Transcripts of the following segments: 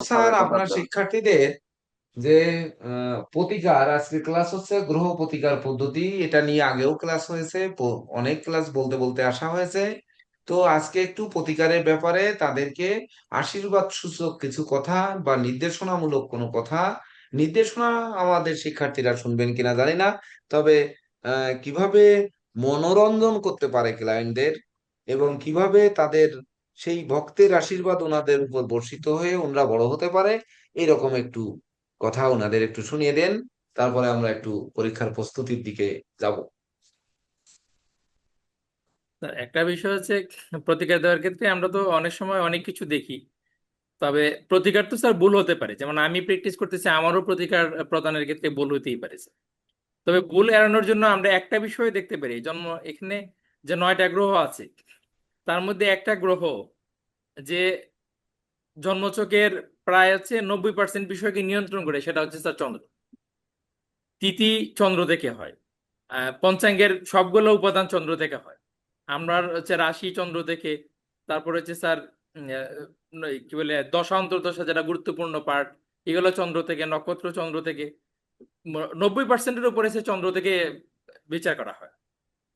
Sir স্বাগতম আপনার রাজ্জাক। শিক্ষার্থীদের যে প্রতিকার আজকে ক্লাস হচ্ছে গ্রহ প্রতিকার পদ্ধতি, এটা নিয়ে আগেও ক্লাস হয়েছে, অনেক ক্লাস বলতে বলতে আসা হয়েছে। তো আজকে একটু প্রতিকারের ব্যাপারে তাদেরকে আশীর্বাদ সূচক কিছু কথা বা নির্দেশনামূলক কোনো কথা, নির্দেশনা আমাদের শিক্ষার্থীরা শুনবেন কিনা জানি না, তবে কিভাবে মনোরঞ্জন করতে পারে ক্লায়েন্টদের এবং কিভাবে তাদের সেই ভক্তের আশীর্বাদ ওনাদের উপর বর্ষিত হয়ে ওনারা বড় হতে পারে, এরকম একটু কথা ওনাদের একটু শুনিয়ে দেন। তারপরে আমরা একটু পরীক্ষার প্রস্তুতির দিকে যাব। স্যার, একটা বিষয় হচ্ছে প্রতিকার দেওয়ার ক্ষেত্রে আমরা তো অনেক সময় অনেক কিছু দেখি। তবে প্রতিকার তো স্যার ভুল হতে পারে, যেমন আমি প্র্যাকটিস করতেছি, আমারও প্রতিকার প্রদানের ক্ষেত্রে ভুল হতেই পারে স্যার। তবে ভুল এড়ানোর জন্য আমরা একটা বিষয় দেখতে পারি, জন্ম এখানে যে 9টা গ্রহ আছে, তার মধ্যে একটা গ্রহ যে জন্মছকের প্রায় হচ্ছে 90% বিষয়কে নিয়ন্ত্রণ করে, সেটা হচ্ছে স্যার চন্দ্র। তিথি চন্দ্র থেকে হয়। পঞ্চাঙ্গের সবগুলো উপাদান চন্দ্র থেকে হয়। আমরা হচ্ছে রাশি চন্দ্র থেকে, তারপর হচ্ছে স্যার কি বলে দশা অন্তর্দশা, যেটা গুরুত্বপূর্ণ পার্ট, এগুলো চন্দ্র থেকে, নক্ষত্র চন্দ্র থেকে। 90%-এর উপরে সে চন্দ্র থেকে বিচার করা হয়।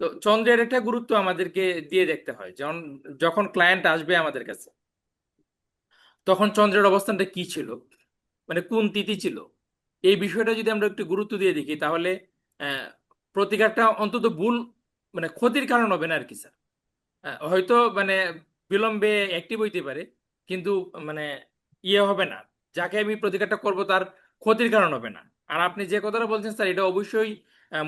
তো চন্দ্রের একটা গুরুত্ব আমাদেরকে দিয়ে দেখতে হয়, যেমন যখন ক্লায়েন্ট আসবে আমাদের কাছে, তখন চন্দ্রের অবস্থানটা কি ছিল, মানে কোন তিথি ছিল, এই বিষয়টা যদি আমরা একটু গুরুত্ব দিয়ে দেখি, তাহলে আহ, প্রতিকারটা অন্তত ভুল, মানে ক্ষতির কারণ হবে না আর কি স্যার। হয়তো মানে বিলম্বে অ্যাক্টিভ হইতে পারে, কিন্তু মানে ইয়ে হবে না, যাকে আমি প্রতিকারটা করব তার ক্ষতির কারণ হবে না। আর আপনি যে কথাটা বলছেন স্যার, এটা অবশ্যই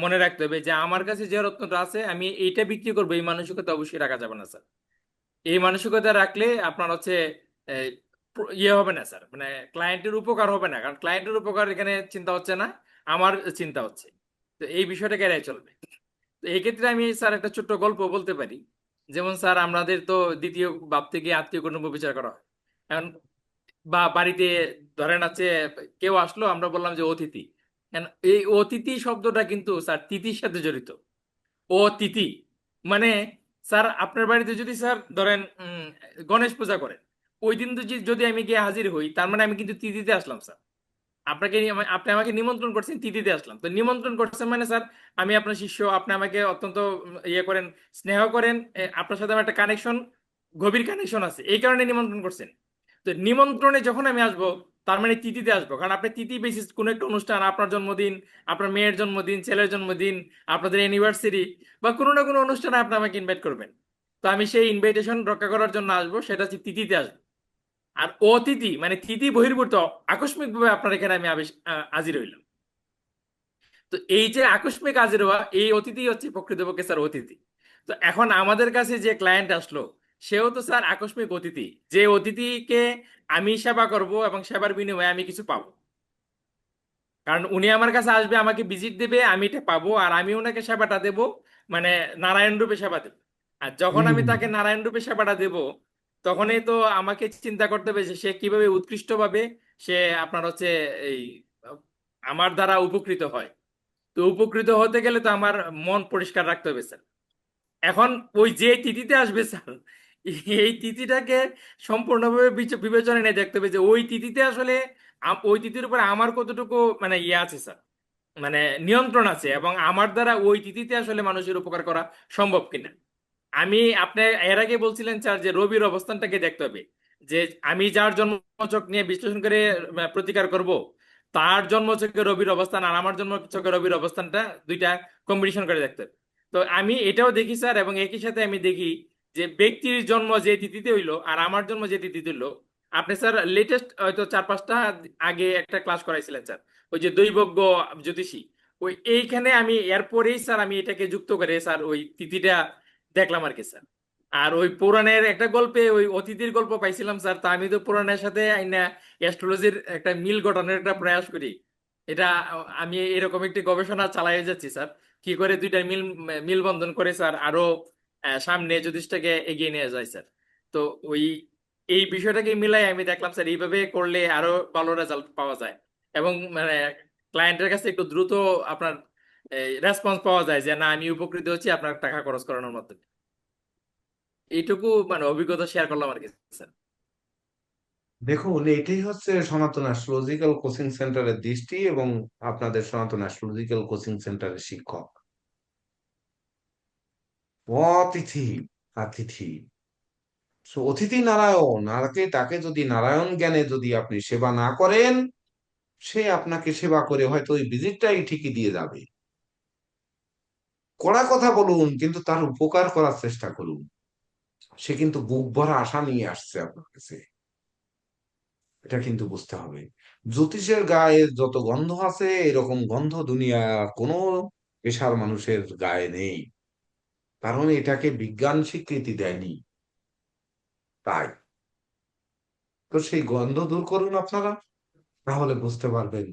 মনে রাখতে হবে যে আমার কাছে যে রত্নটা আছে আমি এইটা বিক্রি করবো, এই মানসিকতা অবশ্যই রাখা যাবে না স্যার। এই মানসিকতা রাখলে আপনার হচ্ছে এই, ইয়ে হবে না স্যার, মানে ক্লায়েন্টের উপকার হবে না, কারণ ক্লায়েন্টের উপকার এখানে চিন্তা হচ্ছে না, আমার চিন্তা হচ্ছে। তো এই বিষয়টাকে এড়াই চলবে। তো এই ক্ষেত্রে আমি স্যার একটা ছোট্ট গল্প বলতে পারি। যেমন স্যার, আমাদের তো দ্বিতীয় ভাব থেকে আত্মীয় কুটুম্ব বিচার করা হয়। এখন বা বাড়িতে ধরেন আছে, কেউ আসলো, আমরা বললাম যে অতিথি। এখন এই অতিথি শব্দটা কিন্তু স্যার তিথির সাথে জড়িত। অতিথি মানে স্যার, আপনার বাড়িতে যদি স্যার ধরেন গণেশ পূজা করেন, ওই দিন যদি আমি গিয়ে হাজির হই, তার মানে আমি কিন্তু তিথিতে আসলাম স্যার। আপনি আমাকে নিমন্ত্রণ করছেন, তিথিতে আসলাম, তো নিমন্ত্রণ করছেন মানে স্যার আমি আপনার শিষ্য, আপনি আমাকে অত্যন্ত ইয়ে করেন, স্নেহ করেন, আপনার সাথে আমার একটা কানেকশন, গভীর কানেকশন আছে, এই কারণে নিমন্ত্রণ করছেন। তো নিমন্ত্রণে যখন আমি আসবো, তার মানে তিথিতে আসবো, কারণ আপনি তিথি বেসিস কোনো একটা অনুষ্ঠান, আপনার জন্মদিন, আপনার মেয়ের জন্মদিন, ছেলের জন্মদিন, আপনাদের অ্যানিভার্সারি বা কোনো না কোনো অনুষ্ঠানে আপনি আমাকে ইনভাইট করবেন। তো আমি সেই ইনভাইটেশন রক্ষা করার জন্য আসবো, সেটা হচ্ছে তিথিতে আসবো। আর অতিথি মানে তিথি বহির্ভূত, আকস্মিক ভাবে আপনার এখানে আমি হাজির হইলাম। তো এই যে আকস্মিক হাজির হওয়া, এই অতিথি হচ্ছে প্রকৃতপক্ষে স্যার অতিথি। তো এখন আমাদের কাছে যে ক্লায়েন্ট আসলো, সেও তো স্যার আকস্মিক অতিথি। যে অতিথিকে আমি সেবা করব এবং সেবার বিনিময়ে আমি কিছু পাবো, কারণ উনি আমার কাছে আসবে, আমাকে ভিজিট দেবে, আমি এটা পাবো, আর আমি ওনাকে সেবাটা দেব, মানে নারায়ণ রূপে সেবা দেব। আর যখন আমি হুম। তাকে নারায়ণ রূপে সেবাটা দেব, তখনই তো আমাকে চিন্তা করতে হবে যে সে কিভাবে উৎকৃষ্টভাবে সে আপনার হচ্ছে এই আহ, আমার দ্বারা উপকৃত হয়। তো উপকৃত হতে গেলে তো আমার মন পরিষ্কার রাখতে হবে স্যার। এখন ওই যে তিথিতে আসবে স্যার, এই তিথিটাকে সম্পূর্ণভাবে বিবেচনায় নিয়ে দেখতে হবে যে ওই তিথিতে আসলে ওই তিথির উপরে আমার কতটুকু মানে ইয়ে আছে স্যার, মানে নিয়ন্ত্রণ আছে, এবং আমার দ্বারা ওই তিথিতে আসলে মানুষের উপকার করা সম্ভব কিনা। আমি আপনি এর আগে বলছিলেন স্যার যে রবির অবস্থানটাকে দেখতে হবে, যে আমি যার জন্মছক নিয়ে বিশ্লেষণ করে প্রতিকার করব, তার জন্মছকে রবির অবস্থান আর আমার জন্মছকে রবির অবস্থানটা দুইটা কম্বিনেশন করে দেখতে হবে। তো আমি এটাও দেখি স্যার, এবং একই সাথে আমি দেখি যে ব্যক্তির জন্ম যে তিথিতে হইলো আর আমার জন্ম যে তিথিতে হইলো। আপনি স্যার লেটেস্ট হয়তো 4-5টা আগে একটা ক্লাস করাইছিলেন স্যার, ওই যে দৈবজ্ঞ জ্যোতিষী, ওই এইখানে আমি এরপরেই স্যার আমি এটাকে যুক্ত করে স্যার ওই তিথিটা দেখলাম আর কি স্যার। আর ওই পুরাণের একটা গল্পে ওই অতিথির গল্প পাইছিলাম স্যার, তা আমি তো পুরাণের সাথে আইনা অ্যাস্ট্রোলজির একটা মিল ঘটানোর একটা প্রয়াস করি। এটা আমি এরকম একটি গবেষণা চালাই যাচ্ছি স্যার, কি করে দুইটা মিল বন্ধন করে স্যার আরো সামনে জ্যোতিষটাকে এগিয়ে নিয়ে যায় স্যার। তো ওই এই বিষয়টাকে মিলাই আমি দেখলাম স্যার, এইভাবে করলে আরো ভালো রেজাল্ট পাওয়া যায়, এবং মানে ক্লায়েন্টের কাছে একটু দ্রুত আপনার রেসপন্স পাওয়া যায় যে না, আমি উপকৃত হচ্ছি আপনার টাকা খরচ করানোর মাধ্যমে। এইটুকু মানে অভিজ্ঞতা শেয়ার করলাম আর কি স্যার। দেখুন, এটাই হচ্ছে সনাতন অ্যাস্ট্রোলজিক্যাল কোচিং সেন্টারের দৃষ্টি এবং আপনাদের সনাতন অ্যাস্ট্রোলজিক্যাল কোচিং সেন্টারের শিক্ষক। অতিথি, অতিথি, অতিথি নারায়ণ, আর তাকে যদি নারায়ণ জ্ঞানে যদি আপনি সেবা না করেন, সে আপনাকে সেবা করে হয়তো ওই ভিজিটটাই ঠিকই দিয়ে যাবে। কড়া কথা বলুন, কিন্তু তার উপকার করার চেষ্টা করুন। সে কিন্তু বুক ভরা আশা নিয়ে আসছে আপনার কাছে, এটা কিন্তু বুঝতে হবে। জ্যোতিষের গায়ে যত গন্ধ আছে, এরকম গন্ধ দুনিয়া কোনো পেশার মানুষের গায়ে নেই, কারণ এটাকে বিজ্ঞান স্বীকৃতি দেয়নি। তাই তো সেই গন্ধ দূর করুন আপনারা, তাহলে বুঝতে পারবেন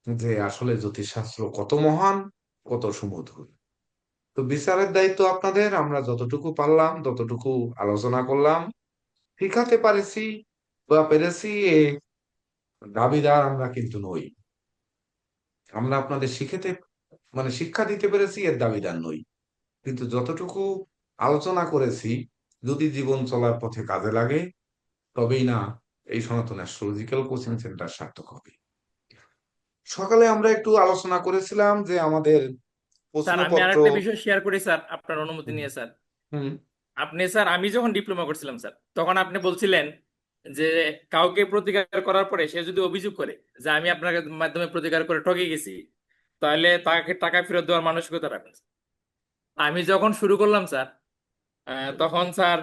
যে আসলে জ্যোতিষশাস্ত্র কত মহান, কত সুমধুর। তো বিচারের দায়িত্ব আপনাদের, আমরা যতটুকু পারলাম ততটুকু আলোচনা করলাম, শিখাতে পারেছি বা পেরেছি, এ দাবিদার আমরা কিন্তু নই। আমরা আপনাদের শিখেতে মানে শিক্ষা দিতে পেরেছি, এর দাবিদার নই। কিন্তু যতটুকু আলোচনা করেছি, যদি জীবন চলার পথে কাজে লাগে, তবেই না এই সনাতন অ্যাস্ট্রোলজিক্যাল কোচিং সেন্টার সার্থক হবে। সকালে আমরা একটু আলোচনা করেছিলাম যে আমাদের স্যার আমি প্রশ্নপত্র। আরেকটা বিষয় শেয়ার করি স্যার, আপনার অনুমতি হুম। নিয়ে স্যার। হুম। আপনি স্যার, আমি যখন ডিপ্লোমা করছিলাম স্যার, তখন আপনি বলছিলেন যে কাউকে প্রতিকার করার পরে সে যদি অভিযোগ করে যে আমি আপনার মাধ্যমে প্রতিকার করে ঠকে গেছি, তাহলে তাকে টাকা ফেরত দেওয়ার মানসিকতা রাখবেন। আমি যখন শুরু করলাম স্যার, তখন স্যার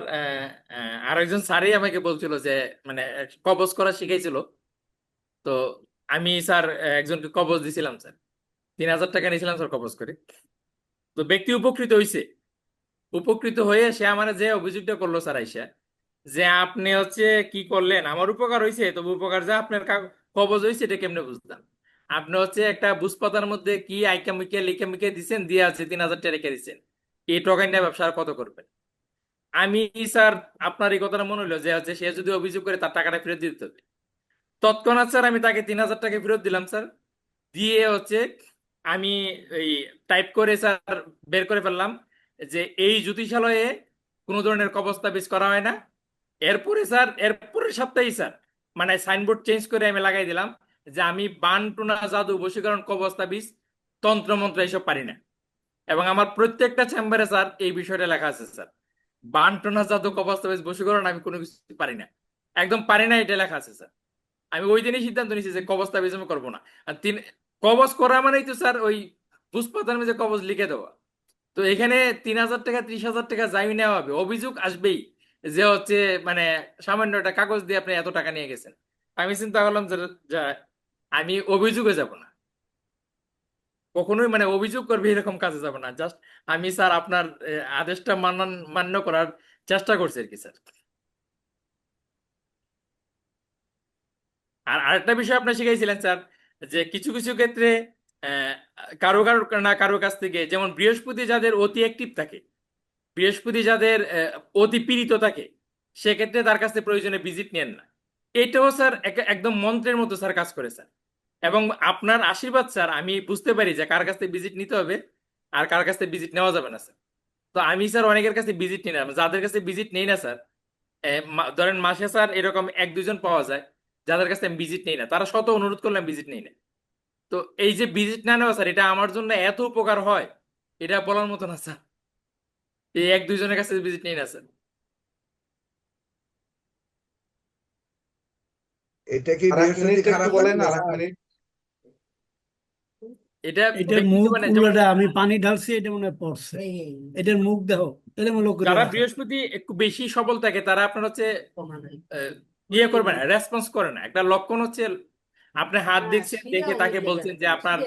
আরেকজন স্যারই আমাকে বলছিল যে মানে কবজ করা শিখাইছিল। তো আমি স্যার একজনকে কবজ দিছিলাম স্যার, 3,000 টাকা নিয়েছিলাম স্যার কবজ করে। তো ব্যক্তি উপকৃত হয়েছে। উপকৃত হয়ে সে আমার যে অভিযোগটা করলো স্যার আইসা, যে আপনি হচ্ছে কি করলেন, আমার উপকার হয়েছে, তবে উপকার যা আপনার কবজ হয়েছে এটা কেমনে বুঝতাম? আপনি হচ্ছে একটা বুঝপাতার মধ্যে কি আইকামিকে লিকামিকে দিচ্ছেন, দিয়ে আছে 3,000 টাকা রেখে দিচ্ছেন, এই টোকেন নিয়ে ব্যবসা আর কত করবেন? আমি স্যার, আপনার এই কথাটা মনে হলো যে হচ্ছে সে যদি অভিযোগ করে তার টাকাটা ফেরত দিতে হবে। তৎক্ষণাৎ স্যার আমি তাকে 3,000 টাকা ফেরত দিলাম স্যার। দিয়ে হচ্ছে আমি এই টাইপ করে স্যার বের করে ফেললাম যে এই জ্যোতিষালয়ে কোনো ধরনের কবজ তাবিজ করা হয় না। এরপরে স্যার, এরপরের সপ্তাহেই স্যার মানে সাইনবোর্ড চেঞ্জ করে আমি লাগাই দিলাম যে আমি বান টুনা জাদু বশীকরণ কবজ তাবিজ তন্ত্র মন্ত্র এসব পারি না। এবং আমার প্রত্যেকটা চেম্বারে স্যার এই বিষয়টা লেখা আছে স্যার, বান টুনা জাদু কবজ তাবিজ বশীকরণ আমি কোনো কিছু পারি না, একদম পারি না, এটা লেখা আছে স্যার। আমি ওই দিনই সিদ্ধান্ত নিয়েছি যে কবজ তাবিজ আমি করবো না। আর কবজ করা মানেই তো স্যার ওই পুষ্পাতার মধ্যে কবজ লিখে দেওয়া। তো এখানে 3,000 টাকা 30,000 টাকা যাই নেওয়া হবে, অভিযোগ আসবেই যে হচ্ছে মানে সামান্য একটা কাগজ দিয়ে আপনি এত টাকা নিয়ে গেছেন। আমি চিন্তা করলাম যে যা, আমি অভিযোগে যাব না, কখনোই মানে অভিযোগ করবে এরকম কাজে যাব না। জাস্ট আমি স্যার আপনার আদেশটা মান্য করার চেষ্টা করছি আর কি স্যার। আর আরেকটা বিষয় আপনি শিখাইছিলেন স্যার, যে কিছু কিছু ক্ষেত্রে আহ, কারো কারো না কারো কাছ থেকে, যেমন বৃহস্পতি যাদের অতি অ্যাক্টিভ থাকে, বৃহস্পতি যাদের অতি পীড়িত থাকে, সেক্ষেত্রে তার কাছে প্রয়োজনে ভিজিট নেন না। এটাও স্যার একদম মন্ত্রের মতো স্যার কাজ করে স্যার। এবং আপনার আশীর্বাদ স্যার, আমি বুঝতে পারি যে কার কাছ থেকে ভিজিট নিতে হবে আর কার কাছ থেকে ভিজিট নেওয়া যাবে না স্যার। তো আমি স্যার অনেকের কাছে ভিজিট নিই না, যাদের কাছে ভিজিট নেই না স্যার, ধরেন মাসে স্যার এরকম 1-2 জন পাওয়া যায় যাদের কাছে আমি ভিজিট নেই না, তারা শত অনুরোধ করলে আমি ভিজিট নেই না। তো এই যে ভিজিট না নেওয়া স্যার, এটা আমার জন্য এত উপকার হয়, এটা বলার মতো না স্যার। এই 1-2 জনের কাছে ভিজিট নেই না স্যার। এটা কি আর এক বৃহস্পতি মিনিট একটু খারাপ বলেন, লাগলো আর এক স্যার? মিনিট। এটা এটার ব্যক্তিগত মুখ মানে যেমন উল্টাটা আমি পানি ঢালছি, এটা মনে হয় পড়ছে। এটার মুখ দেখো, এটা মনে করে যারা রাখা। বৃহস্পতি একটু বেশি সবল থাকে তারা আপনার হচ্ছে আহ, ইয়ে করবে না, রেসপন্স করে না। একটা লক্ষণ হচ্ছে আপনি হাত দেখছেন, দেখে তাকে বলছেন যে আপনার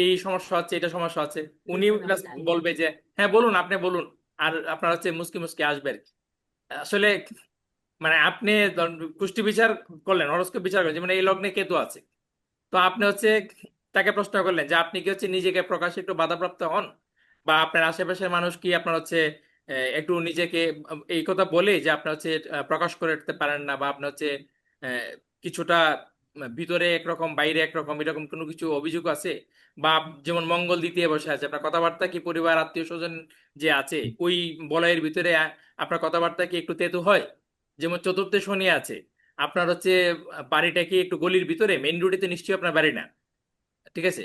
এই সমস্যা হচ্ছে, এটা সমস্যা হচ্ছে, উনি plus বলবে যে হ্যাঁ বলুন, আপনি বলুন। আর আপনার হচ্ছে মুসকি মুসকি আসবে আর কি। আসলে মানে আপনি ধরুন কুষ্টি বিচার করলেন, হরস্কোপ বিচার করলেন, যেমন এই লগ্নে কেতু আছে, তো আপনি হচ্ছে তাকে প্রশ্ন করলেন যে আপনি কি হচ্ছে নিজেকে প্রকাশে একটু বাধাপ্রাপ্ত হন, বা আপনার আশেপাশের মানুষ কি আপনার হচ্ছে একটু নিজেকে এই কথা বলে যে আপনার হচ্ছে প্রকাশ করে উঠতে পারেন না, বা আপনার হচ্ছে কিছুটা ভিতরে একরকম বাইরে একরকম, এরকম কোনো কিছু অভিযোগ আছে? বা যেমন মঙ্গল দ্বিতীয় বসে আছে, আপনার কথাবার্তা কি পরিবার আত্মীয় স্বজন যে আছে ওই বলয়ের ভিতরে আপনার কথাবার্তা কি একটু তেতো হয়? যেমন চতুর্থে শনি আছে, আপনার হচ্ছে বাড়িটা কি একটু গলির ভিতরে, মেইন রোডে তো নিশ্চয়ই আপনার বাড়ি না, ঠিক আছে?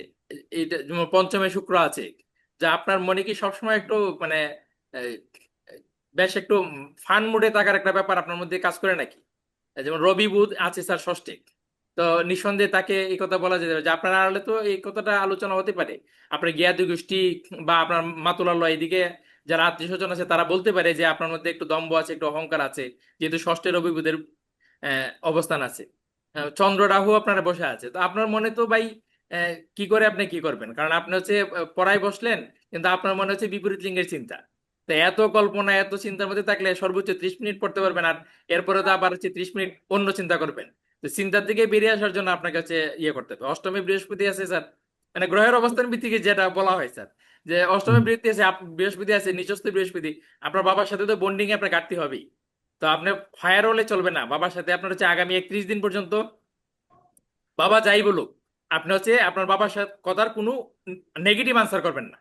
এইটা যেমন পঞ্চমে শুক্র আছে, যা আপনার মনে কি সবসময় একটু মানে এই, বেশ একটু ফান মুডে থাকার একটা ব্যাপার আপনার মধ্যে কাজ করে নাকি? যেমন রবি বুধ আছে স্যার ষষ্ঠে, তো নিঃসন্দেহে তাকে এই কথা বলা যেতে পারে যে আপনার আড়ালে তো এই কথাটা আলোচনা হতে পারে। আপনার জ্ঞাতি গোষ্ঠী বা আপনার মাতুলালয় এদিকে যারা আত্মীয় স্বজন আছে তারা বলতে পারে যে আপনার মধ্যে একটু দম্ভ আছে, একটু অহংকার আছে, যেহেতু ষষ্ঠে রবি বুধের অবস্থান আছে। চন্দ্র রাহু আপনার বসে আছে, তো আপনার মনে তো ভাই কি করে আপনি কি করবেন, কারণ আপনি হচ্ছে পড়ায় বসলেন কিন্তু আপনার মনে হচ্ছে বিপরীত লিঙ্গের চিন্তা। তো এত কল্পনা এত চিন্তার মধ্যে থাকলে সর্বোচ্চ 30 মিনিট পড়তে পারবেন, আর এরপরে তো আবার হচ্ছে 30 মিনিট অন্য চিন্তা করবেন। তো চিন্তার থেকে বেরিয়ে আসার জন্য আপনাকে হচ্ছে ইয়ে করতে হবে। অষ্টমী বৃহস্পতি আছে স্যার, মানে গ্রহের অবস্থান ভিত্তিকে যেটা বলা হয় স্যার, যে অষ্টমী বৃহস্পতি আছে, বৃহস্পতি আছে নিচস্থ বৃহস্পতি, আপনার বাবার সাথে তো বন্ডিং আপনার কাটতে হবেই। তো আপনি ফায়ার হলে চলবে না বাবার সাথে, আপনার হচ্ছে আগামী 31 দিন পর্যন্ত বাবা যাই বলুক আপনি হচ্ছে আপনার বাবার সাথে কথার কোনো নেগেটিভ আনসার করবেন না।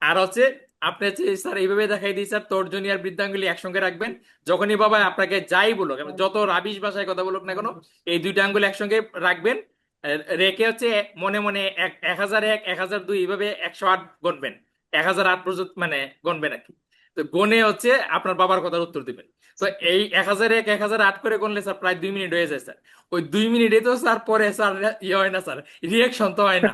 আর হচ্ছে আপনি হচ্ছে স্যার এইভাবে দেখাই দিই স্যার, তর্জনী আর বৃদ্ধাঙ্গুলি একসঙ্গে রাখবেন। যখনই বাবা আপনাকে যাই বলুক, এবং যত রাবিশ ভাষায় কথা বলুক না কেন, এই দুইটা আঙ্গুল একসঙ্গে রাখবেন। রেখে হচ্ছে মনে মনে 1001, 1002 এইভাবে 108 গণবেন, 1008 পর্যন্ত মানে গণবেন আর কি। তো গনে হচ্ছে আপনার বাবার কথার উত্তর দিবেন। তো এই 1001, 1008 করে গণলে স্যার প্রায় 2 মিনিট হয়ে যায় স্যার। ওই 2 মিনিটে তো স্যার পরে স্যার ইয়ে হয় না স্যার, রিয়েকশন তো হয় না।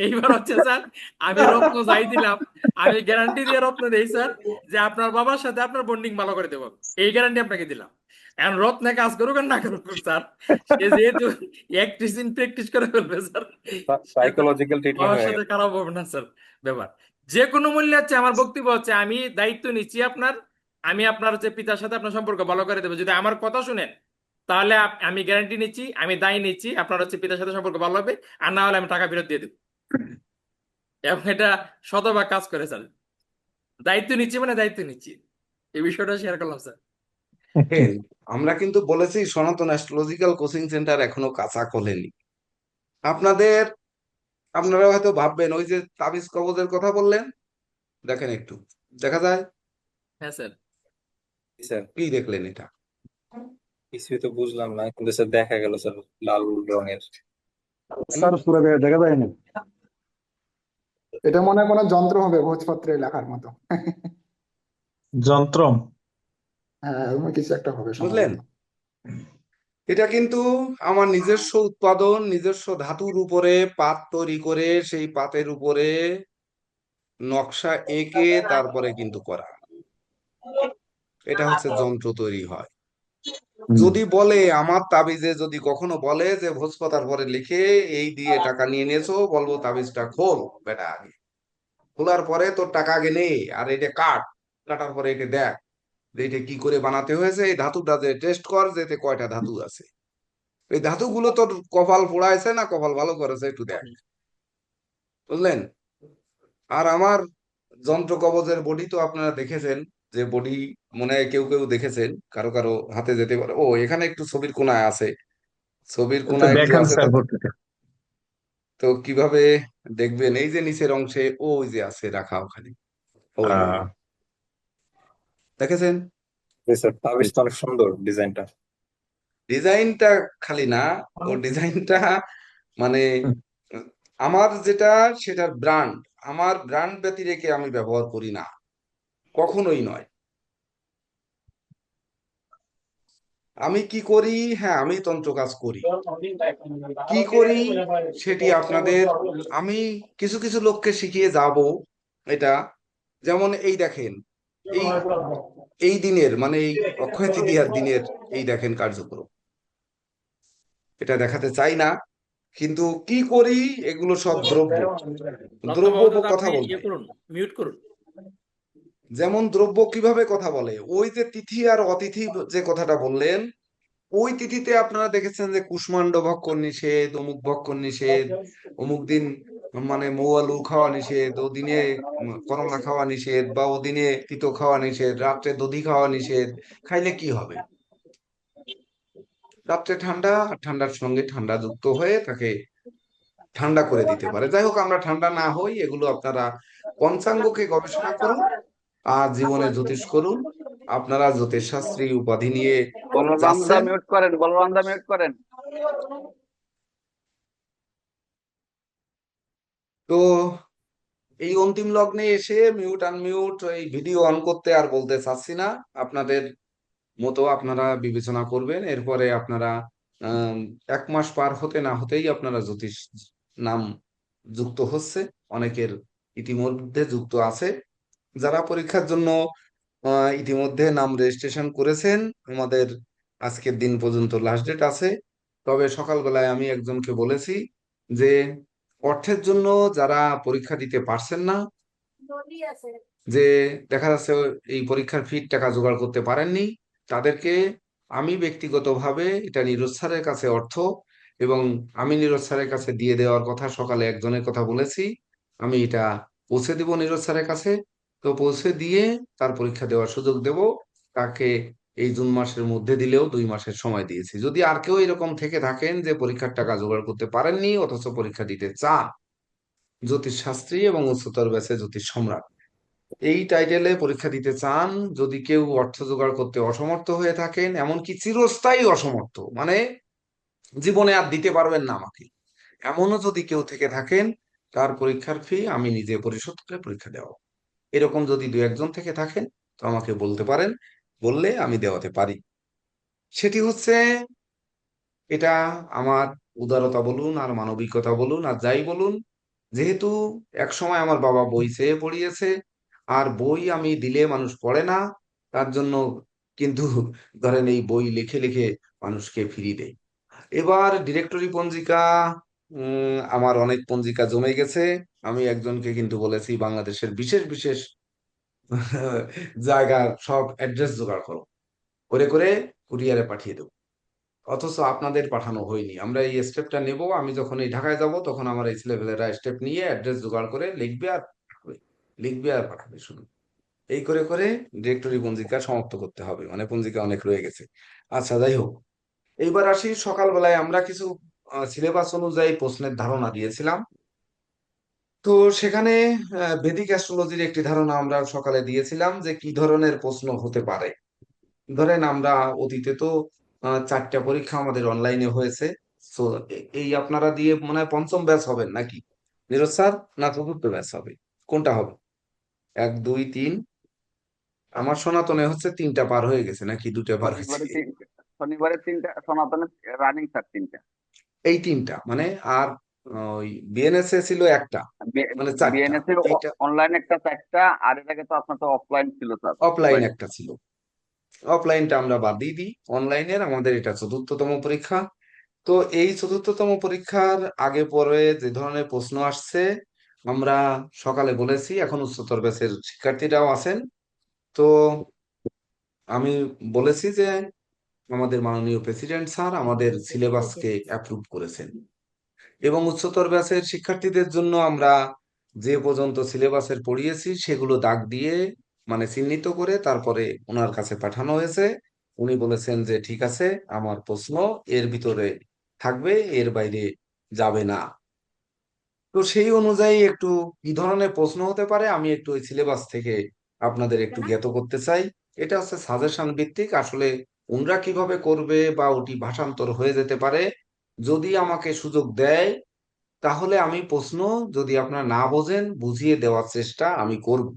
এইবার হচ্ছে স্যার আমি রত্ন যাই দিলাম, আমি গ্যারান্টি দিয়ে রত্ন দেই স্যার যে আপনার বাবার সাথে আপনার বন্ডিং ভালো করে দেবো, এই গ্যারান্টি আপনাকে দিলাম। এখন রত্নে কাজ করুক আর না করুক স্যার, সে যেহেতু 31 দিন প্র্যাকটিস করে ফেলবে স্যার, সে তো সাইকোলজিক্যাল ট্রিটমেন্ট বাবার হয়ে সাথে গেল। খারাপ হবে না স্যার। ব্যাপার যে কোনো মূল্যে হচ্ছে আমার বক্তব্য হচ্ছে আমি দায়িত্ব নিচ্ছি আপনার, আমি আপনার হচ্ছে পিতার সাথে আপনার সম্পর্ক ভালো করে দেবো যদি আমার কথা শুনেন। তাহলে আমি গ্যারান্টি নিচ্ছি, আমি দায়ী নিচ্ছি আপনার হচ্ছে পিতার সাথে সম্পর্ক ভালো হবে, আর না হলে আমি টাকা ফেরত দিয়ে দেবো। এবং এটা শতভাগ কাজ করে স্যার। দায়িত্ব নিচ্ছি মানে দায়িত্ব নিচ্ছি, এই বিষয়টা শেয়ার করলাম স্যার। দেখেন, আমরা কিন্তু বলেছি সনাতন অ্যাস্ট্রোলজিক্যাল কোচিং সেন্টার এখনো কাঁচা খোলেনি। আপনাদের আপনারা হয়তো ভাববেন ওই যে তাবিজ কবজের কথা বললেন, দেখেন একটু দেখা যায় হ্যাঁ স্যার। স্যার কি দেখলেন এটা? কিছুই তো বুঝলাম না, কিন্তু স্যার দেখা গেল স্যার লাল রঙের। হুম? স্যার পুরো দেখা যায় না। এটা মনে হয় কোনো যন্ত্র হবে ভোজপত্রে লেখার মতো। যন্ত্র। হ্যাঁ এরকম কিছু একটা হবে বুঝলেন, সম্ভবত। এটা কিন্তু আমার নিজস্ব উৎপাদন, নিজস্ব ধাতুর উপরে পাত তৈরি করে সেই পাতের উপরে নকশা এঁকে তারপরে কিন্তু করা, এটা হচ্ছে যন্ত্র তৈরি হয়। যদি বলে আমার তাবিজে যদি কখনো বলে যে ভোজপাতার পরে লিখে এই দিয়ে টাকা নিয়ে নিয়েছো, বলবো তাবিজটা খোল বেটা আগে, খোলার পরে তোর টাকা আগে নে, আর এটা কাট, কাটার পরে এটা দেখ যে এটা কি করে বানাতে হয়েছে, এই ধাতুটা যে টেস্ট কর যে এতে কয়টা ধাতু আছে, এই ধাতুগুলো তোর কপাল পোড়াইছে না কপাল ভালো করেছে একটু দেখ। বুঝলেন? আর আমার যন্ত্র কবজের বডি তো আপনারা দেখেছেন, যে বডি মনে হয় কেউ কেউ দেখেছেন, কারো কারো হাতে যেতে পারে, ও এখানে একটু ছবির কোণায় আছে, ছবির একটু কোণায় একটু দেখান আছে। স্যার তো ফটোটা। তো কিভাবে দেখবেন? এই যে নিচের অংশে ওই যে আছে রাখা ওখানে, ওই আহ দেখেছেন? জি স্যার, তাবিজ তো অনেক সুন্দর ডিজাইনটা। ডিজাইনটা খালি না, ও ডিজাইনটা মানে আমার যেটা সেটার ব্র্যান্ড, আমার ব্র্যান্ড ব্যতি রেখে আমি ব্যবহার করি না, কখনোই নয়। আমি কি করি? হ্যাঁ, আমি তন্ত্র কাজ করি। কি করি সেটি আপনাদের আমি কিছু কিছু লোককে শিখিয়ে যাব। এটা যেমন এই দেখেন, এই এই দিনের মানে এই অক্ষয় তৃতীয়ার দিনের এই দেখেন কার্যক্রম, এটা দেখাতে চাই না, কিন্তু কি করি এগুলো সব দ্রব্য, দ্রব্য রত্নবাবু দাদা কথা আপনি বলতে, ইয়ে করুন, মিউট করুন। যেমন দ্রব্য কিভাবে কথা বলে, ওই যে তিথি আর অতিথি যে কথাটা বললেন, ওই তিথিতে আপনারা দেখেছেন যে কুষ্মাণ্ড ভক্ষণ নিষেধ, অমুক ভক্ষণ নিষেধ, অমুক দিন মানে মৌ আলু খাওয়া নিষেধ, ও দিনে করলা খাওয়া নিষেধ, বা ও দিনে তিতো খাওয়া নিষেধ, রাত্রে দধি খাওয়া নিষেধ। খাইলে কি হবে? রাত্রে ঠান্ডা, আর ঠান্ডার সঙ্গে ঠান্ডা যুক্ত হয়ে তাকে ঠান্ডা করে দিতে পারে। যাই হোক, আমরা ঠান্ডা না হই, এগুলো আপনারা পঞ্চাঙ্গকে গবেষণা করুন, আর জীবনে জ্যোতিষ করুন। আপনারা জ্যোতিষশাস্ত্রী উপাধি নিয়ে বলরাম দা যাচ্ছেন। মিউট করেন, বলরাম দা মিউট করেন। তো এই অন্তিম লগ্নে এসে মিউট আনমিউট এই ভিডিও অন করতে আর বলতে চাচ্ছি না। আপনাদের মতো আপনারা বিবেচনা করবেন। এরপরে আপনারা আহ 1 মাস পার হতে না হতেই আপনারা জ্যোতিষ নাম যুক্ত হচ্ছে, অনেকের ইতিমধ্যে যুক্ত আছে। যারা পরীক্ষার জন্য ইতিমধ্যে নাম রেজিস্ট্রেশন করেছেন, আমাদের আজকের দিন পর্যন্ত লাস্ট ডেট আছে। তবে সকালবেলায় আমি একজনকে বলেছি যে অর্থের জন্য যারা পরীক্ষা দিতে পারছেন না, যে দেখা যাচ্ছে এই পরীক্ষার ফির টাকা জোগাড় করতে পারেননি, তাদেরকে আমি ব্যক্তিগতভাবে এটা নীরজ স্যারের কাছে অর্থ, এবং আমি নীরজ স্যারের কাছে দিয়ে দেওয়ার কথা সকালে একজনের কথা বলেছি, আমি এটা পৌঁছে দিব নীরজ স্যারের কাছে। তো পৌঁছে দিয়ে তার পরীক্ষা দেওয়ার সুযোগ দেব। তাকে এই জুন মাসের মধ্যে দিলেও 2 মাসের সময় দিয়েছি। যদি আর কেউ এরকম থেকে থাকেন যে পরীক্ষার টাকা জোগাড় করতে পারেননি অথচ পরীক্ষা দিতে চান, জ্যোতিষ শাস্ত্রী এবং উচ্চতর ব্যাচে জ্যোতিষ সম্রাট এই টাইটেলে পরীক্ষা দিতে চান, যদি কেউ অর্থ জোগাড় করতে অসমর্থ হয়ে থাকেন, এমনকি চিরস্থায়ী অসমর্থ, মানে জীবনে আর দিতে পারবেন না আমাকে, এমনও যদি কেউ থেকে থাকেন, তার পরীক্ষার ফি আমি নিজে পরিশোধ করে পরীক্ষা দেওয়া। এরকম যদি 2-1 জন থেকে থাকেন তো আমাকে বলতে পারেন, বললে আমি দেওয়াতে পারি। সেটি হচ্ছে, এটা আমার উদারতা বলুন আর মানবিকতা বলুন আর যাই বলুন, যেহেতু এক সময় আমার বাবা বই চেয়ে পড়িয়েছে, আর বই আমি দিলে মানুষ পড়ে না, তার জন্য কিন্তু ধরেন এই বই লিখে লিখে মানুষকে ফিরিয়ে দেয়। এবার ডিরেক্টরি পঞ্জিকা, আমার অনেক পঞ্জিকা জমে গেছে। আমি একজনকে কিন্তু বলেছি বাংলাদেশের বিশেষ বিশেষ জায়গার সব অ্যাড্রেস জোগাড় করো, করে করে কুরিয়ারে পাঠিয়ে দেবো। অথচ আপনাদের পাঠানো হয়নি। আমরা এই স্টেপটা নেব, আমি যখন এই ঢাকায় যাব তখন আমার এই ছেলেপেলেরা স্টেপ নিয়ে অ্যাড্রেস জোগাড় করে লিখবে আর পাঠাবে, লিখবে আর পাঠাবে শুধু। এই করে করে ডিরেক্টরি পঞ্জিকা সমাপ্ত করতে হবে, মানে পঞ্জিকা অনেক রয়ে গেছে। আচ্ছা, যাই হোক, এইবার আসি সকালবেলায় আমরা কিছু সিলেবাস অনুযায়ী প্রশ্নের ধারণা দিয়েছিলাম। তো সেখানে ভেদিক অ্যাস্ট্রোলজির একটি ধারণা আমরা সকালে দিয়েছিলাম যে কি ধরনের প্রশ্ন হতে পারে। ধরেন আমরা অতীতে তো 4টা পরীক্ষা আমাদের অনলাইনে হয়েছে। তো এই আপনারা দিয়ে মনে হয় পঞ্চম ব্যাচ হবেন নাকি নীরজ স্যার, না চতুর্থ ব্যাচ হবে? কোনটা হবে? 1, 2, 3? আমার সনাতনে হচ্ছে 3টা পার হয়ে গেছে, নাকি 2টা পার হয়েছে? শনিবারে তিনটা, শনিবারে তিনটা, সনাতনের রানিং স্যার তিনটা। এই 3টা মানে, আর ওই বিএনএসএ ছিল একটা, মানে 4টা। বিএনএস এর এইটা অনলাইন একটা 4টা, আর এর আগে তো আপনার তো অফলাইন ছিল স্যার। অফলাইন একটা ছিল, অফলাইনটা আমরা বাদ দিয়ে দিই। অনলাইনের আমাদের এটা চতুর্থতম পরীক্ষা। তো এই চতুর্থতম পরীক্ষার আগে পরে যে ধরনের প্রশ্ন আসছে, আমরা সকালে বলেছি, এখন উচ্চতর ব্যাচের শিক্ষার্থীরাও আছেন। তো আমি বলেছি যে আমাদের মাননীয় প্রেসিডেন্ট স্যার আমাদের সিলেবাসকে অ্যাপ্রুভ করেছেন, এবং উচ্চতর ব্যাচের শিক্ষার্থীদের জন্য আমরা যে পর্যন্ত সিলেবাসের পড়িয়েছি সেগুলো দাগ দিয়ে, মানে চিহ্নিত করে তারপরে ওনার কাছে পাঠানো হয়েছে। উনি বলেছেন যে ঠিক আছে, আমার প্রশ্ন এর ভিতরে থাকবে, এর বাইরে যাবে না। তো সেই অনুযায়ী একটু কি ধরনের প্রশ্ন হতে পারে আমি একটু ওই সিলেবাস থেকে আপনাদের একটু জ্ঞাত করতে চাই। এটা হচ্ছে সাজেশন ভিত্তিক, আসলে ওনরা কিভাবে করবে বা ওটি ভাষান্তর হয়ে যেতে পারে। যদি আমাকে সুযোগ দেয় তাহলে আমি প্রশ্ন, যদি আপনারা না বোঝেন, বুঝিয়ে দেওয়ার চেষ্টা আমি করব।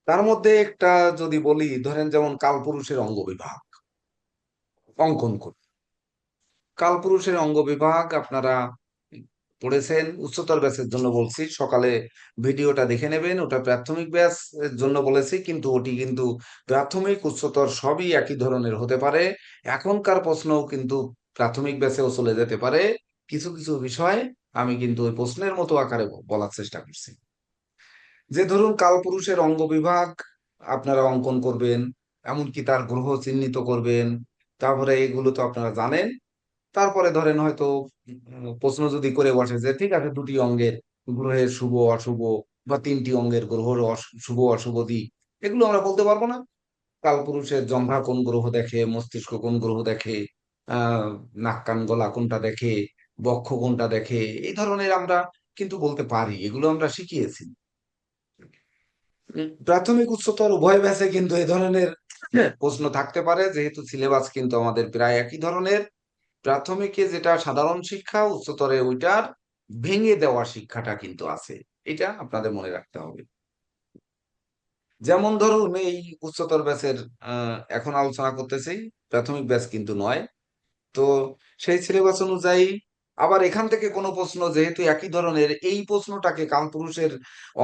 তার মধ্যে একটা যদি বলি, ধরেন যেমন কালপুরুষের অঙ্গ বিভাগ অঙ্কন করি। কালপুরুষের অঙ্গ বিভাগ আপনারা পড়েছেন, উচ্চতর ব্যাচের জন্য বলছি, সকালে ভিডিওটা দেখে নেবেন। ওটা প্রাথমিক ব্যাচ এর জন্য বলেছি, কিন্তু ওটি কিন্তু প্রাথমিক উচ্চতর সবই একই ধরনের হতে পারে। এখনকার প্রশ্নও কিন্তু প্রাথমিক ব্যাচেও চলে যেতে পারে। কিছু কিছু বিষয় আমি কিন্তু ওই প্রশ্নের মতো আকারে বলার চেষ্টা করছি। যে ধরুন কালপুরুষের অঙ্গ বিভাগ আপনারা অঙ্কন করবেন, এমনকি তার গ্রহ চিহ্নিত করবেন, তারপরে এগুলো তো আপনারা জানেন। তারপরে ধরেন হয়তো প্রশ্ন যদি করে বসে যে ঠিক আছে 2টি অঙ্গের গ্রহের শুভ অশুভ, বা 3টি অঙ্গের গ্রহের শুভ অশুভ দিক, এগুলো আমরা বলতে পারবো না। কালপুরুষের জঙ্ঘা কোন গ্রহ দেখে, মস্তিষ্ক কোন গ্রহ দেখে, আহ নাক কান গলা কোনটা দেখে, বক্ষ কোনটা দেখে, এই ধরনের আমরা কিন্তু বলতে পারি, এগুলো আমরা শিখিয়েছি। প্রাথমিক উচ্চতর উভয় ব্যাচে কিন্তু এই ধরনের প্রশ্ন থাকতে পারে, যেহেতু সিলেবাস কিন্তু আমাদের প্রায় একই ধরনের। প্রাথমিকে যেটা সাধারণ শিক্ষা, উচ্চতরে ওইটার ভেঙে দেওয়া শিক্ষাটা কিন্তু আছে, এটা আপনাদের মনে রাখতে হবে। যেমন ধরুন এই উচ্চতর ব্যাচের এখন আলোচনা করতেছি, প্রাথমিক ব্যাচ কিন্তু নয়। তো সেই সিলেবাস অনুযায়ী আবার এখান থেকে কোনো প্রশ্ন, যেহেতু একই ধরনের, এই প্রশ্নটাকে কালপুরুষের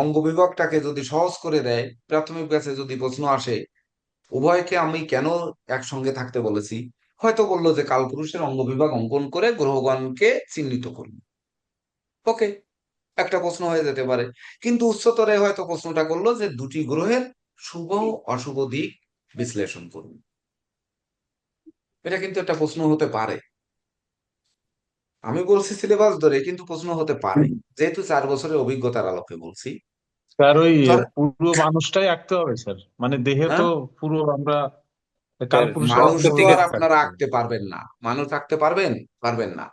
অঙ্গ বিভাগটাকে যদি সহজ করে দেয়, প্রাথমিক ব্যাচে যদি প্রশ্ন আসে, উভয়কে আমি কেন একসঙ্গে থাকতে বলেছি, হয়তো বললো যে কালপুরুষের অঙ্গ বিভাগ অঙ্কন করে গ্রহগণকে চিহ্নিত করুন, ওকে, একটা প্রশ্ন হয়ে যেতে পারে। কিন্তু উচ্চতরে হয়তো প্রশ্নটা করলো যে দুটি গ্রহের শুভ অশুভ দিক বিশ্লেষণ করুন, এটা কিন্তু একটা প্রশ্ন হতে পারে। আমি বলছি সিলেবাস ধরে, কিন্তু প্রশ্ন হতে পারে, যেহেতু 4 বছরের অভিজ্ঞতার আলোকে বলছি। স্যার ওই ধর, পুরো মানুষটাই আঁকতে হবে স্যার, মানে দেহে তো হ্যাঁ, পুরো আমরা স্যার কালপুরুষের মানুষ অঙ্গ তো প্রতিকার আর বিভাগ আপনারা আঁকতে হবে। আঁকতে পারবেন না, মানুষ আঁকতে পারবেন, পারবেন না।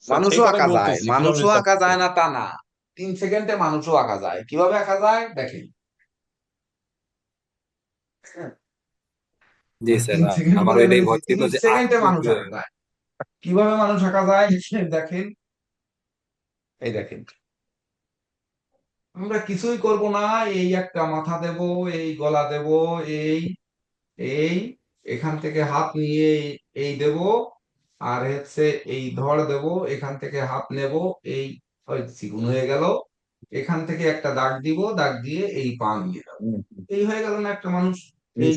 স্যার সেই মানুষও কথাই আঁকা যায়, বলতেছি, কিভাবে মানুষও আঁকা আঁকতে যায় হবে। না তা না, 3 সেকেন্ডে মানুষও আঁকা যায়। কিভাবে আঁকা যায় দেখেন। জি আমি স্যার, 3 সেকেন্ড আমার বলে ওইটাই ফেলেছি, ভয় ছিল তিরিশ যে সেকেন্ডে আঁকবো মানুষ আঁকা কিভাবে। যায়। কিভাবে মানুষ আঁকা যায় দেখেন, এই দেখেন, আমরা কিছুই করব না, এই একটা মাথা দেব, এই গলা দেব, এই এই এখান থেকে হাত নিয়ে এই দেব, আর হচ্ছে এই ধড় দেব, এখান থেকে হাত নেব, এই ওই চিকুন হয়ে গেল, এখান থেকে একটা দাগ দিব, দাগ দিয়ে এই পা নিয়ে যাবো, হুম, এই হয়ে গেল না একটা মানুষ। হুম। এই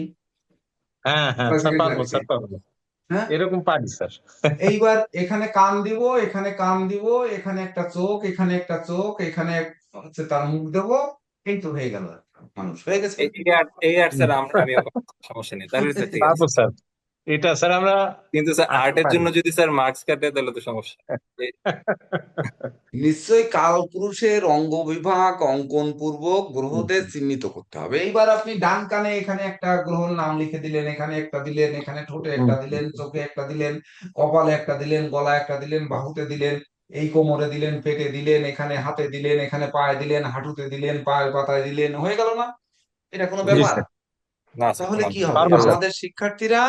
হ্যাঁ হ্যাঁ কয় স্যার, সেকেন্ড পারবো লাগছে? স্যার, পারবো, হ্যাঁ, এরকম পারি স্যার। এইবার এখানে কান দিব, এখানে কান দিব, এখানে একটা চোখ, এখানে একটা চোখ, এখানে হচ্ছে তার মুখ দেব, এই তো হয়ে গেল, মানুষ হয়ে গেছে। এই আর্ট হুম, স্যার আমি সমস্যা নেই, তাহলে স্যার ঠিক আছে। পারবো স্যার, এটা স্যার আমরা কিন্তু স্যার আঁকতে আর্টের পারি। জন্য যদি স্যার মার্কস কাটে তাহলে তো সমস্যা। নিশ্চয়ই কালপুরুষের অঙ্গ বিভাগ অঙ্কন পূর্বক গ্রহদের চিহ্নিত করতে হবে। এইবার আপনি ডান কানে এখানে একটা গ্রহর নাম লিখে দিলেন, এখানে একটা দিলেন, এখানে ঠোঁটে হুম, একটা দিলেন, চোখে একটা দিলেন, কপালে একটা দিলেন, গলায় একটা দিলেন, বাহুতে দিলেন, এই কোমরে দিলেন, পেটে দিলেন, এখানে হাতে দিলেন, এখানে পায়ে দিলেন, হাঁটুতে দিলেন, পায়ের পাতায় দিলেন, হয়ে গেল না? এটা কোনো জি ব্যাপার? স্যার, না স্যার, তাহলে কি কোনো হবে পারবো স্যার, আমাদের শিক্ষার্থীরা,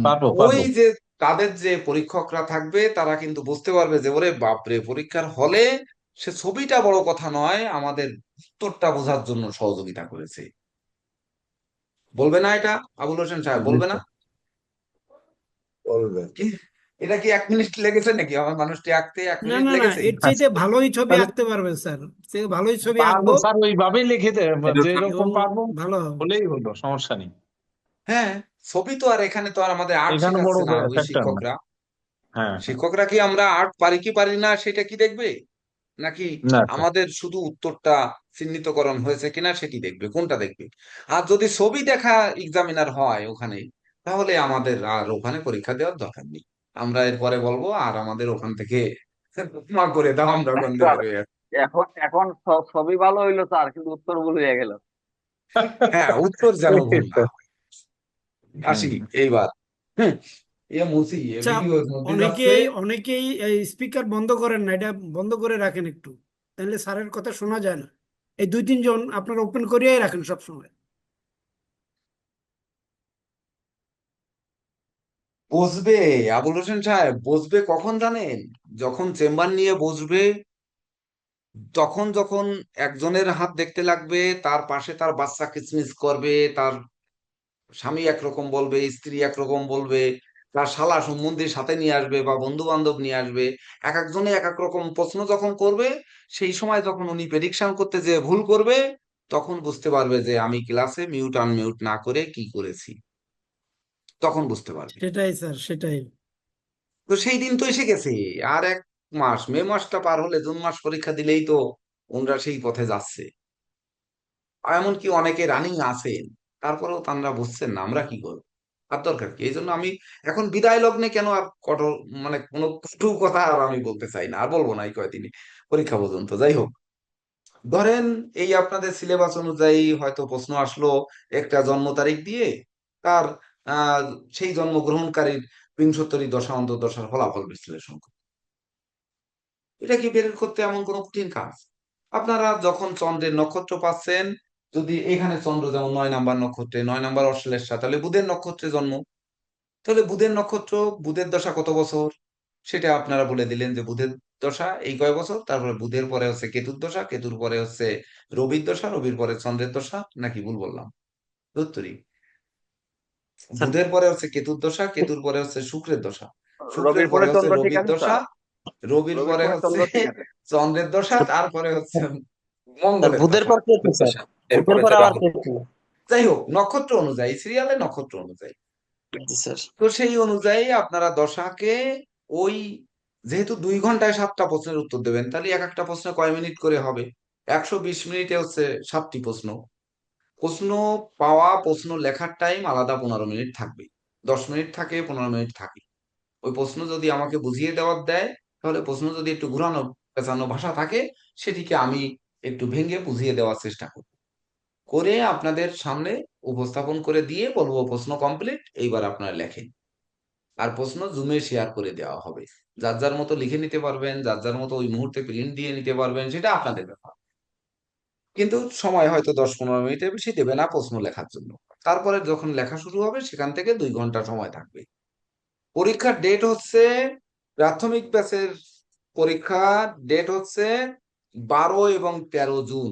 পারবো ওই পারবো। যে তাদের যে পরীক্ষকরা থাকবে তারা কিন্তু বুঝতে পারবে যে ওরে বাপরে, পরীক্ষার হলে সে ছবিটা বড় কথা নয়, আমাদের উত্তরটা বোঝার জন্য সহযোগিতা করেছে। বলবে না এটা? আবুল হোসেন সাহেব জি বলবে না? স্যার, বলবেন। কি, এটা কি 1 মিনিট লেগেছে নাকি আমার মানুষটি আঁকতে? এক না মিনিট না না, লেগেছে? এর চাইতে ভালোই ছবি তাহলে আঁকতে পারবেন স্যার, সে ভালোই ছবি পারবো আঁকবো স্যার, ওইভাবেই লিখে যেরকম এবং পারবো ভালো হবে। হলেই হলো, সমস্যা নেই। হ্যাঁ, ছবি তো আর এখানে তো আর আমাদের আর্ট এখানে বড় শেখাচ্ছে না ওই ফ্যাক্টর না। শিক্ষকরা। হ্যাঁ হ্যাঁ, শিক্ষকরা কি আমরা আর্ট পারি কি পারি না সেটা কি দেখবে, নাকি না স্যার, আমাদের শুধু উত্তরটা চিহ্নিতকরণ হয়েছে কিনা সেটি দেখবে? কোনটা দেখবে? আর যদি ছবি দেখা এক্সামিনার হয় ওখানে, তাহলে আমাদের আর ওখানে পরীক্ষা দেওয়ার দরকার নেই। আমরা এরপরে বলবো আর আমাদের ওখান থেকে ক্ষমা করে দাও, আমরা ওখান থেকে স্যার, বের হয়ে আসি। এখন এখন সবই ভালো হইলো স্যার, কিন্তু উত্তর ভুল হয়ে গেল। হ্যাঁ, উত্তর যেন ভুল এই না তো। হয়। হুম, আসি এইবার। হ্যাঁ, এ মুসি এ আচ্ছা, ভিডিওর মধ্যে যাচ্ছে। অনেকেই অনেকেই এই স্পিকার বন্ধ করেন না, এটা বন্ধ করে রাখেন একটু, তাহলে স্যারের কথা শোনা যায় না। এই 2-3 জন আপনারা ওপেন করিয়াই রাখেন সবসময়। বসবে, আবুল হোসেন সাহেব বসবে কখন জানেন? যখন চেম্বার নিয়ে বসবে, তখন যখন একজনের হাত দেখতে লাগবে, তার পাশে তার বাচ্চা কিচমিচ করবে, তার স্বামী একরকম বলবে, স্ত্রী একরকম বলবে, তার শালা সম্বন্ধী সাথে নিয়ে আসবে বা বন্ধু বান্ধব নিয়ে আসবে, এক একজনে এক এক রকম প্রশ্ন যখন করবে, সেই সময় যখন উনি প্রেডিকশন করতে যে ভুল করবে, তখন বুঝতে পারবে যে আমি ক্লাসে মিউট আনমিউট না করে কি করেছি, তখন বুঝতে পারবে। সেটাই স্যার, সেটাই। তো সেই দিন তো এসে গেছে। আর 1 মাস, মে মাসটা পার হলে জুন মাস পরীক্ষা দিলেই তো ওনরা সেই পথে যাচ্ছে। আর এমনকি অনেকে রানিং আছেন, তারপরেও তারা বুঝছেন না, আমরা কি করবো? আর দরকার কি? এই জন্য আমি এখন বিদায় লগ্নে কেন আর কঠোর, মানে কোনো কটু কথা আর আমি বলতে চাই না, আর বলবো না এই কয়দিনই, পরীক্ষা পর্যন্ত। যাই হোক, ধরেন এই আপনাদের সিলেবাস অনুযায়ী হয়তো প্রশ্ন আসলো একটা জন্ম তারিখ দিয়ে, তার আহ সেই জন্মগ্রহণকারীর বিংশোত্তরী দশা অন্তর্দশার ফলাফল বিশ্লেষণ করো। এটা কি বের করতে এমন কোনো কঠিন কাজ? আপনারা যখন চন্দ্রের নক্ষত্র পাচ্ছেন, যদি এখানে চন্দ্র যেমন 9 নাম্বার নক্ষত্রে, 9 নাম্বার অশ্লেষা, তাহলে বুধের নক্ষত্রে জন্ম। তাহলে বুধের নক্ষত্র, বুধের দশা কত বছর, সেটা আপনারা বলে দিলেন যে বুধের দশা এই কয় বছর, তারপরে বুধের পরে হচ্ছে কেতুর দশা, কেতুর পরে হচ্ছে রবির দশা, রবির পরে চন্দ্রের দশা, নাকি ভুল বললাম? উত্তরই, স্যার বুধের পরে হচ্ছে কেতুর দশা, কেতুর পরে হচ্ছে শুক্রের দশা, শুক্রের রবির পরে পরে হচ্ছে চন্দ্র ঠিক রবির আছে দশা, স্যার? রবির রবির পরে পরে হচ্ছে চন্দ্র ঠিক আছে? চন্দ্রের দশা, তারপরে হচ্ছে স্যার মঙ্গলের বুধের দশা। পর কেতু স্যার, দশা, বুধের এরপরে পর যে আবার রাহু। কেতু। যাই হোক, নক্ষত্র অনুযায়ী, সিরিয়ালে নক্ষত্র অনুযায়ী। জি স্যার। তো সেই অনুযায়ী আপনারা দশাকে ওই, যেহেতু 2 ঘন্টায় 7টা প্রশ্নের উত্তর দেবেন, তাহলে এক একটা প্রশ্ন কয় মিনিট করে হবে? 120 মিনিটে হচ্ছে 7টি প্রশ্ন। প্রশ্ন পাওয়া, প্রশ্ন লেখার টাইম আলাদা 15 মিনিট থাকবে। 10 মিনিট থাকে, 15 মিনিট থাকে। ওই প্রশ্ন যদি আমাকে বুঝিয়ে দেওয়ার দেয়, তাহলে প্রশ্ন যদি একটু ঘুরানো পেঁচানো ভাষা থাকে, সেটিকে আমি একটু ভেঙে বুঝিয়ে দেওয়ার চেষ্টা করব, করে আপনাদের সামনে উপস্থাপন করে দিয়ে বলবো প্রশ্ন কমপ্লিট, এইবার আপনারা লেখেন। আর প্রশ্ন জুমে শেয়ার করে দেওয়া হবে, যার যার মতো লিখে নিতে পারবেন, যার যার মতো ওই মুহূর্তে প্রিন্ট দিয়ে নিতে পারবেন, সেটা আপনাদের ব্যাপার। কিন্তু সময় হয়তো 10-15 মিনিটের বেশি দেবে না প্রশ্ন লেখার জন্য। তারপরে যখন লেখা শুরু হবে, সেখান থেকে 2 ঘন্টা সময় থাকবে। পরীক্ষার ডেট হচ্ছে, প্রাথমিক ব্যাচের পরীক্ষার ডেট হচ্ছে 12 এবং 13 জুন।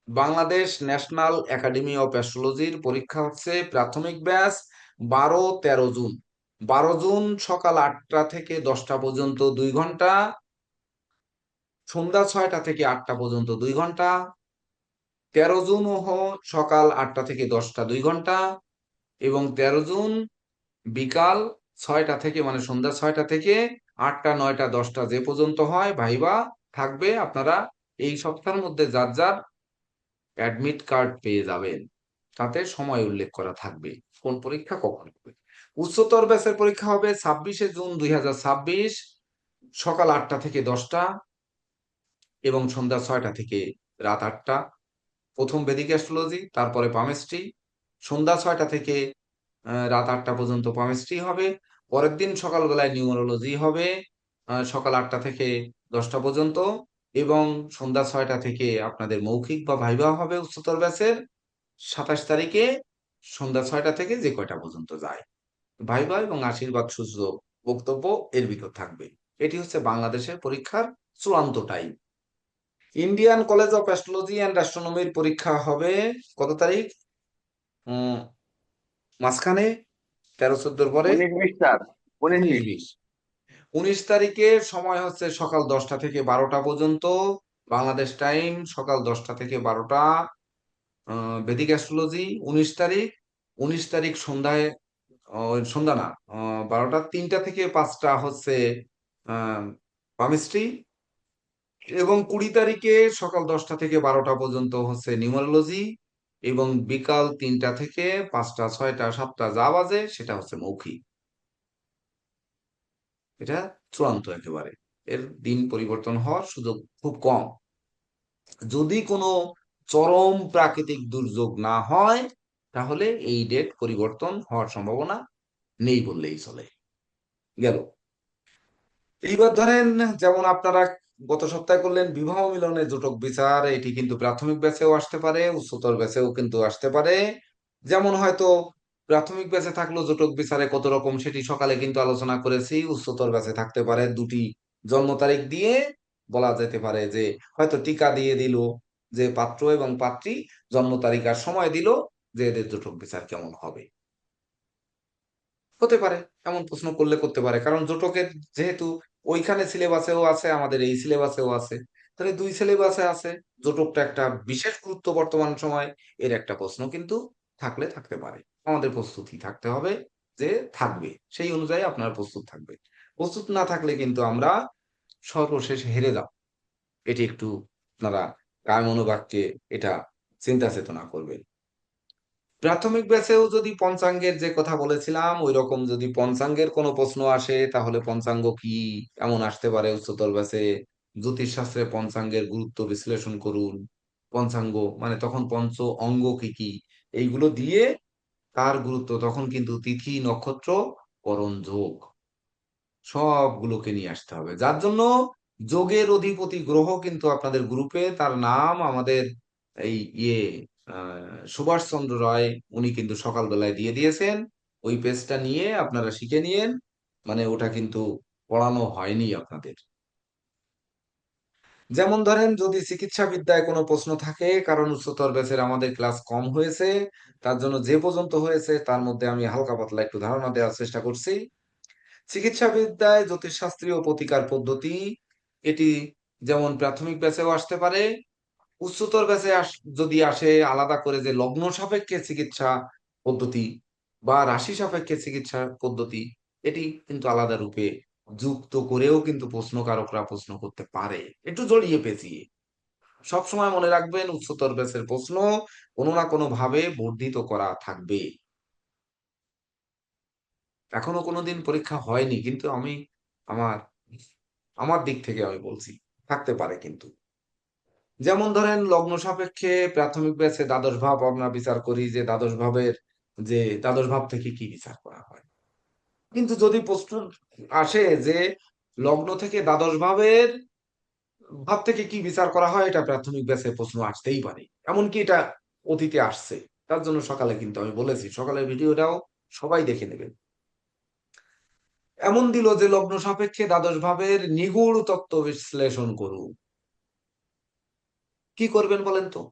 বাংলাদেশ ন্যাশনাল একাডেমি অফ অ্যাস্ট্রোলজির পরীক্ষা হচ্ছে প্রাথমিক ব্যাচ 12-13 জুন। 12 জুন সকাল 8টা থেকে 10টা পর্যন্ত 2 ঘন্টা, সন্ধ্যা 6টা থেকে 8টা পর্যন্ত 2 ঘন্টা। 13 জুন সকাল 8টা থেকে 10টা 2 ঘন্টা, এবং 13 জুন বিকাল 6টা থেকে, মানে সন্ধ্যা 6টা থেকে 8টা 9টা 10টা যে পর্যন্ত হয় ভাইবা থাকবে। আপনারা এই সপ্তাহের মধ্যে যার যার অ্যাডমিট কার্ড পেয়ে যাবেন, তাতে সময় উল্লেখ করা থাকবে কোন পরীক্ষা কখন হবে। উচ্চতর ব্যাচের পরীক্ষা হবে 26শে জুন 2026, সকাল 8টা থেকে 10টা এবং সন্ধ্যা 6টা থেকে রাত 8টা। প্রথম বেদিক অ্যাস্ট্রোলজি, তারপরে পামেস্ট্রি। সন্ধ্যা 6টা থেকে রাত 8টা পর্যন্ত পামেস্ট্রি হবে। পরের দিন সকালবেলায় নিউমারোলজি হবে, সকাল 8টা থেকে 10টা পর্যন্ত, এবং সন্ধ্যা 6টা থেকে আপনাদের মৌখিক বা ভাইভা হবে উচ্চতর ব্যাচের। 27 তারিখে সন্ধ্যা 6টা থেকে যে কয়টা পর্যন্ত যায়, ভাইভা এবং আশীর্বাদ সূচক বক্তব্য এর ভিতর থাকবে। এটি হচ্ছে বাংলাদেশের পরীক্ষার চূড়ান্ত time. Indian College of Astrology and অ্যাস্ট্রোনমির পরীক্ষা হবে কত তারিখ? উম মাঝখানে 13-14 পরে 19-20 স্যার, 19-20। 19-20। 19 তারিখে সময় হচ্ছে সকাল 10টা থেকে 12টা পর্যন্ত বাংলাদেশ টাইম, সকাল 10টা থেকে 12টা বেদিক অ্যাস্ট্রোলজি 19 তারিখ। 19 তারিখ সন্ধ্যায়, সন্ধ্যা না, 12টা 3টা থেকে 5টা হচ্ছে পামিস্ট্রি, এবং 20 তারিখে সকাল 10টা থেকে 12টা পর্যন্ত হচ্ছে নিউমারোলজি, এবং বিকাল 3টা থেকে 5টা 6টা 7টা যা বাজে সেটা হচ্ছে মৌখিক। এটা চূড়ান্ত একেবারে, এর দিন পরিবর্তন হওয়ার সুযোগ খুব কম। যদি কোনো চরম প্রাকৃতিক দুর্যোগ না হয়, তাহলে এই ডেট পরিবর্তন হওয়ার সম্ভাবনা নেই বললেই চলে। গেল। এইবার ধরেন, যেমন আপনারা গত সপ্তাহে করলেন বিবাহ মিলনের জটক বিচার, এটি কিন্তু প্রাথমিক ব্যাচেও আসতে পারে, উচ্চতর ব্যাচেও কিন্তু আসতে পারে। যেমন হয়তো প্রাথমিক ব্যাচে থাকলো জটক বিচারে কত রকম, সেটি সকালে কিন্তু আলোচনা করেছি। উচ্চতর ব্যাচে থাকতে পারে দুটি জন্ম তারিখ দিয়ে বলা যেতে পারে যে হয়তো টিকা দিয়ে দিল যে পাত্র এবং পাত্রী, জন্ম তারিখ আর সময় দিল যে এদের জটক বিচার কেমন হবে। হতে পারে, এমন প্রশ্ন করলে করতে পারে, কারণ জটকের যেহেতু ওইখানে সিলেবাসেও আছে, আমাদের এই সিলেবাসেও আছে, তাহলে 2 সিলেবাসে আছে। জটকটা একটা বিশেষ গুরুত্ব বর্তমান সময়, এর একটা প্রশ্ন কিন্তু থাকলে থাকতে পারে। আমাদের প্রস্তুতি থাকতে হবে যে থাকবে, সেই অনুযায়ী আপনার প্রস্তুত থাকবে। প্রস্তুত না থাকলে কিন্তু আমরা সর্বশেষে হেরে যাব। এটি একটু আপনারা কায় মনোবাক্যে এটা চিন্তা চেতনা করবেন। প্রাথমিক ব্যাচেও যদি পঞ্চাঙ্গের যে কথা বলেছিলাম, ওই রকম যদি পঞ্চাঙ্গের কোনো প্রশ্ন আসে, তাহলে পঞ্চাঙ্গ কি এমন আসতে পারে উচ্চতর ব্যাচে। জ্যোতিষশাস্ত্রে পঞ্চাঙ্গের গুরুত্ব বিশ্লেষণ করুন। পঞ্চাঙ্গ মানে তখন পঞ্চ অঙ্গ কি কি, এইগুলো দিয়ে তার গুরুত্ব, তখন কিন্তু তিথি নক্ষত্র করণ যোগ সবগুলোকে নিয়ে আসতে হবে। যার জন্য যোগের অধিপতি গ্রহ কিন্তু আপনাদের গ্রুপে, তার নাম আমাদের এই সুভাষচন্দ্র রায় উনি কিন্তু সকালবেলায় দিয়ে দিয়েছেন। ওই পেজটা নিয়ে আপনারা শিখে নিয়েন, মানে ওটা কিন্তু পড়ানো হয়নি আপনাদের। যেমন ধরেন যদি চিকিৎসা বিদ্যায় কোনো প্রশ্ন থাকে, কারণ উচ্চতর ব্যাচের আমাদের ক্লাস কম হয়েছে, তার জন্য যে পর্যন্ত হয়েছে তার মধ্যে আমি হালকা পাতলা একটু ধারণা দেওয়ার চেষ্টা করছি। চিকিৎসা বিদ্যায় জ্যোতিষশাস্ত্রীয় প্রতিকার পদ্ধতি, এটি যেমন প্রাথমিক ব্যাচেও আসতে পারে, উচ্চতর ব্যাচে যদি আসে আলাদা করে যে লগ্ন সাপেক্ষে চিকিৎসা পদ্ধতি বা রাশি সাপেক্ষে চিকিৎসা পদ্ধতি, এটি কিন্তু আলাদা রূপে যুক্ত করেও কিন্তু প্রশ্নকারকরা প্রশ্ন করতে পারে, একটু জড়িয়ে পেঁচিয়ে। সবসময় মনে রাখবেন উচ্চতর ব্যাচের প্রশ্ন কোনো না কোনো ভাবে বর্ধিত করা থাকবে। এখনো কোনোদিন পরীক্ষা হয়নি, কিন্তু আমি আমার আমার দিক থেকে আমি বলছি থাকতে পারে কিন্তু। যেমন ধরেন লগ্ন সাপেক্ষে প্রাথমিক ব্যাচে দ্বাদশ ভাব আমরা বিচার করি, যে দ্বাদশ ভাবের যে দ্বাদশ ভাব থেকে কি বিচার করা হয়। কিন্তু যদি প্রশ্ন আসে যে লগ্ন থেকে দ্বাদশ ভাবের ভাব থেকে কি বিচার করা হয়, এটা প্রাথমিক ব্যাচে প্রশ্ন আসতেই পারে, এমনকি এটা অতীতে আসছে। তার জন্য সকালে কিন্তু আমি বলেছি, সকালের ভিডিওটাও সবাই দেখে নেবেন। এমন দিল যে লগ্ন সাপেক্ষে দ্বাদশ ভাবের নিগূঢ় তত্ত্ব বিশ্লেষণ করুন। কি করবেন বলেন তো?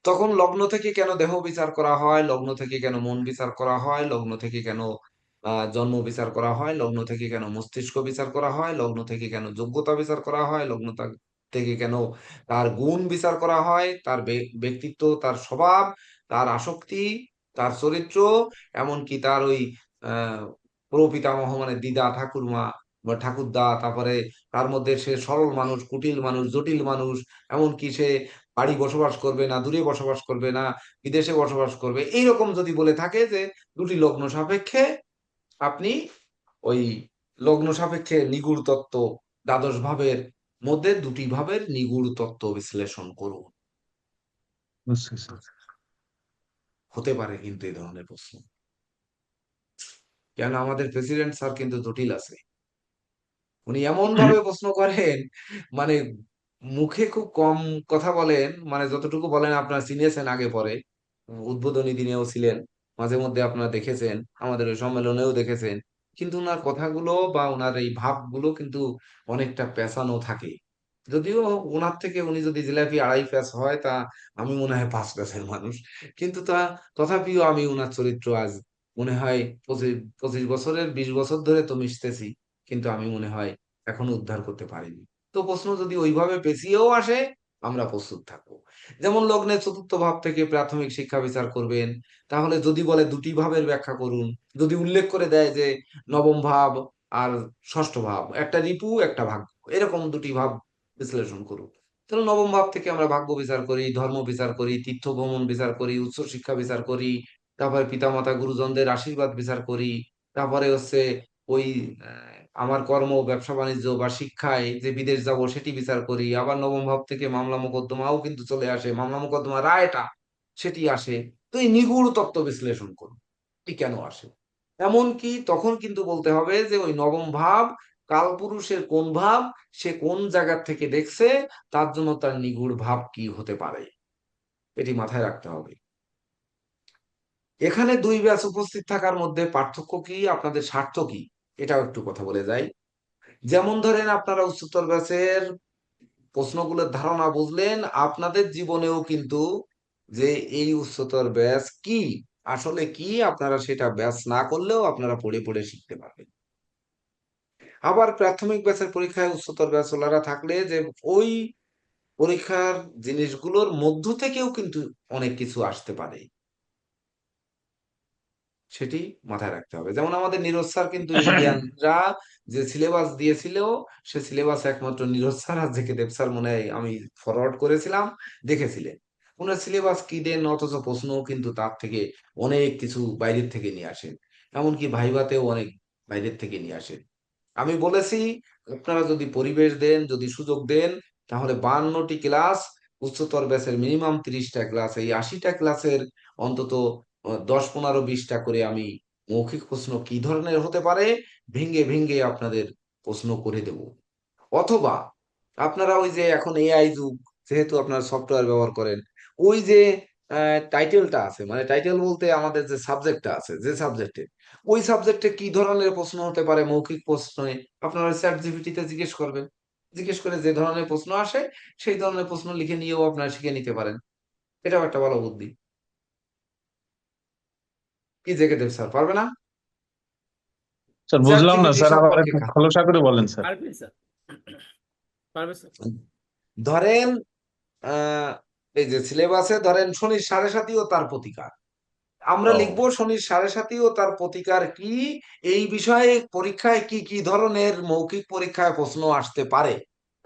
তখন লগ্ন থেকে কেন দেহ বিচার করা হয়, লগ্ন থেকে কেন মন বিচার করা হয়, লগ্ন থেকে কেন জন্ম বিচার করা হয়, লগ্ন থেকে কেন মস্তিষ্ক বিচার করা হয়, লগ্ন থেকে কেন যোগ্যতা বিচার করা হয়, লগ্ন থেকে কেন তার গুণ বিচার করা হয়, তার ব্যক্তিত্ব, তার স্বভাব, তার আসক্তি, তার চরিত্র, এমনকি তার ওই আহ প্রপিতামহ মানে দিদা, ঠাকুরমা বা ঠাকুরদা, তারপরে তার মধ্যে সে সরল মানুষ, কুটিল মানুষ, জটিল মানুষ, এমনকি সে বাড়ি বসবাস করবে না দূরে বসবাস করবে না বিদেশে বসবাস করবে, এইরকম যদি বলে থাকে যে দুটি লগ্ন সাপেক্ষে আপনি ওই লগ্ন সাপেক্ষে নিগূঢ় তত্ত্ব, দ্বাদশ ভাবের মধ্যে দুটি ভাবের নিগূঢ় তত্ত্ব বিশ্লেষণ করুন। বুঝছি স্যার। হতে পারে কিন্তু এই ধরনের প্রশ্ন, কেন আমাদের প্রেসিডেন্ট স্যার কিন্তু জটিল আছে। উনি এমন ভাবে প্রশ্ন করেন, মানে মুখে খুব কম কথা বলেন, মানে যতটুকু বলেন আপনারা চিনেছেন আগে পরে, উদ্বোধনী দিনেও ছিলেন, মাঝে মধ্যে আপনারা দেখেছেন, আমাদের ওই সম্মেলনেও দেখেছেন, কিন্তু ওনার কথাগুলো বা ওনার এই ভাবগুলো কিন্তু অনেকটা পেঁচানো থাকে। যদিও ওনার থেকে উনি যদি জিলাপি 2.5 প্যাঁচ হয়, তা আমি মনে হয় 5 প্যাঁচের মানুষ, কিন্তু তা তথাপিও আমি ওনার চরিত্র আজ মনে হয় 25 বছরের 20 বছর ধরে তো মিশতেছি, কিন্তু আমি মনে হয় এখনো উদ্ধার করতে পারিনি। তো প্রশ্ন যদি ওইভাবে পেঁচিয়েও আসে, আমরা প্রস্তুত থাকবো। যেমন লগ্নের চতুর্থ ভাব থেকে প্রাথমিক শিক্ষা বিচার করবেন, তাহলে যদি বলে দুটি ভাবের ব্যাখ্যা করুন, যদি উল্লেখ করে দেয় যে নবম ভাব আর ষষ্ঠ ভাব, একটা রিপু একটা ভাগ্য, এরকম দুটি ভাব বিশ্লেষণ করুন, তাহলে নবম ভাব থেকে আমরা ভাগ্য বিচার করি, ধর্ম বিচার করি, তীর্থ ভ্রমণ বিচার করি, উচ্চ শিক্ষা বিচার করি, তারপরে পিতামাতা গুরুজনদের আশীর্বাদ বিচার করি, তারপরে হচ্ছে ওই আমার কর্ম ব্যবসা বাণিজ্য বা শিক্ষায় যে বিদেশ যাব সেটি বিচার করি। আবার নবম ভাব থেকে মামলা মোকদ্দমাও কিন্তু চলে আসে, মামলা মোকদ্দমা রায়টা সেটি আসে। তো এই নিগূঢ় তত্ত্ব বিশ্লেষণ করুন কি কেন আসে। এমনকি তখন কিন্তু বলতে হবে যে ওই নবম ভাব কালপুরুষের কোন ভাব, সে কোন জায়গা থেকে দেখছে, তার জন্য তার নিগূঢ় ভাব কি হতে পারে, এটি মাথায় রাখতে হবে। এখানে দুই ব্যাচ উপস্থিত থাকার মধ্যে পার্থক্য কি, আপনাদের স্বার্থ কি, এটাও একটু কথা বলে যাই। যেমন ধরেন আপনারা উচ্চতর ব্যাচের প্রশ্নগুলোর ধারণা বুঝলেন, আপনাদের জীবনেও কিন্তু যে এই উচ্চতর ব্যাচ কি আসলে কি, আপনারা সেটা ব্যাচ না করলেও আপনারা পড়ে পড়ে শিখতে পারবেন। আবার প্রাথমিক ব্যাচের পরীক্ষায় উচ্চতর ব্যাচওয়ালারা থাকলে যে ওই পরীক্ষার জিনিসগুলোর মধ্য থেকেও কিন্তু অনেক কিছু আসতে পারে, সেটি মাথায় রাখতে হবে। যেমন আমাদের নীরজ স্যার কিন্তু ইন্ডিয়ানরা যে সিলেবাস দিয়েছিল, সে সিলেবাস একমাত্র নীরজ স্যার আর জেকে দেব স্যার মনে হয় আমি ফরওয়ার্ড করেছিলাম, দেখেছিলেন। ওনার সিলেবাস কি দেন, অথচ প্রশ্ন কিন্তু তার থেকে অনেক কিছু বাইরের থেকে নিয়ে আসেন, এমনকি ভাইভাতেও অনেক বাইরের থেকে নিয়ে আসেন। আমি বলেছি আপনারা যদি পরিবেশ দেন, যদি সুযোগ দেন, তাহলে 52টি ক্লাস, উচ্চতর ব্যাচের মিনিমাম 30টা ক্লাস, এই 80টা ক্লাসের অন্তত 10, 15, 20টা করে আমি মৌখিক প্রশ্ন কি ধরনের হতে পারে ভেঙ্গে ভেঙ্গে আপনাদের প্রশ্ন করে দেব। অথবা আপনারা ওই যে এখন এআই যুগ, যেহেতু আপনারা সফটওয়্যার ব্যবহার করেন, ওই যে টাইটেলটা আছে, মানে টাইটেল বলতে আমাদের যে সাবজেক্টটা আছে, যে সাবজেক্টে, ওই সাবজেক্টে কি ধরনের প্রশ্ন হতে পারে মৌখিক প্রশ্নে, আপনারা চ্যাট জিপিটিতে জিজ্ঞেস করবেন। জিজ্ঞেস করে যে ধরনের প্রশ্ন আসে সেই ধরনের প্রশ্ন লিখে নিয়েও আপনারা শিখে নিতে পারেন। এটাও একটা ভালো বুদ্ধি। কি জেগে দেব স্যার পারবে না? স্যার চ্যাট বুঝলাম না জিপিটি স্যার, আবার সম্পর্কে একটু খোলসা করে বলেন স্যার। পারবে স্যার, পারবে স্যার। ধরেন আহ এই যে সিলেবাসে ধরেন শনির সাড়ে সাতি ও তার প্রতিকার, আমরা ও লিখবো শনির সাড়ে সাতি ও তার প্রতিকার কি, এই বিষয়ে পরীক্ষায় কি কি ধরনের মৌখিক পরীক্ষায় প্রশ্ন আসতে পারে।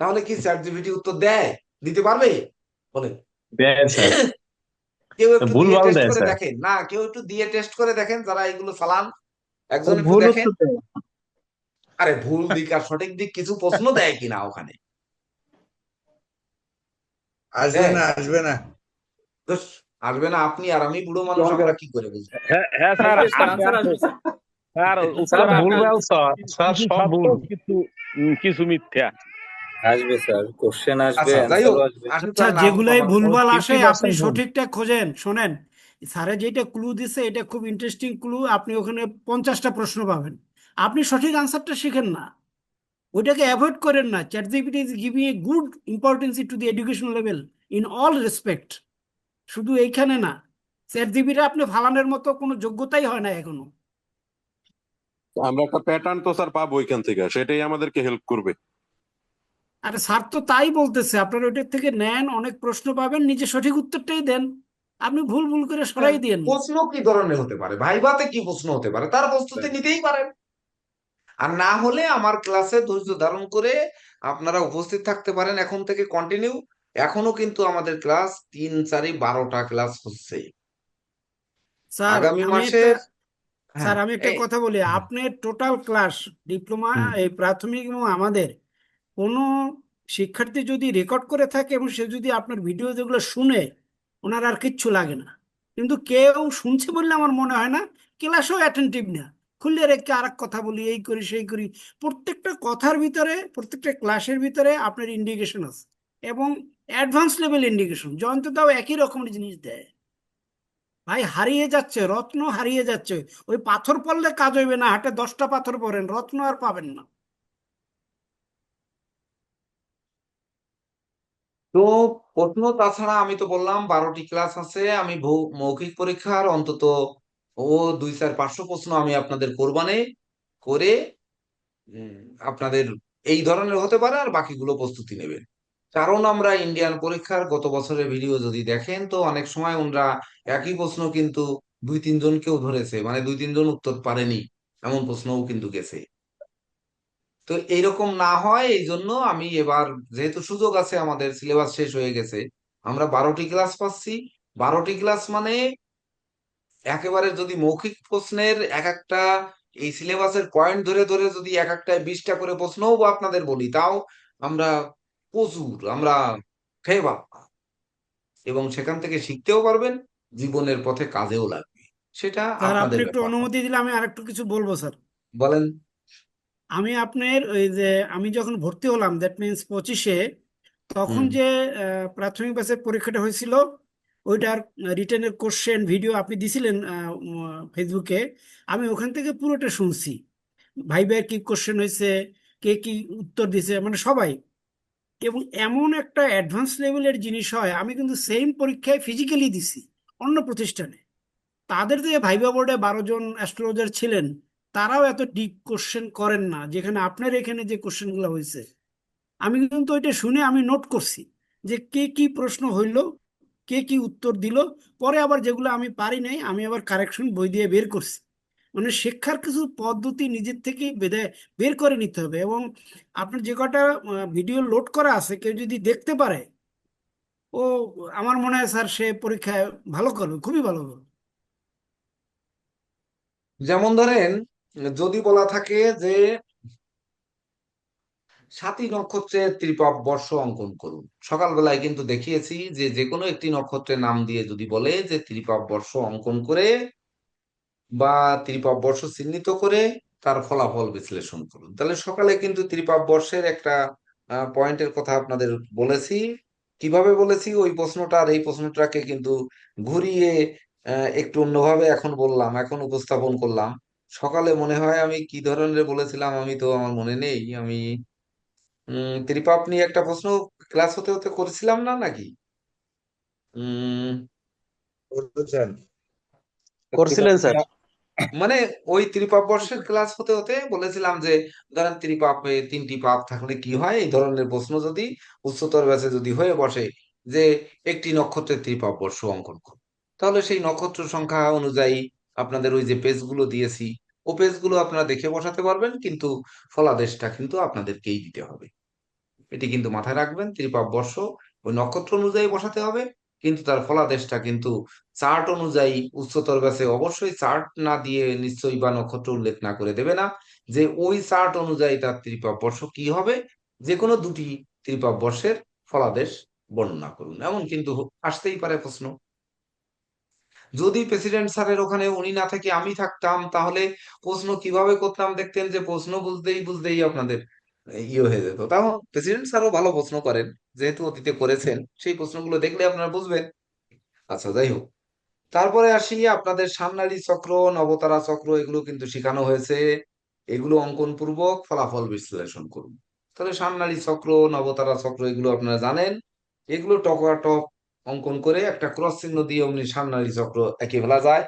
তাহলে কি চ্যাট জিপিটি উত্তর দেয়, দিতে পারবে? বলেন। দেয় স্যার, কেউ একটু ভুল দিয়ে ভাল টেস্ট দেয় করে স্যার। দেখেন না, কেউ একটু দিয়ে টেস্ট করে দেখেন, যারা এগুলো চালান একজন স্যার একটু ভুল দেখেন। উত্তর দেয়। আরে ভুল দিক আর সঠিক দিক কিছু প্রশ্ন দেয় কিনা ওখানে। আসবে দেয়? না, আসবে না। ধুস, আসবে না? আপনি আর আমি বুড়ো মানুষ, আমরা কি করে বুঝবো? হ্যাঁ হ্যাঁ স্যার, আসবে স্যার, আসবে আনসার আসবে। আসবে স্যার। স্যার স্যার উত্তর ভুল আসবে। ভাল স্যার, স্যার কিছু সব সত্য, ভুল। কিছু কিছু মিথ্যা। আসবে স্যার, কোশ্চেন আসবে, আচ্ছা যাই হোক, অ্যান্সারও আসবে। আসুক আচ্ছা, আর না আসুক যেগুলাই আমার ভুলভাল আসে আপনি 50% ভুল। সঠিকটা খোঁজেন। শোনেন, স্যারে যেটা ক্লু দিছে এটা খুব ইন্টারেস্টিং ক্লু, আপনি ওখানে 50টা প্রশ্ন পাবেন। আপনি সঠিক আনসারটা শিখেন না, ওইটাকে অ্যাভয়েড করেন না। Chat GPT is giving a good importance to the education level in all respect. শুধু এইখানে না, চ্যাট জিপিটি আপনি ফালানোর মতো কোনো যোগ্যতাই হয় না এখনো। আমরা একটা প্যাটার্ন তো স্যার পাবো ওইখান থেকে, সেটাই আমাদেরকে হেল্প করবে। আরে স্যার তো তাই বলতেছে, আপনারা ওইটার থেকে নেন, অনেক প্রশ্ন পাবেন, নিজে সঠিক উত্তরটাই দেন। আপনি ভুল ভুল করে সরাই দিয়েন না। প্রশ্ন কি ধরনের হতে পারে, ভাইভাতে কি প্রশ্ন হতে পারে তার প্রস্তুতি নিতেই পারেন। আর না হলে আমার ক্লাসে ধৈর্য ধারণ করে আপনারা উপস্থিত থাকতে পারেন এখন থেকে কন্টিনিউ। এখনো কিন্তু আমাদের ক্লাস 3 4 12টা ক্লাস হচ্ছে। স্যার আগামী আমি একটা মাসের, হ্যাঁ স্যার আমি একটা এই কথা বলি, আপনার টোটাল ক্লাস ডিপ্লোমা, হুম, এই প্রাথমিক এবং আমাদের কোনো শিক্ষার্থী যদি রেকর্ড করে থাকে এবং সে যদি আপনার ভিডিও যেগুলো শুনে, ওনার আর কিচ্ছু লাগে না। কিন্তু কেউ শুনছে বললে আমার মনে হয় না ক্লাসও অ্যাটেন্টিভ না, খুললে রেখে আর এক কথা বলি, এই করি সেই করি। প্রত্যেকটা কথার ভিতরে, প্রত্যেকটা ক্লাসের ভিতরে আপনার ইন্ডিকেশন আছে, এবং অ্যাডভান্স লেভেল ইন্ডিকেশন। জয়ন্ত দাও একই রকমের জিনিস দেয়। ভাই হারিয়ে যাচ্ছে, রত্ন হারিয়ে যাচ্ছে। ওই পাথর পড়লে কাজ হইবে না, হাটে 10টা পাথর পড়েন, রত্ন আর পাবেন না। তো প্রশ্ন তাছাড়া আমি তো বললাম 12টি ক্লাস আছে, আমি মৌখিক পরীক্ষার অন্তত ও 2 4 500 প্রশ্ন আমি আপনাদের কোরবানে করে উম, আপনাদের এই ধরনের হতে পারে, আর বাকিগুলো প্রস্তুতি নেবেন। কারণ আমরা ইন্ডিয়ান পরীক্ষার গত বছরের ভিডিও যদি দেখেন তো অনেক সময় ওনারা একই প্রশ্ন কিন্তু 2 3 জনকেও ধরেছে, মানে 2 3 জন উত্তর পারেনি, এমন প্রশ্নও কিন্তু গেছে। তো এইরকম না হয় এই জন্য আমি এবার, যেহেতু সুযোগ আছে, আমাদের সিলেবাস শেষ হয়ে গেছে, আমরা 12টি ক্লাস পাচ্ছি। 12টি ক্লাস মানে একেবারে যদি মৌখিক প্রশ্নের এক একটা এই সিলেবাসের পয়েন্ট ধরে ধরে যদি এক একটায় 20টা করে প্রশ্নও বা আপনাদের বলি, তাও আমরা প্রচুর আমরা খেয়ে বাপ, এবং সেখান থেকে শিখতেও পারবেন, জীবনের পথে কাজেও লাগবে, সেটা স্যার আপনি আপনাদের একটু ব্যাপার। অনুমতি দিলে আমি আরেকটু কিছু বলবো স্যার। বলেন। আমি আপনার ওই যে আমি যখন ভর্তি হলাম, দ্যাট মিনস 25-এ, তখন হুম। যে প্রাথমিক ব্যাচের পরীক্ষাটা হয়েছিল, ওইটার রিটেনের কোশ্চেন ভিডিও আপনি দিছিলেন ফেসবুকে। আমি ওখান থেকে পুরোটা শুনছি, ভাইবার কি কোশ্চেন হয়েছে, কে কি উত্তর দিছে, মানে সবাই। এবং এমন একটা অ্যাডভান্স লেভেলের জিনিস হয়, আমি কিন্তু সেম পরীক্ষায় ফিজিক্যালি দিছি অন্য প্রতিষ্ঠানে। তাদের যে ভাইবা বোর্ডে 12 জন অ্যাস্ট্রোলজার ছিলেন, তারাও এত ডিপ কোশ্চেন করেন না যেখানে আপনার এখানে যে কোশ্চেনগুলো হয়েছে। আমি কিন্তু ওইটা শুনে আমি নোট করছি যে কে কি প্রশ্ন হইল, কে কি উত্তর দিল। পরে আবার যেগুলো আমি পারি নাই আমি আবার কারেকশন বই দিয়ে বের করছি। মানে শিক্ষার কিছু পদ্ধতি নিজের থেকেই বের করে নিতে হবে। এবং আপনার যে কটা ভিডিও লোড করা আছে, কেউ যদি দেখতে পারে, ও আমার মনে হয় স্যার সে পরীক্ষায় ভালো করবে, খুবই ভালো করবে। যেমন ধরেন, যদি বলা থাকে যে সাতই নক্ষত্রে ত্রিপাব বর্ষ অঙ্কন করুন, সকালবেলায় কিন্তু দেখিয়েছি যে যে কোনো একটি নক্ষত্রের নাম দিয়ে যদি বলে যে ত্রিপাব বর্ষ অঙ্কন করে বা ত্রিপাব বর্ষ চিহ্নিত করে তার ফলাফল বিশ্লেষণ করুন, তাহলে সকালে কিন্তু ত্রিপাব বর্ষের একটা পয়েন্টের কথা আপনাদের বলেছি। কিভাবে বলেছি ওই প্রশ্নটা আর এই প্রশ্নটাকে কিন্তু ঘুরিয়ে একটু অন্যভাবে এখন বললাম, এখন উপস্থাপন করলাম। সকালে মনে হয় আমি কি ধরনের বলেছিলাম আমি তো আমার মনে নেই। আমি ত্রিপাপ নিয়ে একটা প্রশ্ন ক্লাস হতে হতে করেছিলাম না নাকি? উম বলেছেন। ত্রিপাপ করছিলেন স্যার। নিয়ে মানে ওই ত্রিপাপ বর্ষের ক্লাস হতে হতে বলেছিলাম যে ধরেন ত্রিপাপে 3টি পাপ থাকলে কি হয়, এই ধরনের প্রশ্ন যদি উচ্চতর ব্যাচে যদি হয়ে বসে যে একটি নক্ষত্রের ত্রিপাপ বর্ষ অঙ্কন করুন, তাহলে সেই নক্ষত্র সংখ্যা অনুযায়ী আপনাদের ওই যে পেজগুলো দিয়েছি ও পেজগুলো আপনারা দেখে বসাতে পারবেন, কিন্তু ফলাদেশটা কিন্তু আপনাদেরকেই দিতে হবে। এটি কিন্তু মাথায় রাখবেন, ত্রিপাপ বর্ষ ওই নক্ষত্র অনুযায়ী বসাতে হবে, কিন্তু তার ফলাদেশটা কিন্তু চার্ট অনুযায়ী উচ্চতর ব্যাসে অবশ্যই চার্ট না দিয়ে নিশ্চয়ই বা নক্ষত্র উল্লেখ না করে দেবে না যে ওই চার্ট অনুযায়ী তার ত্রিপাপ বর্ষ কি হবে। যে কোনো দুটি ত্রিপাপ বর্ষের ফলাদেশ বর্ণনা করুন, এমন কিন্তু আসতেই পারে প্রশ্ন। যদি প্রেসিডেন্ট স্যারের ওখানে উনি না থেকে আমি থাকতাম, তাহলে প্রশ্ন কিভাবে করতাম দেখতেন যে প্রশ্ন বুঝতেই বুঝতেই আপনাদের ইয়ে হয়ে যেত। তাও প্রেসিডেন্ট স্যারও ভালো প্রশ্ন করেন, যেহেতু অতীতে করেছেন, সেই প্রশ্নগুলো দেখলে আপনারা বুঝবেন। আচ্ছা, যাই হোক, তারপরে আসি আপনাদের সান্নালী চক্র, নবতারা চক্র, এগুলো কিন্তু শেখানো হয়েছে। এগুলো অঙ্কন পূর্বক ফলাফল বিশ্লেষণ করুন। তাহলে সান্নালী চক্র, নবতারা চক্র এগুলো আপনারা জানেন। এগুলো টকাটক অঙ্কন করে একটা ক্রস চিহ্ন দিয়ে অমনি সান্নালী চক্র এঁকে ফেলা যায়।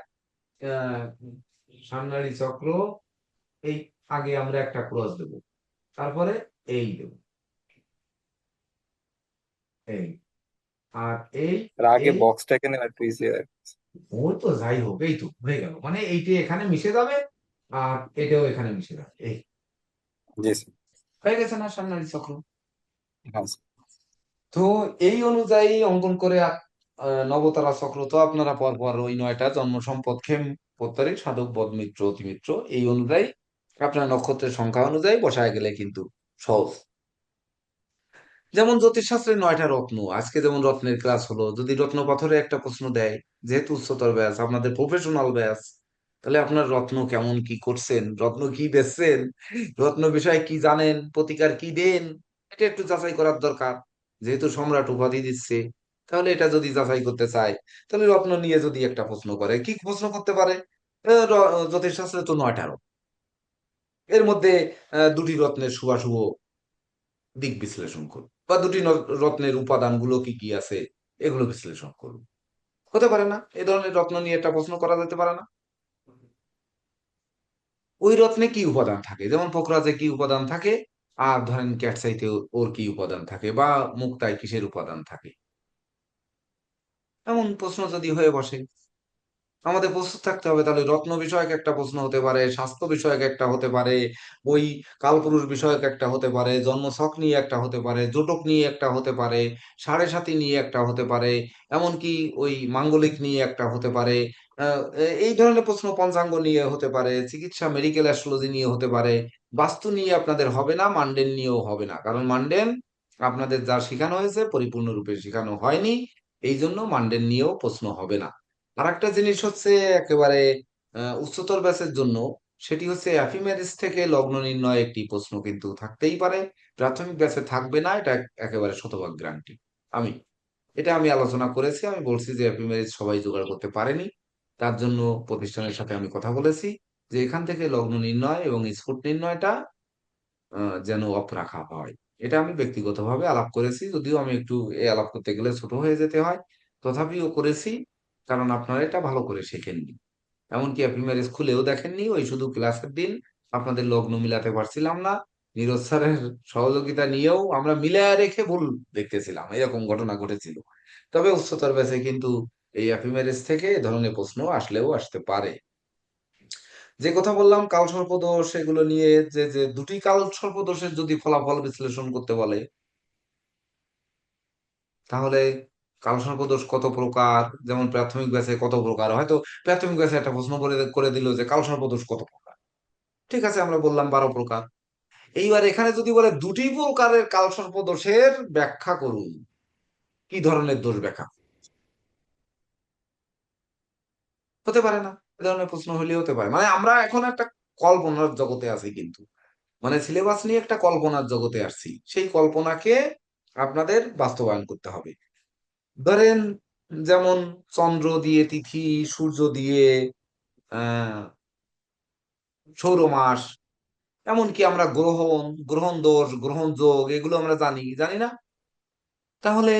আহ, সান্নালী চক্র, এই আগে আমরা একটা ক্রস দেব, তারপরে এই দেব, এই, আর এই, এর আগে এই, বক্সটা এখানে একটু ইজি। ওই তো যাই হোক, এই তো হয়ে গেল, মানে এইটা এখানে মিশে যাবে আর এটাও এখানে মিশে যাবে, এই জি স্যার। হয়ে গেছে না সান্নালী চক্র। হ্যাঁ স্যার। তো এই অনুযায়ী অঙ্কন করে নবতারা চক্র তো আপনারা পরপর ওই 9টা জন্ম সম্পদ খেম প্রত্যরিক সাধক বদ মিত্র অতিমিত্র এই অনুযায়ী আপনার নক্ষত্রের সংখ্যা অনুযায়ী বসায় গেলে কিন্তু সহজ। যেমন জ্যোতিষশাস্ত্রের 9টা রত্ন, আজকে যেমন রত্নের ক্লাস হলো, যদি রত্ন পাথরে একটা প্রশ্ন দেয়, যেহেতু উচ্চতর ব্যাস আপনাদের প্রফেশনাল ব্যাস, তাহলে আপনার রত্ন কেমন কি করছেন, রত্ন কি বেচছেন, রত্ন বিষয়ে কি জানেন, প্রতিকার কি দেন, এটা একটু যাচাই করার দরকার। যেহেতু সম্রাট উপাধি দিচ্ছে, তাহলে এটা যদি যাচাই করতে চায়, তাহলে রত্ন নিয়ে যদি একটা প্রশ্ন করে, কি প্রশ্ন করতে পারে? জ্যোতিষশাস্ত্রে তো 9টা রত্ন, এর মধ্যে দুটি রত্নের শুভাশুভ দিক বিশ্লেষণ করুন, বা দুটি রত্নের উপাদানগুলো কি কি আছে এগুলো বিশ্লেষণ করুন। হতে পারে না এই ধরনের রত্ন নিয়ে একটা প্রশ্ন করা যেতে পারে না? ওই রত্নে কি উপাদান থাকে, যেমন পোখরাজে কি উপাদান থাকে, আর ধরেন ক্যাটসাইতে ওর কি উপাদান থাকে, বা মুক্তায় কিসের উপাদান থাকে, এমন প্রশ্ন যদি হয়ে বসে, আমাদের প্রস্তুত থাকতে হবে। তাহলে রত্ন বিষয়ক একটা প্রশ্ন হতে পারে, স্বাস্থ্য বিষয়ক একটা হতে পারে, ওই কালপুরুষ বিষয়ক একটা হতে পারে, জন্মছক নিয়ে একটা হতে পারে, জোটক নিয়ে একটা হতে পারে, সাড়ে সাতি নিয়ে একটা হতে পারে, এমনকি ওই মাঙ্গলিক নিয়ে একটা হতে পারে। এই ধরনের প্রশ্ন পঞ্চাঙ্গ নিয়ে হতে পারে, চিকিৎসা মেডিকেল অ্যাস্ট্রোলজি নিয়ে হতে পারে। বাস্তু নিয়ে আপনাদের হবে না, মান্ডেন নিয়েও হবে না, কারণ মান্ডেন আপনাদের যা শেখানো হয়েছে পরিপূর্ণরূপে শেখানো হয়নি, এই জন্য মান্ডেন নিয়েও প্রশ্ন হবে না। আর একটা জিনিস হচ্ছে একেবারে উচ্চতর ব্যাচের জন্য, সেটি হচ্ছে অ্যাফিমেরিস থেকে লগ্ন নির্ণয় একটি প্রশ্ন কিন্তু থাকতেই পারে। প্রাথমিক ব্যাচে থাকবে না, এটা একেবারে শতভাগ গ্যারান্টি। আমি আমি আলোচনা করেছি, আমি বলছি যে অ্যাফিমেরিস সবাই জোগাড় করতে পারেনি, তার জন্য প্রতিষ্ঠানের সাথে আমি কথা বলেছি যে এখান থেকে লগ্ন নির্ণয় এবং স্ফুট নির্ণয়টা যেন অফ রাখা হয়। এটা আমি ব্যক্তিগতভাবে আলাপ করেছি, যদিও আমি একটু এ আলাপ করতে গেলে ছোট হয়ে যেতে হয়, তথাপিও করেছি, কারণ আপনারা এটা ভালো করে শেখেননি। এমনকি আপনি ম্যারেজ খুলেও দেখেননি, ওই শুধু ক্লাসের দিন আপনাদের লগ্ন মিলাতে পারছিলাম না, নীরজ স্যারের সহযোগিতা নিয়েও আমরা মিলায় রেখে ভুল দেখতেছিলাম, এরকম ঘটনা ঘটেছিল। তবে উচ্চতর ব্যাচে কিন্তু এই হ্যাপি ম্যারেজ থেকে এ ধরনের প্রশ্ন আসলেও আসতে পারে। যে কথা বললাম কালসর্প দোষ এগুলো নিয়ে, যে যে দুটি কালসর্প দোষের যদি ফলাফল বিশ্লেষণ করতে বলে, তাহলে কালসর্প দোষ কত প্রকার, যেমন প্রাথমিক ব্যাচে কত প্রকার, হয়তো প্রাথমিক ব্যাচে একটা প্রশ্ন করে করে দিল যে কালসর্প দোষ কত প্রকার, ঠিক আছে আমরা বললাম 12 প্রকার। এইবার এখানে যদি বলে দুটি প্রকারের কালসর্প দোষের ব্যাখ্যা করুন, কি ধরনের দোষ ব্যাখ্যা, হতে পারে না? এ ধরনের প্রশ্ন হলেও হতে পারে, মানে আমরা এখন একটা কল্পনার জগতে আছি, কিন্তু মানে সিলেবাস নিয়ে একটা কল্পনার জগতে আসছি, সেই কল্পনাকে আপনাদের বাস্তবায়ন করতে হবে। ধরেন যেমন চন্দ্র দিয়ে, তিথি, সূর্য দিয়ে, আহ সৌরমাস, এমনকি আমরা গ্রহণ, গ্রহণ দোষ, গ্রহণ যোগ, এগুলো আমরা জানি না? তাহলে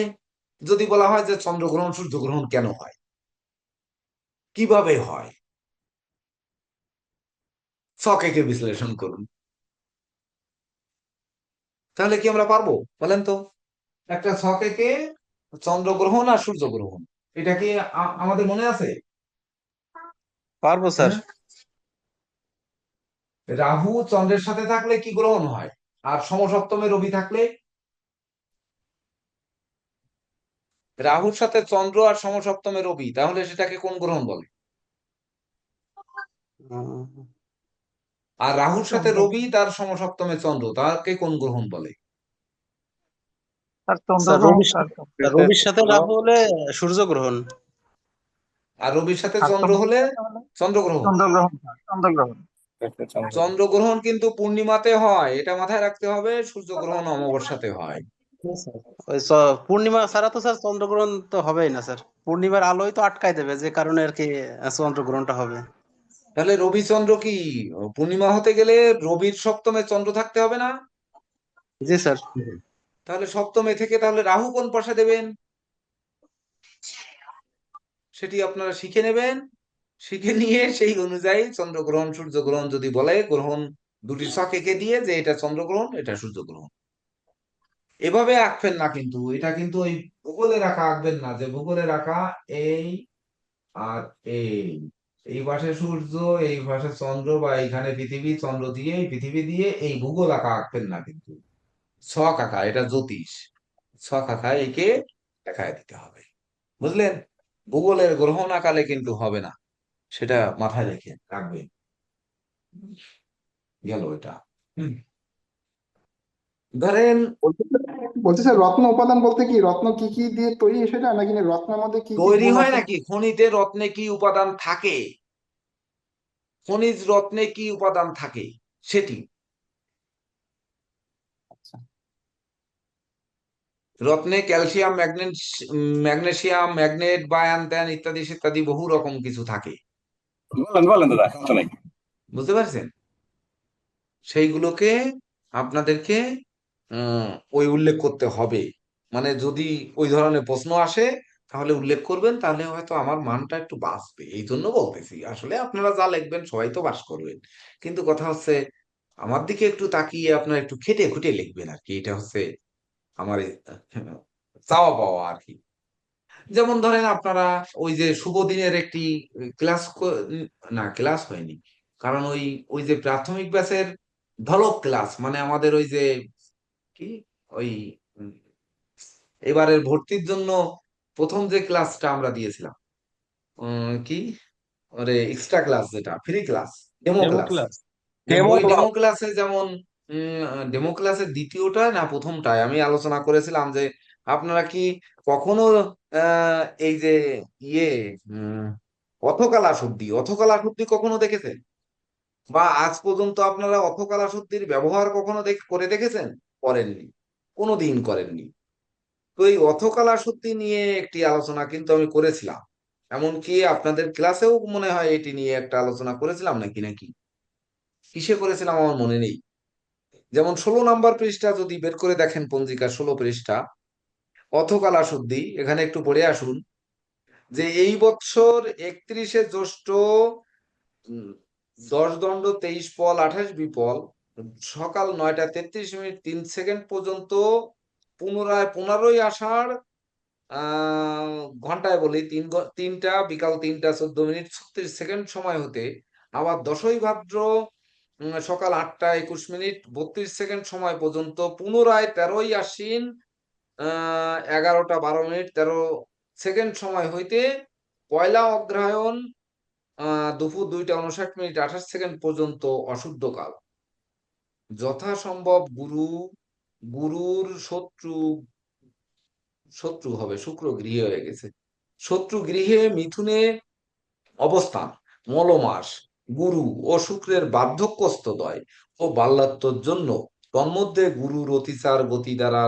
যদি বলা হয় যে চন্দ্রগ্রহণ সূর্যগ্রহণ কেন হয়, কিভাবে হয়, ছকেকে বিশ্লেষণ করুন, তাহলে কি আমরা পারবো? বলেন তো, একটা ছকেকে চন্দ্রগ্রহণ আর সূর্যগ্রহণ, এটা কি আমাদের মনে আছে? পারবো স্যার। হ্যাঁ? রাহু চন্দ্রের সাথে থাকলে কি গ্রহণ হয়, আর সমসপ্তমে রবি থাকলে? রাহুর সাথে চন্দ্র আর সমসপ্তমে রবি, তাহলে সেটাকে কোন গ্রহণ বলে? উম, আর রাহুর সাথে রবি, তার সমসপ্তমে চন্দ্র, তাকে কোন গ্রহণ বলে? স্যার রবির সাথে রাহু হলে সূর্যগ্রহণ। আর রবির সাথে চন্দ্র হলে চন্দ্রগ্রহণ। একটা চন্দ্র। চন্দ্রগ্রহণ কিন্তু পূর্ণিমাতে হয়, এটা মাথায় রাখতে হবে, সূর্যগ্রহণ অমাবস্যাতে হয়। ওই পূর্ণিমা ছাড়া তো স্যার চন্দ্রগ্রহণ তো হবেই না স্যার। পূর্ণিমার আলোই তো আটকায় দেবে, যে কারণে আর কি চন্দ্রগ্রহণটা হবে। তাহলে রবি চন্দ্র কি পূর্ণিমা হতে গেলে রবির সপ্তমে চন্দ্র থাকতে হবে না? জি স্যার। তাহলে সপ্তমে থেকে তাহলে রাহু কোন পাশে দেবেন, সেটি আপনারা শিখে নেবেন। শিখে নিয়ে সেই অনুযায়ী চন্দ্রগ্রহণ সূর্যগ্রহণ যদি বলে, গ্রহণ দুটি ছক এঁকে দিয়ে যে এটা চন্দ্রগ্রহণ, এটা সূর্যগ্রহণ। এভাবে আঁকবেন না, কিন্তু এটা কিন্তু ওই ভূগোলে রাখা আঁকবেন না, যে ভূগোলে রাখা এই আর এই পাশে সূর্য, এই পাশে চন্দ্র, বা এইখানে পৃথিবী, চন্দ্র দিয়ে, এই পৃথিবী দিয়ে, এই ভূগোল আঁকা আঁকবেন না কিন্তু। ছক আঁকা, এটা জ্যোতিষ। ছক আঁকা একে দেখায় দিতে হবে, বুঝলেন? ভূগোলের গ্রহণ আঁকালে কিন্তু হবে না, সেটা মাথায় রেখে রাখবেন। গেল এটা। ধরেন বলছি স্যার, রত্ন উপাদান বলতে কি, রত্ন কি কি দিয়ে তৈরি সেটা, নাকি রত্নের মধ্যে কি কি তৈরি গুণ হয় আছে? নাকি, খনিতে রত্নে কি উপাদান থাকে, খনিজ রত্নে কি উপাদান থাকে সেটি। রত্নে ক্যালসিয়াম, ম্যাগনেসিয়াম, ম্যাগনেট, বায়ান ত্যান ইত্যাদি ইত্যাদি বহু রকম কিছু থাকে, বলেন দাদা, সমস্যা নাই। বুঝতে পারছেন? সেইগুলোকে আপনাদেরকে ওই উল্লেখ করতে হবে। মানে যদি ওই ধরনের প্রশ্ন আসে তাহলে উল্লেখ করবেন, তাহলে হয়তো আমার মানটা একটু বাঁচবে, এই জন্য বলতেছি। আসলে আপনারা যা লিখবেন সবাই তো পাস করবেন, কিন্তু কথা হচ্ছে আমার দিকে একটু তাকিয়ে আপনারা একটু খেটে খুঁটে লিখবেন আর কি, এটা হচ্ছে আমার চাওয়া পাওয়া আর কি। যেমন ধরেন আপনারা ওই যে শুভ দিনের একটি ক্লাস, না ক্লাস হয়নি, কারণ ওই ওই যে প্রাথমিক ব্যাচের ঢলক ক্লাস, মানে আমাদের ওই যে কি ওই উম, এবারের ভর্তির জন্য প্রথম যে ক্লাসটা আমরা দিয়েছিলাম, কি ওরে এক্সট্রা ক্লাস, যেটা free class, demo demo class. Class. ওই ডেমো ক্লাসে যেমন ডেমো ক্লাসের দ্বিতীয়টা না প্রথমটায় আমি আলোচনা করেছিলাম যে আপনারা কি কখনো এই যে ইয়ে উম, অথকালা শুদ্ধি, অথকালা শুদ্ধি কখনো দেখেছেন? বা আজ পর্যন্ত আপনারা অথকালা শুদ্ধির ব্যবহার কখনো করে দেখেছেন? করেননি, কোনোদিন করেননি। তো এই অথকালা শুদ্ধি নিয়ে একটি আলোচনা কিন্তু আমি করেছিলাম, এমনকি আপনাদের ক্লাসেও মনে হয় এটি নিয়ে একটা আলোচনা করেছিলাম, নাকি নাকি কিসে করেছিলাম আমার মনে নেই। যেমন 16 নম্বর পৃষ্ঠা যদি বের করে দেখেন, পঞ্জিকার 16 পৃষ্ঠা, অথকালা শুদ্ধি, এখানে একটু পড়ে আসুন যে এই বৎসর 31শে জ্যৈষ্ঠ, উম, 10 দণ্ড 23 পল 28 বিপল, সকাল 9টা 33 মিনিট 3 সেকেন্ড পর্যন্ত, পুনরায় 15ই আষাঢ়, ঘন্টায় বলি 3টা বিকাল 3টা 14 মিনিট 36 সেকেন্ড সময় হতে, আবার 10ই ভাদ্র সকাল 8টা 21 মিনিট 32 সেকেন্ড সময় পর্যন্ত, পুনরায় 13ই আশ্বিন 11টা 12 মিনিট 13 সেকেন্ড সময় হইতে, পয়লা অগ্রহায়ণ দুপুর 2টা 59 মিনিট 28 সেকেন্ড পর্যন্ত অশুদ্ধ কাল। যথাসম্ভব গুরুর শত্রু, শত্রু হবে শুক্র গৃহে হয়ে গেছে, শত্রু গৃহে মিথুনে অবস্থান, মলমাস, গুরু ও শুক্রের বার্ধক্যস্তদয় ও বাল্যাত্বর জন্য তন্মধ্যে গুরুর অতিচার গতি দ্বারা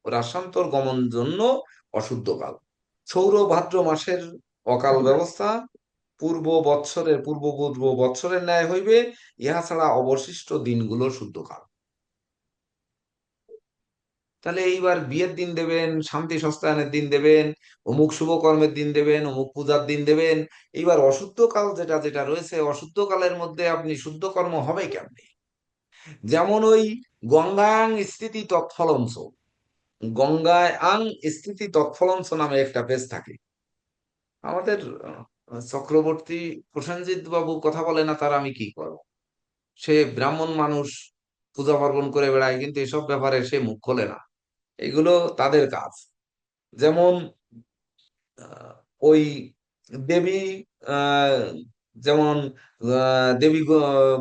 রাসান্তর গমন জন্য অশুদ্ধ কাল, সৌর ভাদ্র মাসের অকাল ব্যবস্থা পূর্ব পূর্ব বৎসরের ন্যায় হইবে, ইহা ছাড়া অবশিষ্ট দিনগুলো শুদ্ধ কাল। তাহলে এইবার বিয়ের দিন দেবেন, শান্তি সস্তায়নের দিন দেবেন, অমুক শুভ কর্মের দিন দেবেন, অমুক পূজার দিন দেবেন। এইবার অশুদ্ধ কাল যেটা যেটা রয়েছে, অশুদ্ধ কালের মধ্যে আপনি শুদ্ধ কর্ম হবে কেমনে? যেমন ওই গঙ্গাং স্থিতি তৎফলঞ্চ, গঙ্গায় আং স্থিতি তৎফলঞ্চ নামে একটা পেজ থাকে। আমাদের চক্রবর্তী প্রসেনজিৎ বাবু কথা বলে না, তার আমি কি করব? সে ব্রাহ্মণ মানুষ, পূজা পার্বণ করে বেড়ায়, কিন্তু এসব ব্যাপারে সে মুখ খোলে না। এগুলো তাদের কাজ। যেমন ওই দেবী, আহ, যেমন দেবী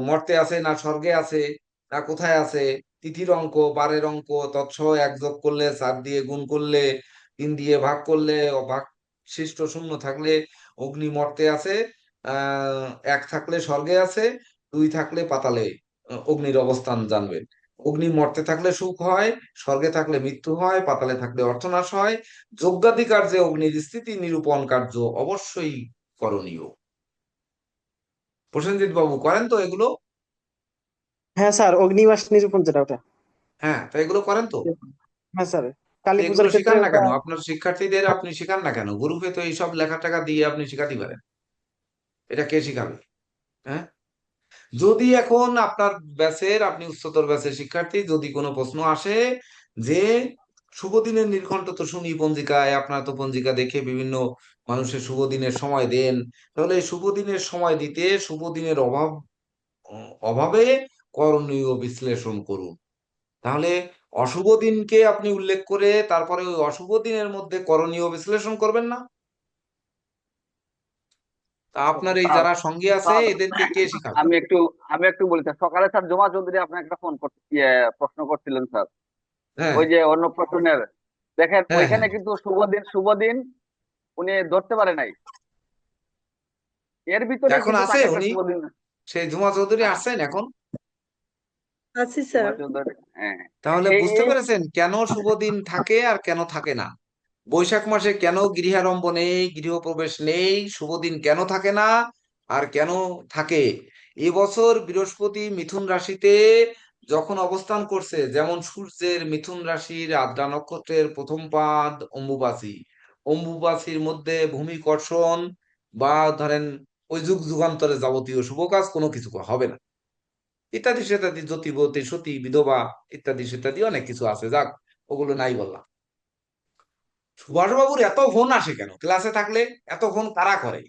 মর্তে আছে না স্বর্গে আছে না কোথায় আছে, তিথির অঙ্ক বারের অঙ্ক তৎসহ এক যোগ করলে 4 দিয়ে গুণ করলে 3 দিয়ে ভাগ করলে ভাগ শিষ্ট শূন্য থাকলে অগ্নি মর্তে আছে, 1 থাকলে স্বর্গে আছে, 2 থাকলে পাতালে অগ্নির অবস্থান জানবে। অগ্নি মর্তে থাকলে সুখ হয়, স্বর্গে থাকলে মৃত্যু হয়, পাতালে থাকলে অর্থনাশ হয়। যজ্ঞাদি কার্যে অগ্নির স্থিতি নিরূপণ কার্য অবশ্যই করণীয়। প্রসেনজিৎ বাবু করেন তো এগুলো? হ্যাঁ স্যার, অগ্নিমাস নিরূপণ যেটা ওটা। হ্যাঁ, তো এগুলো করেন তো? হ্যাঁ স্যার, তো কালী এগুলো পূজার ক্ষেত্রে শিখান না ওটা। কেন? আপনার শিক্ষার্থীদের আপনি শিখান না কেন? গ্রুপে তো এইসব লেখা টাকা দিয়ে আপনি শিখাতে পারেন। এটা কে শিখাবে? হ্যাঁ, যদি এখন আপনার ব্যাচের, আপনি উচ্চতর ব্যাচের শিক্ষার্থী, যদি কোনো প্রশ্ন আসে যে শুভ দিনের নির্ঘণ্ট তো শুনি পঞ্জিকায়, আপনার তো পঞ্জিকা দেখে বিভিন্ন মানুষের শুভ দিনের সময় দেন, তাহলে এই শুভ দিনের সময় দিতে শুভ দিনের অভাবে করণীয় বিশ্লেষণ করুন। তাহলে অশুভ দিনকে আপনি উল্লেখ করে তারপরে ওই অশুভ দিনের মধ্যে করণীয় বিশ্লেষণ করবেন না? তা আপনার এই স্যার যারা সঙ্গী আছে স্যার, এদেরকে কে শিখাবে? আমি একটু বলি স্যার। সকালে স্যার জুমা চৌধুরী আপনাকে একটা প্রশ্ন করছিলেন স্যার, হ্যাঁ, ওই যে অন্নপ্রাশনের। দেখেন হ্যাঁ, ওইখানে হ্যাঁ। কিন্তু শুভ দিন উনি ধরতে পারে নাই, এর ভিতরে এখন কিন্তু আছে তাকে একটা উনি, শুভ দিন। সেই ঝুমা চৌধুরী আসছেন এখন? আছি জুমা স্যার। চৌধুরী, হ্যাঁ। তাহলে এই বুঝতে এই পেরেছেন কেন শুভ দিন থাকে আর কেন থাকে না? বৈশাখ মাসে কেন গৃহারম্ভ নেই, গৃহপ্রবেশ নেই, শুভ দিন কেন থাকে না আর কেন থাকে? এবছর বৃহস্পতি মিথুন রাশিতে যখন অবস্থান করছে, যেমন সূর্যের মিথুন রাশির আদ্রা নক্ষত্রের প্রথম পাদ অম্বুবাচী, অম্বুবাচীর মধ্যে ভূমিকর্ষণ বা ধরেন ওই যুগ যুগান্তরে যাবতীয় শুভ কাজ কোনো কিছু হবে না, ইত্যাদি সেত্যাদি, জ্যোতিবতী সতী বিধবা ইত্যাদি সেত্যাদি অনেক কিছু আছে, যাক ওগুলো নাই বললাম। সুভাষবাবুর এত ফোন আসে কেন ক্লাসে থাকলে? এত ফোন কারা করে?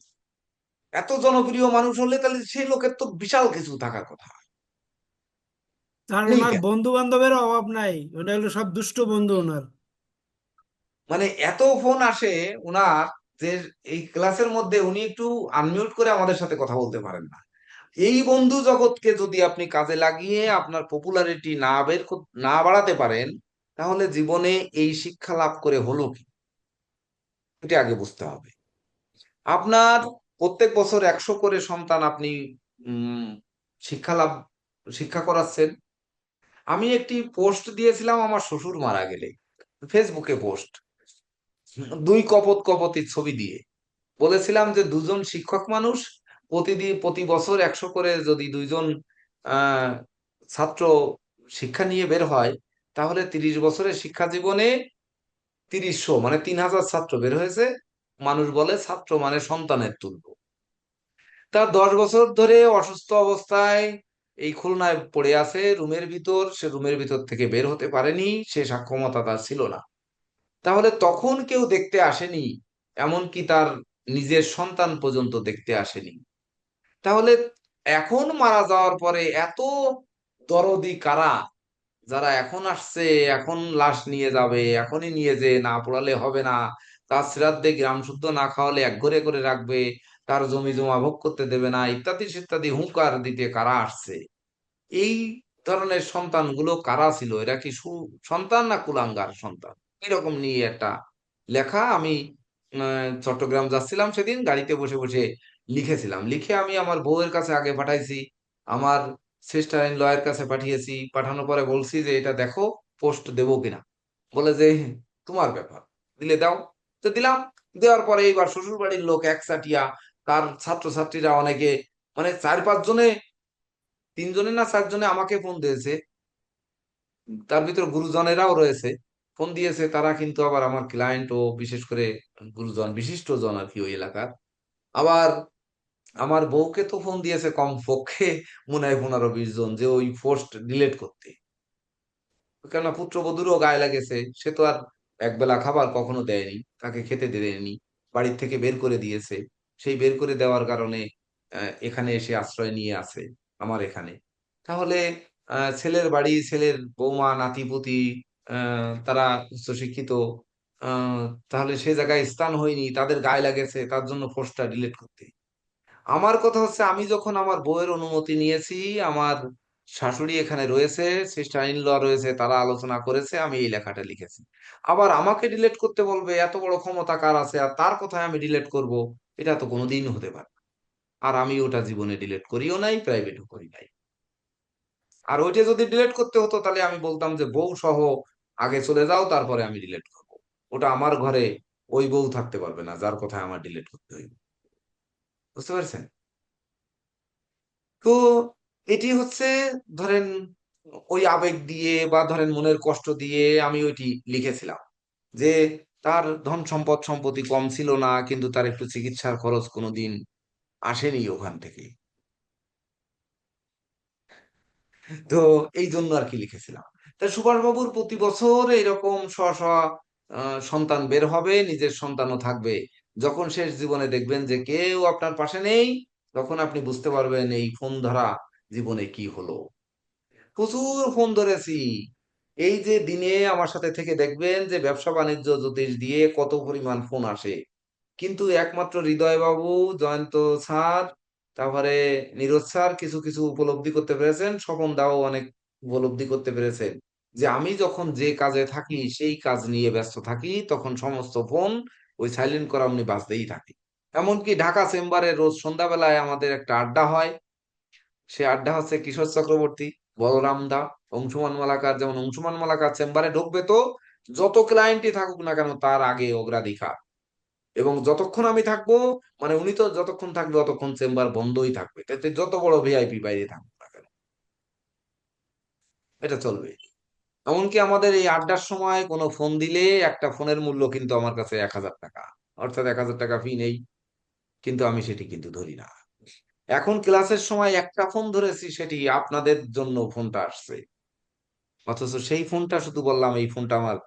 এত জনপ্রিয় মানুষ হলে তাহলে সেই লোকের তো বিশাল কিছু থাকার কথা, তার নেই ওনার কেন? বন্ধু বান্ধবের অভাব নাই, ওটা হলো সব দুষ্ট বন্ধু ওনার। মানে এত ফোন আসে উনার, যে এই ক্লাসের মধ্যে উনি একটু আনমিউট করে আমাদের সাথে কথা বলতে পারেন না। এই বন্ধু জগৎকে যদি আপনি কাজে লাগিয়ে আপনার পপুলারিটি না বাড়াতে পারেন, তাহলে জীবনে এই শিক্ষা লাভ করে হলো কি? এটা আগে বুঝতে হবে। আপনার প্রত্যেক বছর 100 করে সন্তান আপনি উম শিক্ষা লাভ শিক্ষা করাচ্ছেন। আমি একটি পোস্ট দিয়েছিলাম আমার শ্বশুর মারা গেলে, ফেসবুকে পোস্ট, 2 কপত কপতির ছবি দিয়ে বলেছিলাম যে দুজন শিক্ষক মানুষ প্রতি বছর 100 করে যদি 2জন আহ ছাত্র শিক্ষা নিয়ে বের হয়, তাহলে 30 বছরের শিক্ষা জীবনে 3000 মানে 3000 ছাত্র বের হয়েছে। মানুষ বলে ছাত্র মানে সন্তানের তুল্য। তার 10 বছর ধরে অসুস্থ অবস্থায় এই খুলনায় পড়ে আছে রুমের ভিতর, সে রুমের ভিতর থেকে বের হতে পারেনি, সে সক্ষমতা তার ছিল না। তাহলে তখন কেউ দেখতে আসেনি, এমনকি তার নিজের সন্তান পর্যন্ত দেখতে আসেনি। তাহলে এখন মারা যাওয়ার পরে এত দরদি কারা, যারা এখন আসছে, এখন লাশ নিয়ে যাবে, এখনই নিয়ে যে না পোড়ালে হবে না, তার শ্রাদ্ধে গ্রাম শুদ্ধ না খাওয়ালে একঘরে করে রাখবে, তার জমি জমা ভোগ করতে দেবে না, ইত্যাদি ইত্যাদি হুঙ্কার দিতে কারা আসছে? এই ধরনের সন্তানগুলো কারা ছিল? এরা কি সন্তান না কুলাঙ্গার সন্তান? এরকম নিয়ে একটা লেখা আমি চট্টগ্রাম যাচ্ছিলাম সেদিন গাড়িতে বসে বসে লিখেছিলাম। লিখে আমি আমার বউয়ের কাছে আগে পাঠাইছি, আমার সিস্টার ইন ল এর কাছে পাঠিয়েছি, পাঠানোর পরে বলছি যে এটা দেখো পোস্ট দেবো কিনা। বলে যে তোমার ব্যাপার, দিলে দাও। তো দিলাম। দেওয়ার পরে এইবার শ্বশুর বাড়ির লোক একচাটিয়া, তার ছাত্রছাত্রীরা অনেকে, মানে 4-5 জনে, 3 জনে না 4 জনে আমাকে ফোন দিয়েছে, তার ভিতর গুরুজনেরাও রয়েছে, ফোন দিয়েছে। তারা কিন্তু আবার আমার ক্লায়েন্ট ও বিশেষ করে গুরুজন বিশিষ্ট জন আর কি ওই এলাকার। আবার আমার বউকে তো ফোন দিয়েছে কম পক্ষে মনে হয় 15-20 জন, যে ওই পোস্ট ডিলিট করতে। কেননা পুত্রবধূরও গায়ে লাগেছে, সে তো আর একবেলা খাবার কখনো দেয়নি, তাকে খেতে দেয়নি, বাড়ির থেকে বের করে দিয়েছে। সেই বের করে দেওয়ার কারণে এখানে এসে আশ্রয় নিয়ে আছে আমার এখানে। তাহলে ছেলের বাড়ি, ছেলের বৌমা নাতিপুতি, তারা উচ্চশিক্ষিত, আহ তাহলে সে জায়গায় স্থান হয়নি, তাদের গায়ে লাগেছে, তার জন্য পোস্টটা ডিলিট করতে। আমার কথা হচ্ছে, আমি যখন আমার বউয়ের অনুমতি নিয়েছি, আমার শাশুড়ি এখানে রয়েছে, সিস্টার ইন ল রয়েছে, তারা আলোচনা করেছে, আমি এই লেখাটা লিখেছি। আবার আমাকে ডিলিট করতে বলবে, এত বড় ক্ষমতা কার আছে, আর তার কথায় আমি ডিলিট করব? এটা তো কোনোদিন হতে পারে না। আর আমি ওটা জীবনে ডিলিট করিও নাই, প্রাইভেটও করি নাই। আর ওইটা যদি ডিলিট করতে হতো, তাহলে আমি বলতাম যে বউ সহ আগে চলে যাও, তারপরে আমি ডিলিট করবো। ওটা আমার ঘরে ওই বউ থাকতে পারবে না যার কথায় আমার ডিলিট করতে হইবে। বুঝতে পারছেন? তো এটি হচ্ছে, ধরেন ওই আবেগ দিয়ে বা ধরেন মনের কষ্ট দিয়ে আমি ওইটি লিখেছিলাম, যে তার ধন সম্পদ সম্পত্তি কম ছিল না, কিন্তু তার একটু চিকিৎসার খরচ কোনোদিন আসেনি ওখান থেকে। তো এই জন্য আর কি লিখেছিলাম। তা সুভাষবাবুর প্রতি বছর এরকম সন্তান বের হবে, নিজের সন্তানও থাকবে। যখন শেষ জীবনে দেখবেন যে কেউ আপনার পাশে নেই, তখন আপনি বুঝতে পারবেন এই ফোন ধরা জীবনে কি হলো। প্রচুর ফোন ধরেছি। এই যে দিনে আমার সাথে থেকে দেখবেন যে ব্যবসা বাণিজ্য জ্যোতিষ দিয়ে কত পরিমাণ ফোন আসে, কিন্তু একমাত্র হৃদয় বাবু, জয়ন্ত স্যার, তারপরে নীরজ স্যার কিছু কিছু উপলব্ধি করতে পেরেছেন, স্বপন দাও অনেক উপলব্ধি করতে পেরেছেন, যে আমি যখন যে কাজে থাকি, সেই কাজ নিয়ে ব্যস্ত থাকি, তখন সমস্ত ফোন ওই সাইলেন্ট করা অমনি বাজতেই থাকে। এমনকি ঢাকা চেম্বারে রোজ সন্ধ্যাবেলায় আমাদের একটা আড্ডা হয়। সে আড্ডা হচ্ছে কিশোর চক্রবর্তী, বলরাম দা, অংশুমান মালাকার। যেমন অংশুমান মালাকার চেম্বারে ঢুকবে তো যত ক্লায়েন্টই থাকুক না কেন, তার আগে অগ্রাধিকার। এবং যতক্ষণ আমি থাকবো, মানে উনি তো যতক্ষণ থাকবে ততক্ষণ চেম্বার বন্ধই থাকবে, তাতে যত বড় ভিআইপি বাইরে থাকুক না কেন, এটা চলবে। এমনকি আমাদের এই আড্ডার সময় কোনো ফোন দিলে একটা ফোনের মূল্য কিন্তু আমার কাছে 1000 টাকা, অর্থাৎ 1000 টাকা ফি নেই, কিন্তু আমি সেটি কিন্তু ধরি না। এখন ক্লাসের সময় একটা ফোন ধরেছি, সেটি আপনাদের জন্য ফোনটা আসছে, অথচ সেই ফোনটা শুধু বললাম এই ফোনটা আমার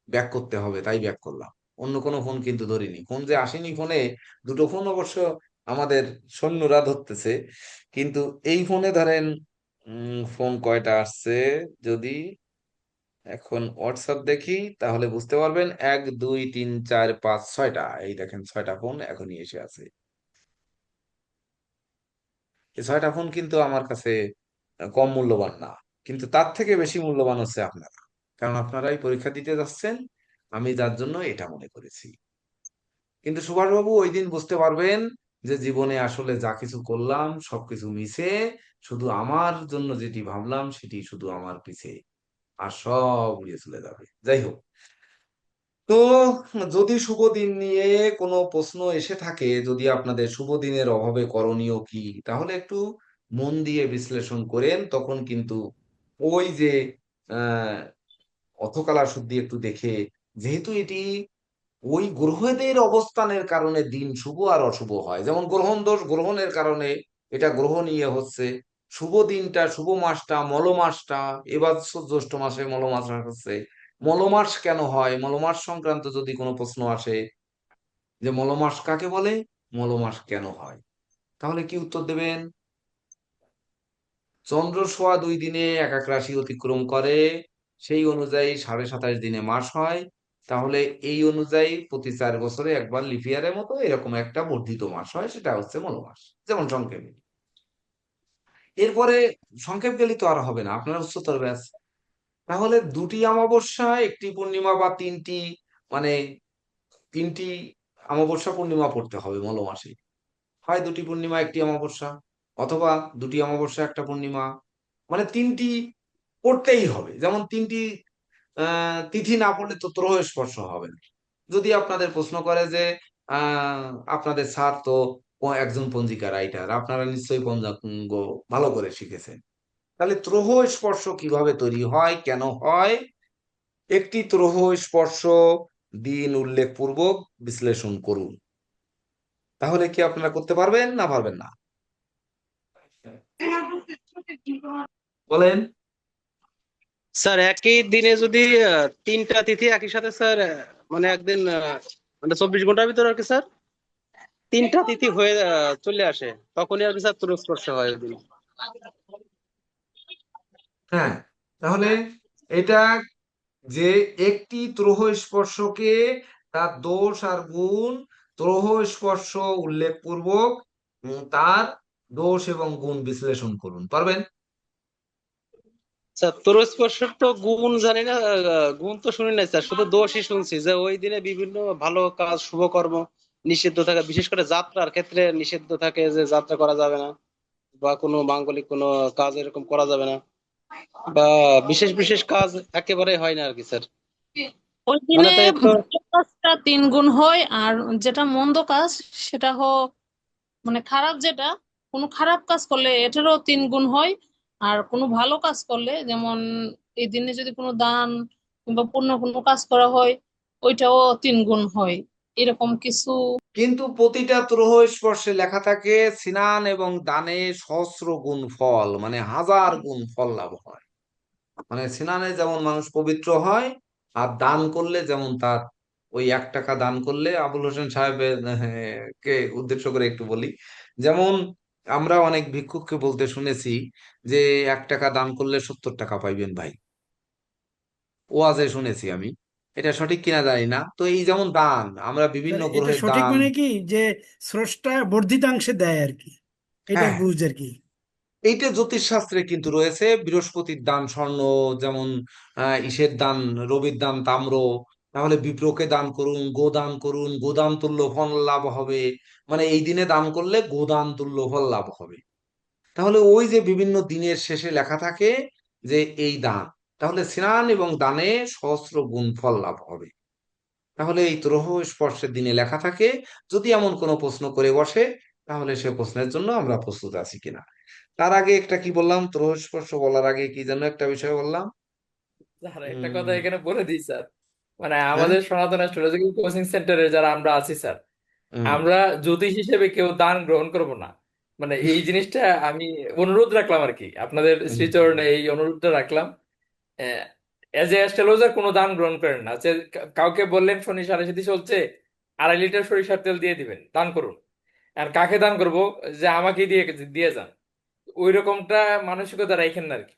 ব্যাক করতে হবে, তাই ব্যাক করলাম। অন্য কোনো ফোন কিন্তু ধরিনি। ফোন যে আসেনি ফোনে, দুটো ফোন অবশ্য আমাদের সৈন্যরা ধরতেছে, কিন্তু এই ফোনে ধরেন ফোন কয়টা আসছে, যদি এখন হোয়াটসঅ্যাপ দেখি তাহলে বুঝতে পারবেন। 1 2 3 4 5 6টা, এই দেখেন 6টা ফোন এখনই এসে আছে। এই 6টা ফোন কিন্তু আমার কাছে কম মূল্যবান না, কিন্তু তার থেকে বেশি মূল্যবান হচ্ছে আপনারা, কারণ আপনারাই পরীক্ষা দিতে যাচ্ছেন, আমি যার জন্য এটা মনে করেছি। কিন্তু সুভাষবাবু ওই দিন বুঝতে পারবেন যে জীবনে আসলে যা কিছু করলাম সবকিছু মিছে, শুধু আমার জন্য যেটি ভাবলাম সেটি শুধু আমার পিছে, আর সব উড়িয়ে চলে যাবে। যাই হোক, তো যদি শুভ দিন নিয়ে কোনো প্রশ্ন এসে থাকে, যদি আপনাদের শুভ দিনের অভাবে করণীয় কি, তাহলে একটু মন দিয়ে বিশ্লেষণ করেন, তখন কিন্তু ওই যে আহ অথকালা শুদ্ধি একটু দেখে, যেহেতু এটি ওই গ্রহদের অবস্থানের কারণে দিন শুভ আর অশুভ হয়। যেমন গ্রহণ দোষ, গ্রহণের কারণে এটা গ্রহ নিয়ে হচ্ছে। শুভ দিনটা, শুভ মাসটা মল মাসটা, এবার জ্যৈষ্ঠ মাসে মল মাস হচ্ছে। মলমাস কেন হয়, মলমাস সংক্রান্ত যদি কোনো প্রশ্ন আসে, যে মলমাস কাকে বলে, মলমাস কেন হয়, তাহলে কি উত্তর দেবেন? চন্দ্র সোয়া 2 দিনে এক এক রাশি অতিক্রম করে, সেই অনুযায়ী 27.5 দিনে মাস হয়। তাহলে এই অনুযায়ী প্রতি 4 বছরে একবার লিপ ইয়ারের মতো এরকম একটা বর্ধিত মাস হয়, সেটা হচ্ছে মলমাস, যেমন সংক্ষেপে। এরপরে সংক্ষেপ গেলে তো আর হবে না, আপনার উচ্চতর ব্যাস। তাহলে 2টি অমাবস্যা, একটি পূর্ণিমা, বা 3টি, মানে 3টি অমাবস্যা পূর্ণিমা পড়তে হবে মলমাসে। হয় 2টি পূর্ণিমা 1টি অমাবস্যা, অথবা 2টি অমাবস্যা 1টা পূর্ণিমা, মানে তিনটি পড়তেই হবে। যেমন তিনটি তিথি না পড়লে তো ত্রয় স্পর্শ হবে না। যদি আপনাদের প্রশ্ন করে যে আপনাদের স্যার তো একজন পঞ্জিকা রাইটার, আপনারা নিশ্চয়ই পঞ্চাঙ্গ ভালো করে শিখেছেন, তাহলে ত্রহ স্পর্শ কিভাবে তৈরি হয়, কেন হয়, একটি ত্রহ স্পর্শ দিন উল্লেখ পূর্বক বিশ্লেষণ করুন। তাহলে কি আপনারা করতে পারবেন না পারবেন না? বলেন। স্যার একই দিনে যদি তিনটা তিথি একই সাথে স্যার মানে একদিন মানে 24 ঘন্টার ভিতরে আর কি স্যার তিনটা তিথি হয়ে চলে আসে, তখনই আর কি স্যার তুরস্পর্শ হয় ওই দিন। হ্যাঁ, তাহলে এটা যে একটি ত্রহ স্পর্শকে তার দোষ আর গুণ ত্রহ স্পর্শ উল্লেখ পূর্বক তার দোষ এবং গুণ বিশ্লেষণ করুন। পারবেন? স্যার তুরস্পর্শের তো গুণ জানি না, গুণ তো শুনি নাই স্যার, শুধু দোষই শুনছি যে ওই দিনে বিভিন্ন ভালো কাজ শুভকর্ম নিষিদ্ধ থাকে, বিশেষ করে যাত্রার ক্ষেত্রে নিষিদ্ধ থাকে, যে যাত্রা করা যাবে না বা কোনো মাঙ্গলিক কোনো কাজ এরকম করা যাবে না, বা বিশেষ বিশেষ কাজ একেবারে হয় না আর কি স্যার। ওই মানে দিনে তাই তো ভালো কাজটা 3 গুণ হয়, আর যেটা মন্দ কাজ সেটা হোক, মানে খারাপ যেটা, কোনো খারাপ কাজ করলে এটারও 3 গুণ হয়। আর কোনো ভালো কাজ করলে, যেমন এই দিনে যদি কোনো দান কিংবা পুণ্য কোনো কাজ করা হয়, ওইটাও 3 গুণ হয়, এরকম কিছু। কিন্তু প্রতিটা ত্রহ স্পর্শে লেখা থাকে স্নান এবং দানে সহস্র গুণ ফল, মানে 1000 গুণ ফল লাভ হয়। মানে স্নানে যেমন মানুষ পবিত্র হয়, আর দান করলে যেমন তার ওই 1 টাকা দান করলে, আবুল হোসেন সাহেবের কে উদ্দেশ্য করে একটু বলি, যেমন আমরা অনেক ভিক্ষুককে বলতে শুনেছি যে 1 টাকা দান করলে 70 টাকা পাইবেন ভাই, ওয়াজে শুনেছি আমি। এটা সঠিক কিনা জানি না। তো এই যেমন দান, আমরা বিভিন্ন স্যার এটা গ্রহের সঠিক দান। মানে কি, যে স্রষ্টা বর্ধিতাংশে দেয় আর কি, এটার হ্যাঁ, বুঝ আর কি। এইটা জ্যোতিষশাস্ত্রে কিন্তু রয়েছে। বৃহস্পতির দান স্বর্ণ, যেমন ইসের দান রবির দান তাম্র। তাহলে বিপ্রকে দান করুন, গোদান করুন, গোদান তুল্য ফল লাভ হবে। মানে এই দিনে দান করলে গোদান তুল্য ফল লাভ হবে। তাহলে ওই যে বিভিন্ন দিনের শেষে লেখা থাকে যে এই দান, তাহলে স্নান এবং দানে সহস্র গুণ ফল লাভ হবে। তাহলে এই ত্রহ স্পর্শের দিনে লেখা থাকে। যদি এমন কোনো প্রশ্ন করে বসে, তাহলে সে প্রশ্নের জন্য আমরা প্রস্তুত আছি কিনা। তার আগে একটা কি বললাম, ত্রহ স্পর্শ বলার আগে কি যেন একটা বিষয় বললাম। স্যার একটা কথা এখানে বলে দিই স্যার, মানে হ্যাঁ। আমাদের সনাতন অ্যাস্ট্রোলজিক্যাল কোচিং সেন্টারে যারা আমরা আছি স্যার, হুম। আমরা জ্যোতিষ হিসেবে কেউ দান গ্রহণ করব না। মানে এই জিনিসটা আমি অনুরোধ রাখলাম আর কি, আপনাদের শ্রীচরণে এই অনুরোধটা রাখলাম। এজ এ অ্যাস্ট্রোলজার কোনো দান গ্রহণ করেন না, যে কাউকে বললেন শনি সাড়ে সাথী চলছে, 2.5 লিটার সরিষার তেল দিয়ে দিবেন, দান করুন। আর কাকে দান করব, যে আমাকে দিয়ে দিয়ে যান, ওই রকমটা মানসিকতা রাখেন না আর কি।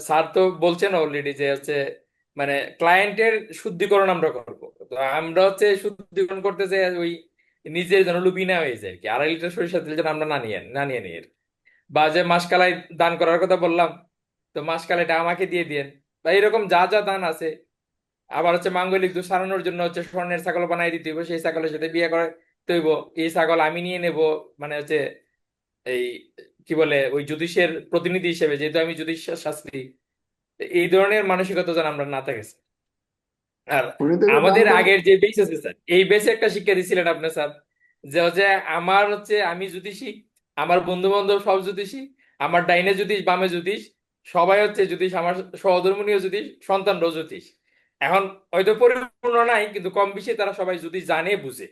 স্যার তো বলছেন অলরেডি যে হচ্ছে মানে ক্লায়েন্টের শুদ্ধিকরণ আমরা করব। তো আমরা হচ্ছে শুদ্ধিকরণ করতে যে ওই নিজের যেন লুপি না হয়ে যায় আর কি, 2.5 লিটার সরিষার তেল যেন আমরা না নিয়ে নিই আর কি। বা যে মাসকালাই দান করার কথা বললাম, তো মাসকালাইটা আমাকে দিয়ে দিয়েন, বা এরকম যা যা দান আছে। আবার হচ্ছে মাঙ্গলিক দোষ সারানোর জন্য হচ্ছে স্বর্ণের ছাগল বানাই দিতে হইব, সেই ছাগলের সাথে বিয়ে করে তৈব, এই ছাগল আমি নিয়ে নেব। মানে হচ্ছে এই কি বলে ওই জ্যোতিষের প্রতিনিধি হিসেবে, যেহেতু আমি জ্যোতিষ শাস্ত্রী, এই ধরনের মানসিকতা যেন আমরা না থাকে। আর উনি তো এগুলো দান আমাদের করে। আগের যে বেস আছে স্যার, এই বেসে একটা শিক্ষা দিছিলেন আপনি স্যার, যে হচ্ছে আমার হচ্ছে আমি জ্যোতিষী, আমার বন্ধু বান্ধব সব জ্যোতিষী, আমার ডাইনে জ্যোতিষ বামে জ্যোতিষ, সবাই হচ্ছে জ্যোতিষ, আমার সহধর্মীয় জ্যোতিষ, সন্তানরাও জ্যোতিষ। এখন হয়তো পরিপূর্ণ নাই, কিন্তু কম বেশি তারা সবাই জ্যোতিষ জানে বুঝে।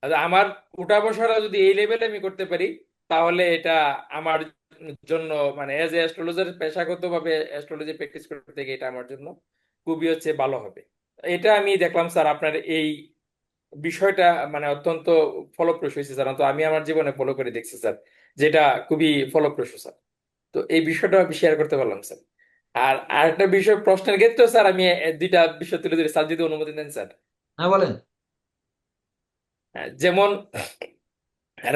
আর আমার উঠা বসাটা যদি এই লেভেলে আমি করতে পারি, তাহলে এটা আমার জন্য মানে এজ এ অ্যাস্ট্রোলজার পেশাগত ভাবে অ্যাস্ট্রোলজি প্র্যাকটিস করতে গিয়ে এটা আমার জন্য খুবই হচ্ছে ভালো হবে। এটা আমি দেখলাম স্যার আপনার এই বিষয়টা মানে অত্যন্ত ফলপ্রসূ হয়েছে স্যার, তো আমি আমার জীবনে ফলো করে দেখছি স্যার, যেটা খুবই ফলপ্রসূ স্যার। তো এই বিষয়টা আমি শেয়ার করতে পারলাম স্যার। আর আরেকটা বিষয় প্রশ্নের ক্ষেত্রে স্যার আমি 2টা বিষয় তুলে ধরি স্যার, যদি অনুমতি দেন স্যার। হ্যাঁ, বলেন। যেমন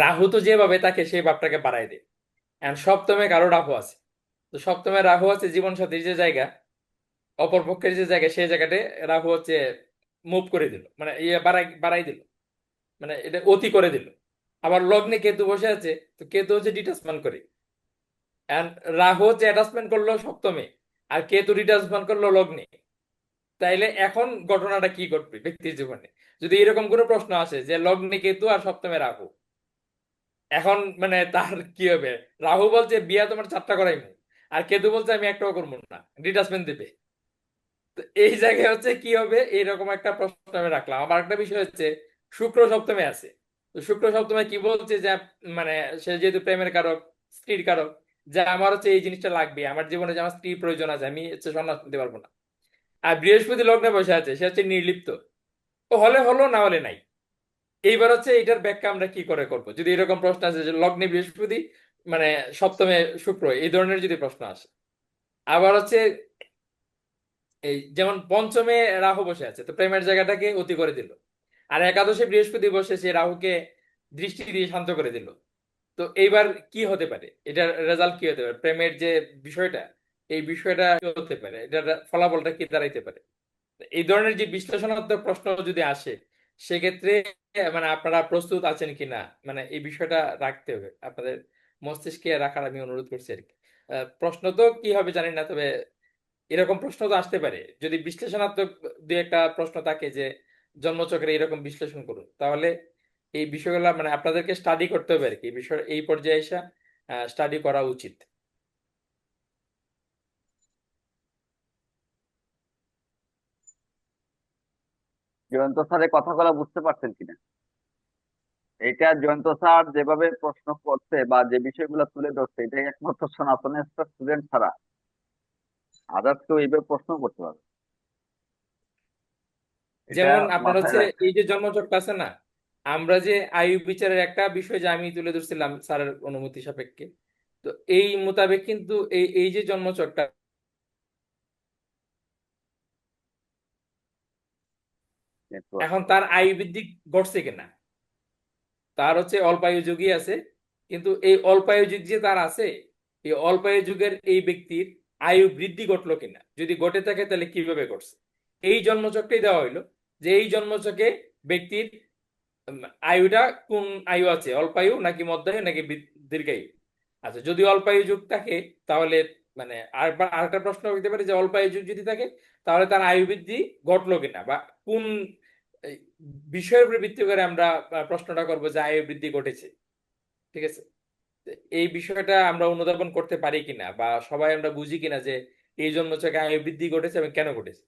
রাহু তো যেভাবে তাকে সেই ভাবটাকে বাড়ায় দেয়। এখন সপ্তমে কারো রাহু আছে, তো সপ্তমে রাহু আছে জীবন সাথীর যে জায়গা, অপর পক্ষের যে জায়গা, সেই জায়গাতে রাহু হচ্ছে মুভ করে দিল, মানে ইয়ে বাড়াই বাড়াই দিল, মানে এটা অতি করে দিল। আবার লগ্নে কেতু বসে আছে, তো কেতু হচ্ছে ডিটাচমেন্ট করে। And রাহু হচ্ছে অ্যাটাচমেন্ট করলো সপ্তমে আর কেতু ডিটাচমেন্ট করলো লগ্নে। তাইলে এখন ঘটনাটা কি ঘটবে ব্যক্তির জীবনে যদি এরকম কোনো প্রশ্ন আসে যে লগ্নে কেতু আর সপ্তমে রাহু, এখন মানে তার কি হবে? রাহু বলছে বিয়া তোমার 4টা করাইমু, আর কেতু বলছে আমি একটাও করবো না, ডিটাচমেন্ট দেবে। তো এই জায়গায় হচ্ছে কি হবে, এইরকম একটা প্রশ্ন আমি রাখলাম। আবার একটা বিষয় হচ্ছে শুক্র সপ্তমে আছে। তো শুক্র সপ্তমে কি বলছে যে মানে সে যেহেতু প্রেমের কারক, স্ত্রীর কারক, যে আমার হচ্ছে এই জিনিসটা লাগবে, আমার জীবনে যে আমার স্ত্রীর প্রয়োজন আছে, আমি হচ্ছে সন্ন্যাস নিতে পারবো না। আর বৃহস্পতি লগ্নে বসে আছে, সে হচ্ছে নির্লিপ্ত। ও হলে হলো, না হলে নাই। এইবার হচ্ছে এটার ব্যাখ্যা আমরা কি করে করব যদি এরকম প্রশ্ন আসে যে লগ্নে বৃহস্পতি মানে সপ্তমে শুক্র, এই ধরনের যদি প্রশ্ন আসে। আবার হচ্ছে এই যেমন পঞ্চমে রাহু বসে আছে, তো প্রেমের জায়গাটাকে অতি করে দিল। আর একাদশে বৃহস্পতি বসে সে রাহুকে দৃষ্টি দিয়ে শান্ত করে দিল। তো এইবার কি হতে পারে, এটার রেজাল্ট কি হতে পারে, প্রেমের যে বিষয়টা, এই বিষয়টা কি হতে পারে, এটার ফলাফলটা কি দাঁড়াইতে পারে? এই ধরনের যে বিশ্লেষণাত্মক প্রশ্ন যদি আসে, সেক্ষেত্রে মানে আপনারা প্রস্তুত আছেন কিনা, মানে এই বিষয়টা রাখতে হবে আপনাদের মস্তিষ্কে রাখার আমি অনুরোধ করছি আর কি। প্রশ্ন তো কি হবে জানি না, তবে এরকম প্রশ্ন তো আসতে পারে। যদি বিশ্লেষণাত্মক দুই একটা প্রশ্ন থাকে যে জন্মচক্রে এরকম বিশ্লেষণ করুন, তাহলে এই বিষয়গুলো মানে আপনাদেরকে স্টাডি করতে হবে আর কি। এই বিষয় এই পর্যায়ে এসে স্টাডি করা উচিত। জয়ন্ত স্যারের কথাগুলো বুঝতে পারছেন কিনা? এটা জয়ন্ত স্যার যেভাবে প্রশ্ন করছে বা যে বিষয়গুলো তুলে ধরছে, এটাই একমাত্র সনাতনের স্টুডেন্ট ছাড়া আদার্স কেউ এইভাবে প্রশ্ন করতে পারবে। এটা যেমন আপনার মাথায় হচ্ছে রাখতে এই যে জন্মচক্র আছে না, আমরা যে আয়ু বিচারের একটা বিষয় যে আমি তুলে ধরছিলাম স্যারের অনুমতি সাপেক্ষে, তো এই মোতাবেক কিন্তু এই এই যে জন্মচক্রটা, হবে। এখন তার আয়ু বৃদ্ধি ঘটছে কিনা, তার হচ্ছে অল্পায়ু যুগই আছে, কিন্তু এই অল্পায়ু যুগ যে তার আছে, এই অল্পায়ু যুগের এই ব্যক্তির আয়ু বৃদ্ধি ঘটলো কিনা, যদি ঘটে থাকে তাহলে কিভাবে ঘটছে, এই জন্মচক্রেই দেওয়া হইলো যে এই জন্মচক্রে ব্যক্তির আয়ুটা কোন আয়ু আছে, অল্পায়ু নাকি মধ্যায়ু নাকি দীর্ঘায়ু। আচ্ছা, যদি অল্পায়ু যুগ থাকে তাহলে মানে আরেকটা প্রশ্ন হইতে পারে যে অল্পায়ু যুগ যদি থাকে তাহলে তার আয়ু বৃদ্ধি ঘটলো কিনা, বা কোন এই, বিষয়ের উপর ভিত্তি করে আমরা প্রশ্নটা করবো যে আয়ু বৃদ্ধি ঘটেছে। ঠিক আছে, তো এই বিষয়টা আমরা অনুধাবন করতে পারি কিনা, বা সবাই আমরা বুঝি কিনা যে এই জন্মচক্রে আয়ু বৃদ্ধি ঘটেছে এবং কেন ঘটেছে।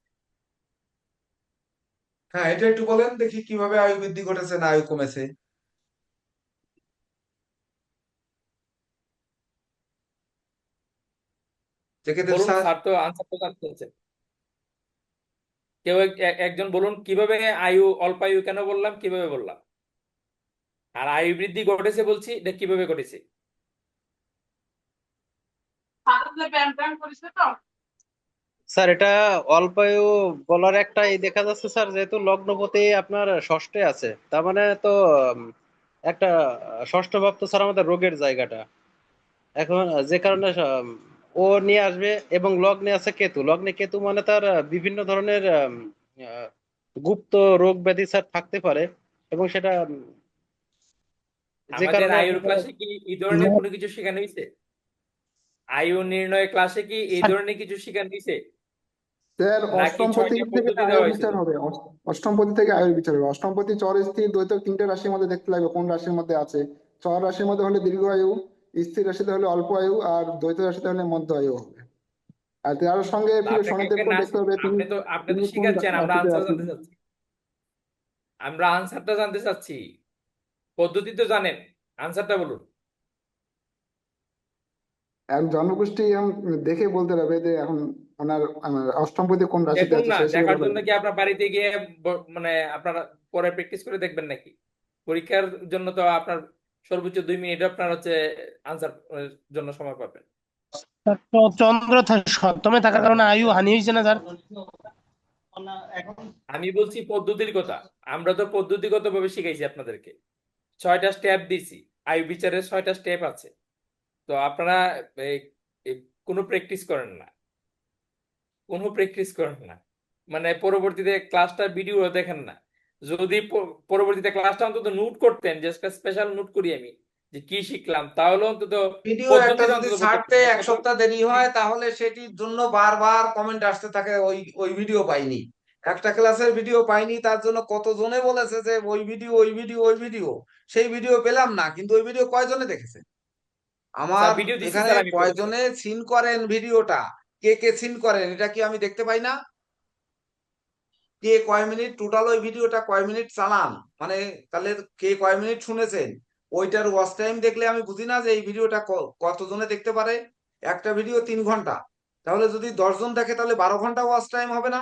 হ্যাঁ, এটা একটু বলেন দেখি কিভাবে আয়ু বৃদ্ধি ঘটেছে না আয়ু কমেছে। জেকেদেব বলুন, স্যার। স্যার তো আনসার তো জানতে চাচ্ছেন। কেউ একজন বলুন কিভাবে আয়ু অল্পায়ু কেন বললাম, কিভাবে বললাম, আর আয়ু বৃদ্ধি ঘটেছে বলছি, এটা কিভাবে ঘটেছে। স্যার এটা অল্পায়ু বলার একটা এই দেখা যাচ্ছে স্যার, যেহেতু লগ্নপতি আপনার ষষ্ঠে আছে, তার মানে তো একটা ষষ্ঠ ভাব তো স্যার আমাদের রোগের জায়গাটা। এখন যে কারণে ও নিয়ে আসবে, এবং লগ্নে আছে কেতু, লগ্নে কেতু মানে তার বিভিন্ন ধরনের আহ, গুপ্ত রোগ ব্যাধি স্যার থাকতে পারে, এবং সেটা যে আমাদের কারণে আয়ুর আপনার ক্লাসে কি এই ধরনের কোনো কিছু শেখানো হয়েছে? আয়ু নির্ণয় ক্লাসে কি এই ধরনের কিছু শেখানো হয়েছে, স্যার নাকি অষ্টম পতি 6টা থেকে পদ্ধতি আয়ুর দেওয়া হয়েছিল? বিচার হবে, অষ্টম পতি থেকে আয়ুর বিচার হবে। অষ্টম পতি চর স্থির দ্বৈত তিনটে রাশির মধ্যে দেখতে লাগবে কোন রাশির মধ্যে আছে। চর রাশির মধ্যে হলে দীর্ঘ আয়ু, স্থির রাশিতে হলে অল্প আয়ু, আর দ্বৈত রাশিতে হলে মধ্য আয়ু হবে। আর তার সঙ্গে তো ফিরে আপনাকে একটা শনিদেবকেও না, দেখতে হবে তিনি আপনি তো তিনি কোন শিখাচ্ছেন, আমরা রাশিতে আনসার আছেন। জানতে চাচ্ছি। আমরা আনসারটা জানতে চাচ্ছি, পদ্ধতি তো জানেন, আনসারটা বলুন। এখন জন্মকুষ্টি এখন দেখে বলতে হবে যে এখন ওনার অষ্টম পতি কোন রাশিতে দেখুন আছে না, সেই হিসেবে দেখার বলা জন্য যাবে। কি আপনার বাড়িতে গিয়ে মানে আপনারা পরে প্র্যাকটিস করে দেখবেন নাকি? পরীক্ষার জন্য তো আপনার সর্বোচ্চ 2 মিনিট আপনার হচ্ছে আনসার জন্য সময় পাবেন। চন্দ্র সপ্তমে থাকার কারণে আয়ু হানি হয়েছে না স্যার? আমি বলছি পদ্ধতির কথা, আমরা তো পদ্ধতিগত ভাবে শিখাইছি আপনাদেরকে, 6টা স্টেপ দিছি, আয়ু বিচারের 6টা স্টেপ আছে। তো আপনারা এই এই কোনো প্র্যাকটিস করেন না, কোনো প্র্যাকটিস করেন না, মানে পরবর্তীতে ক্লাসটা ভিডিও দেখেন না। যদি পরবর্তীতে ক্লাসটা অন্তত নোট করতেন, যে স্পেশাল নোট করি আমি যে কি শিখলাম, তাহলে অন্তত ভিডিও একটা পদ্ধতিটা যদি অন্তত ছাড়তে এক অন্তত সপ্তাহ দেরি হয় তাহলে সেটির জন্য বারবার কমেন্ট আসতে থাকে, ওই ওই ভিডিও পাইনি, একটা ক্লাসের ভিডিও পাইনি, তার জন্য কতজনে বলেছে যে ওই ভিডিও ওই ভিডিও ওই ভিডিও, সেই ভিডিও পেলাম না, কিন্তু ওই ভিডিও কয়জনে দেখেছে? স্যার আমার ভিডিও দিচ্ছি এখানে স্যার আমি করে স্যার। কয়জনে সিন করেন ভিডিওটা, কে কে সিন করেন এটা কি আমি দেখতে পাই না? কে কয় মিনিট টোটাল ওই ভিডিওটা কয় মিনিট চালান, মানে তাহলে কে কয় মিনিট শুনেছেন, ওইটার ওয়াচ টাইম দেখলে আমি বুঝি না যে এই ভিডিওটা কতজনে দেখতে পারে? একটা ভিডিও 3 ঘন্টা, তাহলে যদি 10 জন দেখে তাহলে 12 ঘন্টা ওয়াচ টাইম হবে না?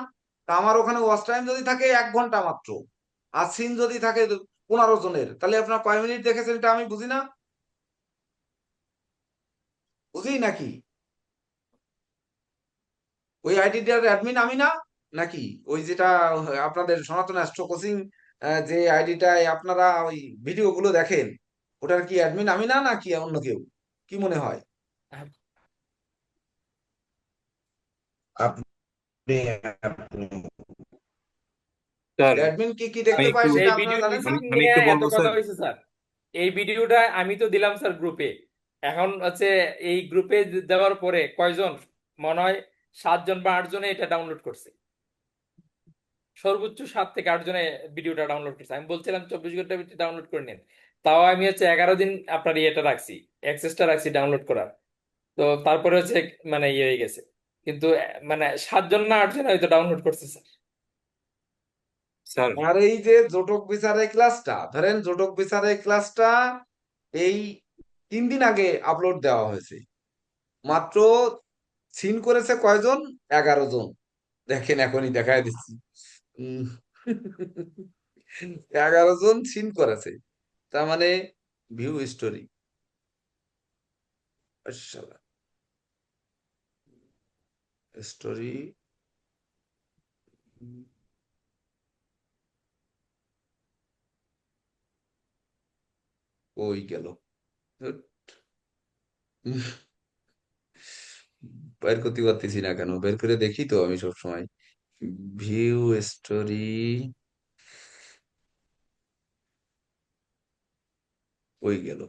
তা আমার ওখানে ওয়াচ টাইম যদি থাকে 1 ঘন্টা মাত্র, আর সিন যদি থাকে 15 জনের, তাহলে আপনার কয় মিনিট দেখেছেন এটা আমি বুঝি না? বুঝি নাকি? ওই আইডিটার অ্যাডমিন আমি না? নাকি ওই যেটা আপনাদের সনাতন অ্যাস্ট্রো কোচিং, যে আইডিটায় আপনারা ওই ভিডিও গুলো দেখেন, ওটার কি অ্যাডমিন আমি না, নাকি অন্য কেউ? কি মনে হয়? আপনি স্যার অ্যাডমিন কি কি আমি দেখতে একটু পায় সেটা এই আপনারা ভিডিও জানেন না? লিসিং আমি নিয়ে একটু এত বলবো কথা স্যার। হয়েছে স্যার। এই ভিডিওটা আমি তো দিলাম স্যার গ্রুপে। এখন হচ্ছে এই গ্রুপে দেওয়ার পরে কয়জন, মনে হয় 7 জন বা 8 জনে এটা ডাউনলোড করছে। সর্বোচ্চ 7 থেকে 8 জনে ভিডিওটা ডাউনলোড করছে। আমি বলছিলাম 24 ঘন্টার ভিতরে ডাউনলোড করে নিন, তাও আমি হচ্ছে 11 দিন আপনার ইয়েটা রাখছি, অ্যাক্সেসটা রাখছি ডাউনলোড করার। তো তারপরে হচ্ছে মানে ইয়ে হয়ে গেছে, কিন্তু মানে 7 জন না 8 জন হয়তো ডাউনলোড করছে স্যার। স্যার আর এই যে জোটক বিচারের ক্লাসটা, ধরেন জোটক বিচারের ক্লাসটা এই 3 দিন আগে আপলোড দেওয়া হয়েছে, মাত্র সিন করেছে কয়জন? 11 জন। দেখেন এখনই দেখায় দিচ্ছি। উম, 11 জন সিন করেছে, তার মানে ভিউ স্টোরি, স্টোরি ওই গেল, ধুৎ। বের করতে পারতেছি না কেন, বের করে দেখি তো আমি সবসময়। ভিউ স্টোরি ওই গেল,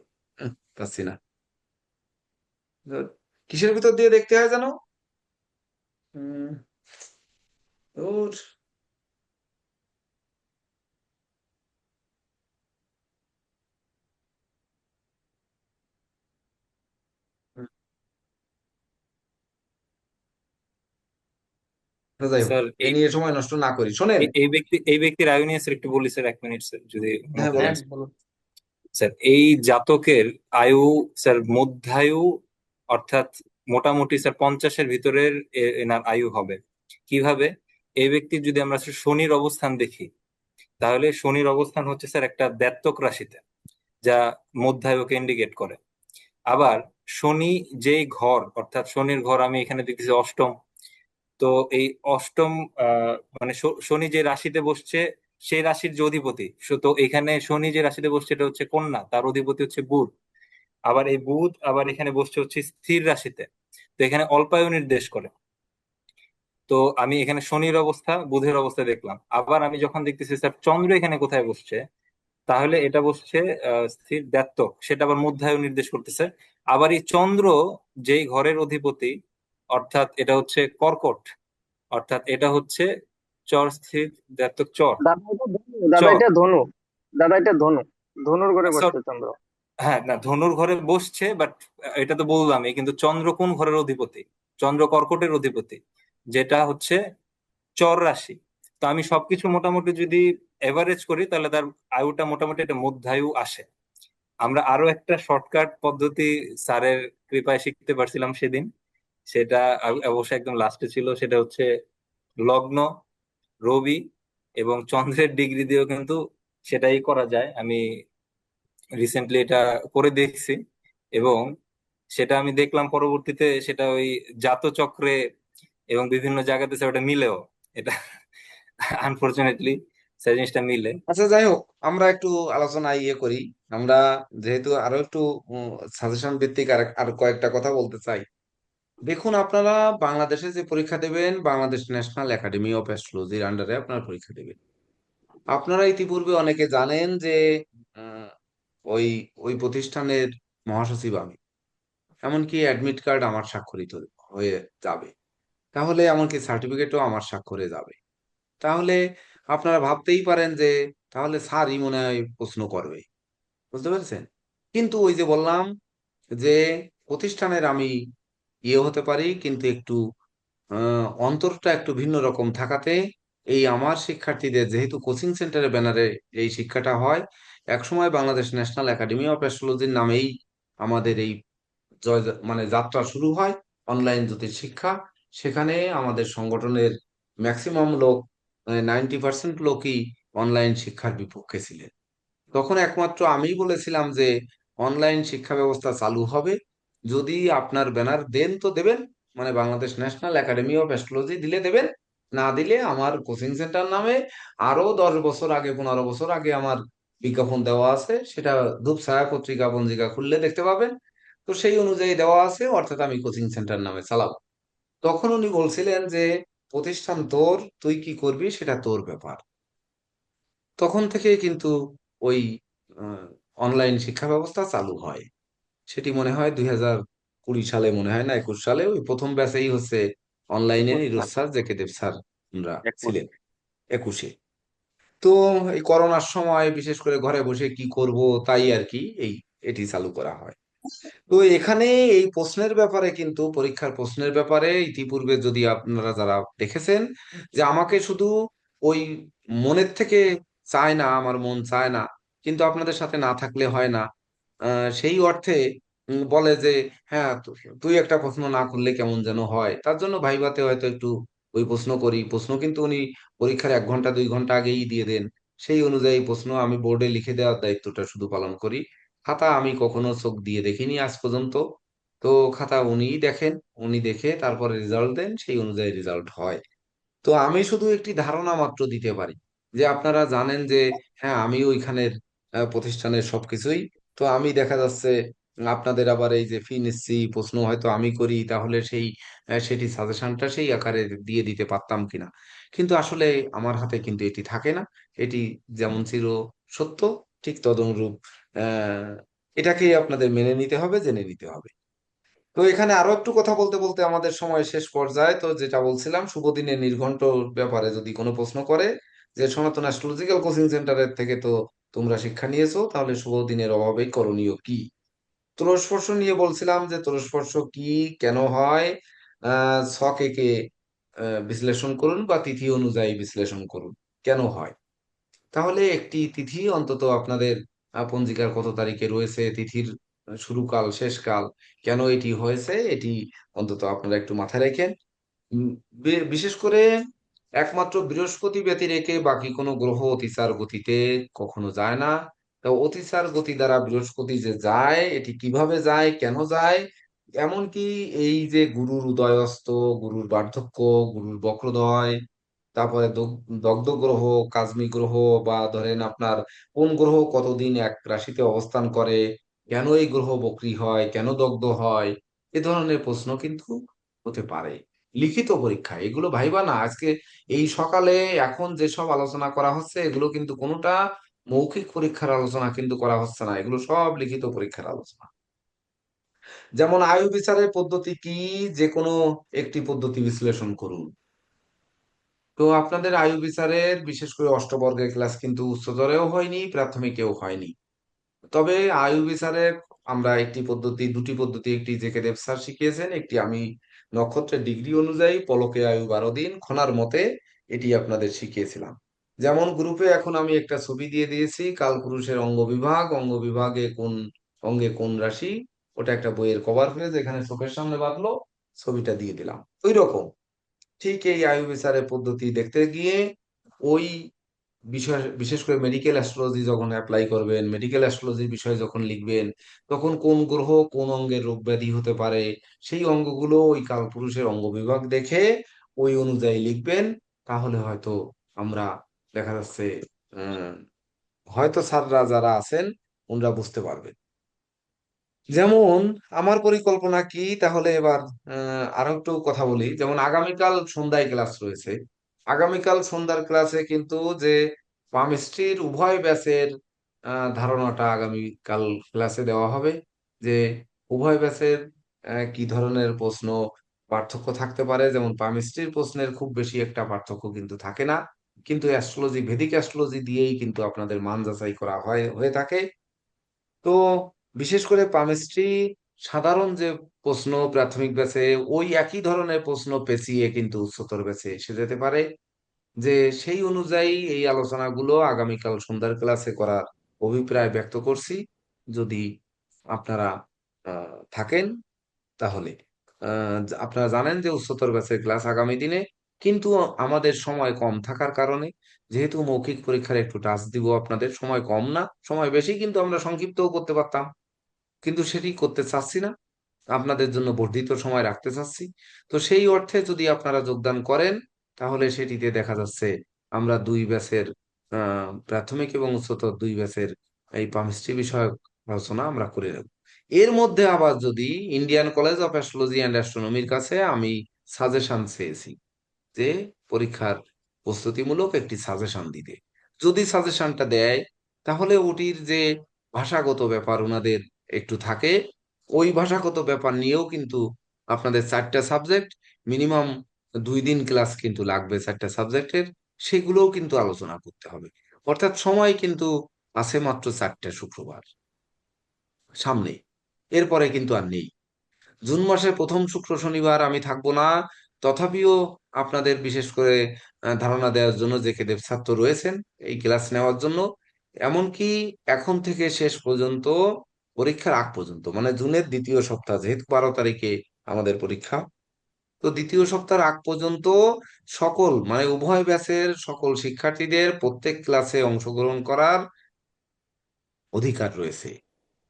পাচ্ছি না, ধুৎ। কিসের ভিতর দিয়ে দেখতে হয় জানো? উম, ধুর। তো যাই হোক, স্যার এ এই নিয়ে সময় নষ্ট না করি, শোনেন। এই ব্যক্তির আয়ু নিয়ে স্যার একটু বলি স্যার, 1 মিনিট স্যার যদি হ্যাঁ অনুমতি দেন বলেন। স্যার। স্যার এই জাতকের আয়ু স্যার মধ্যায়ু, অর্থাৎ মোটামুটি স্যার 50-এর ভিতরের এনার আয়ু হবে। কিভাবে? এই ব্যক্তির যদি আমরা স্যার শনির অবস্থান দেখি, তাহলে শনির অবস্থান হচ্ছে স্যার একটা দ্ব্যর্থক রাশিতে, যা মধ্যায়ুকে ইন্ডিকেট করে। আবার শনি যেই ঘর, অর্থাৎ শনির ঘর আমি এখানে দেখতেছি অষ্টম। তো এই অষ্টম মানে শনি যে রাশিতে বসছে, সেই রাশির যে অধিপতি, তো এখানে শনি যে রাশিতে বসছে এটা হচ্ছে কন্যা, তার অধিপতি হচ্ছে বুধ। আবার এই বুধ আবার এখানে বসছে হচ্ছে স্থির রাশিতে, তো এখানে অল্পায়ু নির্দেশ করে। তো আমি এখানে শনির অবস্থা বুধের অবস্থা দেখলাম। আবার আমি যখন দেখতেছি স্যার চন্দ্র এখানে কোথায় বসছে, তাহলে এটা বসছে স্থির দ্ব্যর্থক, সেটা আবার মধ্যায়ু নির্দেশ করতেছে। আবার এই চন্দ্র যেই ঘরের অধিপতি, অর্থাৎ এটা হচ্ছে কর্কট, অর্থাৎ এটা হচ্ছে চর স্থির দ্ব্যর্থক চর দাদা চর এটা ধনু, দাদা এটা ধনু, ধনুর ঘরে সর বসছে চন্দ্র। হ্যাঁ, না ধনুর ঘরে বসছে, বাট এটা তো বললামই, কিন্তু চন্দ্র কোন ঘরের অধিপতি? চন্দ্র কর্কটের অধিপতি, যেটা হচ্ছে চর রাশি। তো আমি সবকিছু মোটামুটি যদি এভারেজ করি, তাহলে তার আয়ুটা মোটামুটি একটা মধ্যায়ু আসে। আমরা আরো একটা শর্টকাট পদ্ধতি স্যারের কৃপায় শিখতে পারছিলাম সেদিন, সেটা অবশ্যই একদম লাস্টে ছিল। সেটা হচ্ছে লগ্ন, রবি এবং চন্দ্রের ডিগ্রি দিয়েও কিন্তু সেটাই করা যায়। আমি রিসেন্টলি এটা করে দেখছি, এবং সেটা আমি দেখলাম পরবর্তীতে সেটা ওই জাতচক্রে এবং বিভিন্ন জায়গাতে ওটা মিলেও, এটা আনফরচুনেটলি সেই জিনিসটা মিলে। আচ্ছা যাই হোক, আমরা একটু আলোচনা ইয়ে করি। আমরা যেহেতু আরো একটু সাজেশন ভিত্তিক আর কয়েকটা কথা বলতে চাই। দেখুন, আপনারা বাংলাদেশে যে পরীক্ষা দেবেন, বাংলাদেশ ন্যাশনাল একাডেমি অফ অ্যাস্ট্রোলজির আন্ডারে আপনারা পরীক্ষা দেবেন। আপনারা ইতিপূর্বে অনেকে জানেন যে ওই ওই প্রতিষ্ঠানের মহাসচিব আমি, এমনকি অ্যাডমিট কার্ড আমার স্বাক্ষরিত হয়ে যাবে, তাহলে এমনকি সার্টিফিকেটও আমার স্বাক্ষরে যাবে। তাহলে আপনারা ভাবতেই পারেন যে তাহলে স্যারই মনে হয় প্রশ্ন করবে, বুঝতে পেরেছেন? কিন্তু ওই যে বললাম যে প্রতিষ্ঠানের আমি ইয়ে হতে পারি, কিন্তু একটু অন্তরটা একটু ভিন্ন রকম থাকাতে এই আমার শিক্ষার্থীদের, যেহেতু কোচিং সেন্টারের ব্যানারে এই শিক্ষাটা হয়, একসময় বাংলাদেশ ন্যাশনাল একাডেমি অফ অ্যাস্ট্রোলজির নামেই আমাদের এই মানে যাত্রা শুরু হয়, অনলাইন জ্যোতিষ শিক্ষা। সেখানে আমাদের সংগঠনের ম্যাক্সিমাম লোক, 90% লোকই অনলাইন শিক্ষার বিপক্ষে ছিলেন। তখন একমাত্র আমিই বলেছিলাম যে অনলাইন শিক্ষা ব্যবস্থা চালু হবে যদি আপনার ব্যানার দেন তো দেবেন, মানে Bangladesh National Academy of astrology দিলে দেবেন, না দিলে আমার কোচিং সেন্টার নামে আরো 10 বছর আগে, 15 বছর আগে আমার বিজ্ঞাপন দেওয়া আছে, সেটা ধূপছায়া পত্রিকা পঞ্জিকা খুললে দেখতে পাবেন। তো সেই অনুযায়ী দেওয়া আছে, অর্থাৎ আমি কোচিং সেন্টার নামে চালাবো। তখন উনি বলছিলেন যে প্রতিষ্ঠান তোর, তুই কি করবি সেটা তোর ব্যাপার। তখন থেকে কিন্তু ওই অনলাইন শিক্ষা ব্যবস্থা চালু হয়। সেটি মনে হয় 2020 সালে, মনে হয় না 21 সালে, ওই প্রথম ব্যাচেই হচ্ছে অনলাইনে 21 নিরোজ সালে, স্যার, জেকে দেব স্যার আমরা 21। ছিলেন 21-এ। তো এই করোনার সময় বিশেষ করে ঘরে বসে কি করব, তাই আর কি এটি চালু করা হয়। তো এখানে এই প্রশ্নের ব্যাপারে, কিন্তু পরীক্ষার প্রশ্নের ব্যাপারে ইতিপূর্বে যদি আপনারা যারা দেখেছেন, যে আমাকে শুধু ওই মনের থেকে চায় না, আমার মন চায় না, কিন্তু আপনাদের সাথে না থাকলে হয় না, সেই অর্থে বলে যে হ্যাঁ, তুই একটা প্রশ্ন না করলে কেমন যেন হয়, তার জন্য ভাইভাতে হয়তো একটু ওই প্রশ্ন করি। প্রশ্ন কিন্তু উনি পরীক্ষার 1 ঘন্টা 2 ঘন্টা আগেই দিয়ে দেন, সেই অনুযায়ী প্রশ্ন আমি বোর্ডে লিখে দেওয়ার দায়িত্বটা শুধু পালন করি। খাতা আমি কখনো চোখ দিয়ে দেখিনি আজ পর্যন্ত। তো খাতা উনিই দেখেন, উনি দেখে তারপরে রেজাল্ট দেন, সেই অনুযায়ী রেজাল্ট হয়। তো আমি শুধু একটি ধারণা মাত্র দিতে পারি, যে আপনারা জানেন যে হ্যাঁ, আমি ওইখানের প্রতিষ্ঠানের সবকিছুই। তো আমি দেখা যাচ্ছে আপনাদের আবার এই যে ফি নিচ্ছি, প্রশ্ন হয়তো আমি করি, তাহলে সেটি সাজেশনটা সেই আকারে দিয়ে দিতে পারতাম কিনা। কিন্তু আসলে আমার হাতে কিন্তু এটি থাকে না। এটি যেমন ছিল সত্য, ঠিক তদনুরূপ আহ এটাকেই আপনাদের মেনে নিতে হবে, জেনে নিতে হবে। তো এখানে আরো একটু কথা বলতে বলতে আমাদের সময় শেষ পর্যায়ে, তো যেটা বলছিলাম, শুভ দিনের নির্ঘণ্ট ব্যাপারে যদি কোনো প্রশ্ন করে, যে সনাতন অ্যাস্ট্রোলজিক্যাল কোচিং সেন্টারের থেকে তো তোমরা শিক্ষা নিয়েছো, তাহলে শুভ দিনের অভাবে করণীয় কি? তুলস্পর্শ নিয়ে বলছিলাম যে তুলস্পর্শ কি, কেন হয়, ছক এঁকে বিশ্লেষণ করুন বা তিথি অনুযায়ী বিশ্লেষণ করুন কেন হয়। তাহলে একটি তিথি অন্তত আপনাদের পঞ্জিকার কত তারিখে রয়েছে, তিথির শুরুকাল শেষকাল, কেন এটি হয়েছে, এটি অন্তত আপনারা একটু মাথায় রাখেন। উম, বিশেষ করে একমাত্র বৃহস্পতি ব্যতি রেখে বাকি কোনো গ্রহ অতিচার গতিতে কখনো যায় না। তো অতিচার গতি দ্বারা বৃহস্পতি যে যায়, এটি কিভাবে যায়, কেন যায়, এমনকি এই যে গুরুর উদয়স্ত, গুরুর বার্ধক্য, গুরুর বক্রদয়, তারপরে দগ্ধ গ্রহ, কাজমী গ্রহ, বা ধরেন আপনার কোন গ্রহ কতদিন এক রাশিতে অবস্থান করে, কেন এই গ্রহ বক্রী হয়, কেন দগ্ধ হয়, এ ধরনের প্রশ্ন কিন্তু হতে পারে লিখিত পরীক্ষা। এগুলো ভাইবা না, আজকে এই সকালে এখন যেসব আলোচনা করা হচ্ছে, এগুলো কিন্তু কোনোটা মৌখিক পরীক্ষার আলোচনা কিন্তু করা হচ্ছে না, এগুলো সব লিখিত পরীক্ষার আলোচনা। যেমন আয়ু বিচারের পদ্ধতি কি, যে কোনো একটি পদ্ধতি বিশ্লেষণ করুন। তো আপনাদের আয়ু বিচারের বিশেষ করে অষ্টবর্গের ক্লাস কিন্তু উচ্চতরেও হয়নি, প্রাথমিকেও হয়নি। তবে আয়ু বিচারের আমরা একটি পদ্ধতি, দুটি পদ্ধতি, একটি জেকে দেব স্যার শিখিয়েছেন, একটি আমি নক্ষত্রের ডিগ্রি অনুযায়ী পলকে আয়ু 12 দিন খনার মতে এটি আপনাদের শিখিয়েছিলাম। যেমন গ্রুপে এখন আমি একটা ছবি দিয়ে দিয়েছি, কালপুরুষের অঙ্গ বিভাগ, অঙ্গ বিভাগে কোন অঙ্গে কোন রাশি, ওটা একটা বইয়ের কভার পেজ, এখানে চোখের সামনে বাঁধলো, ছবিটা দিয়ে দিলাম। ওই রকম ঠিক এই আয়ু বিচারের পদ্ধতি দেখতে গিয়ে ওই বিষয়, বিশেষ করে মেডিকেল অ্যাস্ট্রোলজি যখন অ্যাপ্লাই করবেন, মেডিকেল অ্যাস্ট্রোলজির বিষয় যখন লিখবেন, তখন কোন গ্রহ কোন অঙ্গের রোগ ব্যাধি হতে পারে, সেই অঙ্গগুলো ওই কালপুরুষের অঙ্গ বিভাগ দেখে ওই অনুযায়ী লিখবেন। তাহলে হয়তো আমরা দেখা যাচ্ছে আহ হয়তো স্যাররা যারা আছেন ওনারা বুঝতে পারবেন। যেমন আমার পরিকল্পনা কি, তাহলে এবার আরো একটু কথা বলি। যেমন আগামীকাল সন্ধ্যায় ক্লাস রয়েছে, আগামীকাল সন্ধ্যার ক্লাসে কিন্তু যে পামিস্ট্রির উভয় ব্যাচের ধারণাটা আগামীকাল ক্লাসে দেওয়া হবে যে উভয় ব্যাচের কি ধরনের প্রশ্ন পার্থক্য থাকতে পারে। যেমন পামিস্ট্রির প্রশ্নের খুব বেশি একটা পার্থক্য কিন্তু থাকে না, কিন্তু অ্যাস্ট্রোলজি, ভেদিক অ্যাস্ট্রোলজি দিয়েই কিন্তু আপনাদের মান যাচাই করা হয়ে থাকে। তো বিশেষ করে পামিস্ট্রি সাধারণ যে প্রশ্ন প্রাথমিক ব্যাচে, ওই একই ধরনের প্রশ্ন পেঁচিয়ে কিন্তু উচ্চতর ব্যাচে এসে যেতে পারে। যে সেই অনুযায়ী এই আলোচনাগুলো আগামীকাল সন্ধ্যার ক্লাসে করার অভিপ্রায় ব্যক্ত করছি। যদি আপনারা থাকেন তাহলে আপনারা জানেন যে উচ্চতর ব্যাচের ক্লাস আগামী দিনে, কিন্তু আমাদের সময় কম থাকার কারণে, যেহেতু মৌখিক পরীক্ষার একটু টাচ দিব, আপনাদের সময় কম না, সময় বেশি, কিন্তু আমরা সংক্ষিপ্তও করতে পারতাম, কিন্তু সেটি করতে চাচ্ছি না, আপনাদের জন্য বর্ধিত সময় রাখতে চাচ্ছি। তো সেই অর্থে যদি আপনারা যোগদান করেন, তাহলে সেটিতে দেখা যাচ্ছে আমরা দুই ব্যাচের প্রাথমিক এবং উচ্চতর দুই ব্যাচের এই পামিস্ট্রি বিষয়ক আলোচনা আমরা করে নেব। এর মধ্যে আবার যদি Indian College of Astrology and অ্যাস্ট্রোনমির কাছে আমি সাজেশন চেয়েছি যে পরীক্ষার প্রস্তুতিমূলক একটি সাজেশন দিতে, যদি সাজেশনটা দেয় তাহলে ওটির যে ভাষাগত ব্যাপার ওনাদের একটু থাকে, ওই ভাষাগত ব্যাপার নিয়েও কিন্তু আপনাদের 4টা সাবজেক্ট, মিনিমাম 2 দিন ক্লাস কিন্তু লাগবে 4টা সাবজেক্টের, সেগুলোও কিন্তু আলোচনা করতে হবে। অর্থাৎ সময় কিন্তু আছে মাত্র 4টা শুক্রবার সামনে, এরপরে কিন্তু আর নেই। জুন মাসের প্রথম শুক্র শনিবার আমি থাকবো না, তথাপিও আপনাদের বিশেষ করে ধারণা দেওয়ার জন্য যে কেদেব ছাত্র রয়েছেন এই ক্লাস নেওয়ার জন্য, এমনকি এখন থেকে শেষ পর্যন্ত, পরীক্ষার আগ পর্যন্ত, মানে জুনের দ্বিতীয় সপ্তাহ, যেহেতু 12 তারিখে আমাদের পরীক্ষা, তো দ্বিতীয় সপ্তাহের আগ পর্যন্ত সকল, মানে উভয় ব্যাচের সকল শিক্ষার্থীদের প্রত্যেক ক্লাসে অংশগ্রহণ করার অধিকার রয়েছে।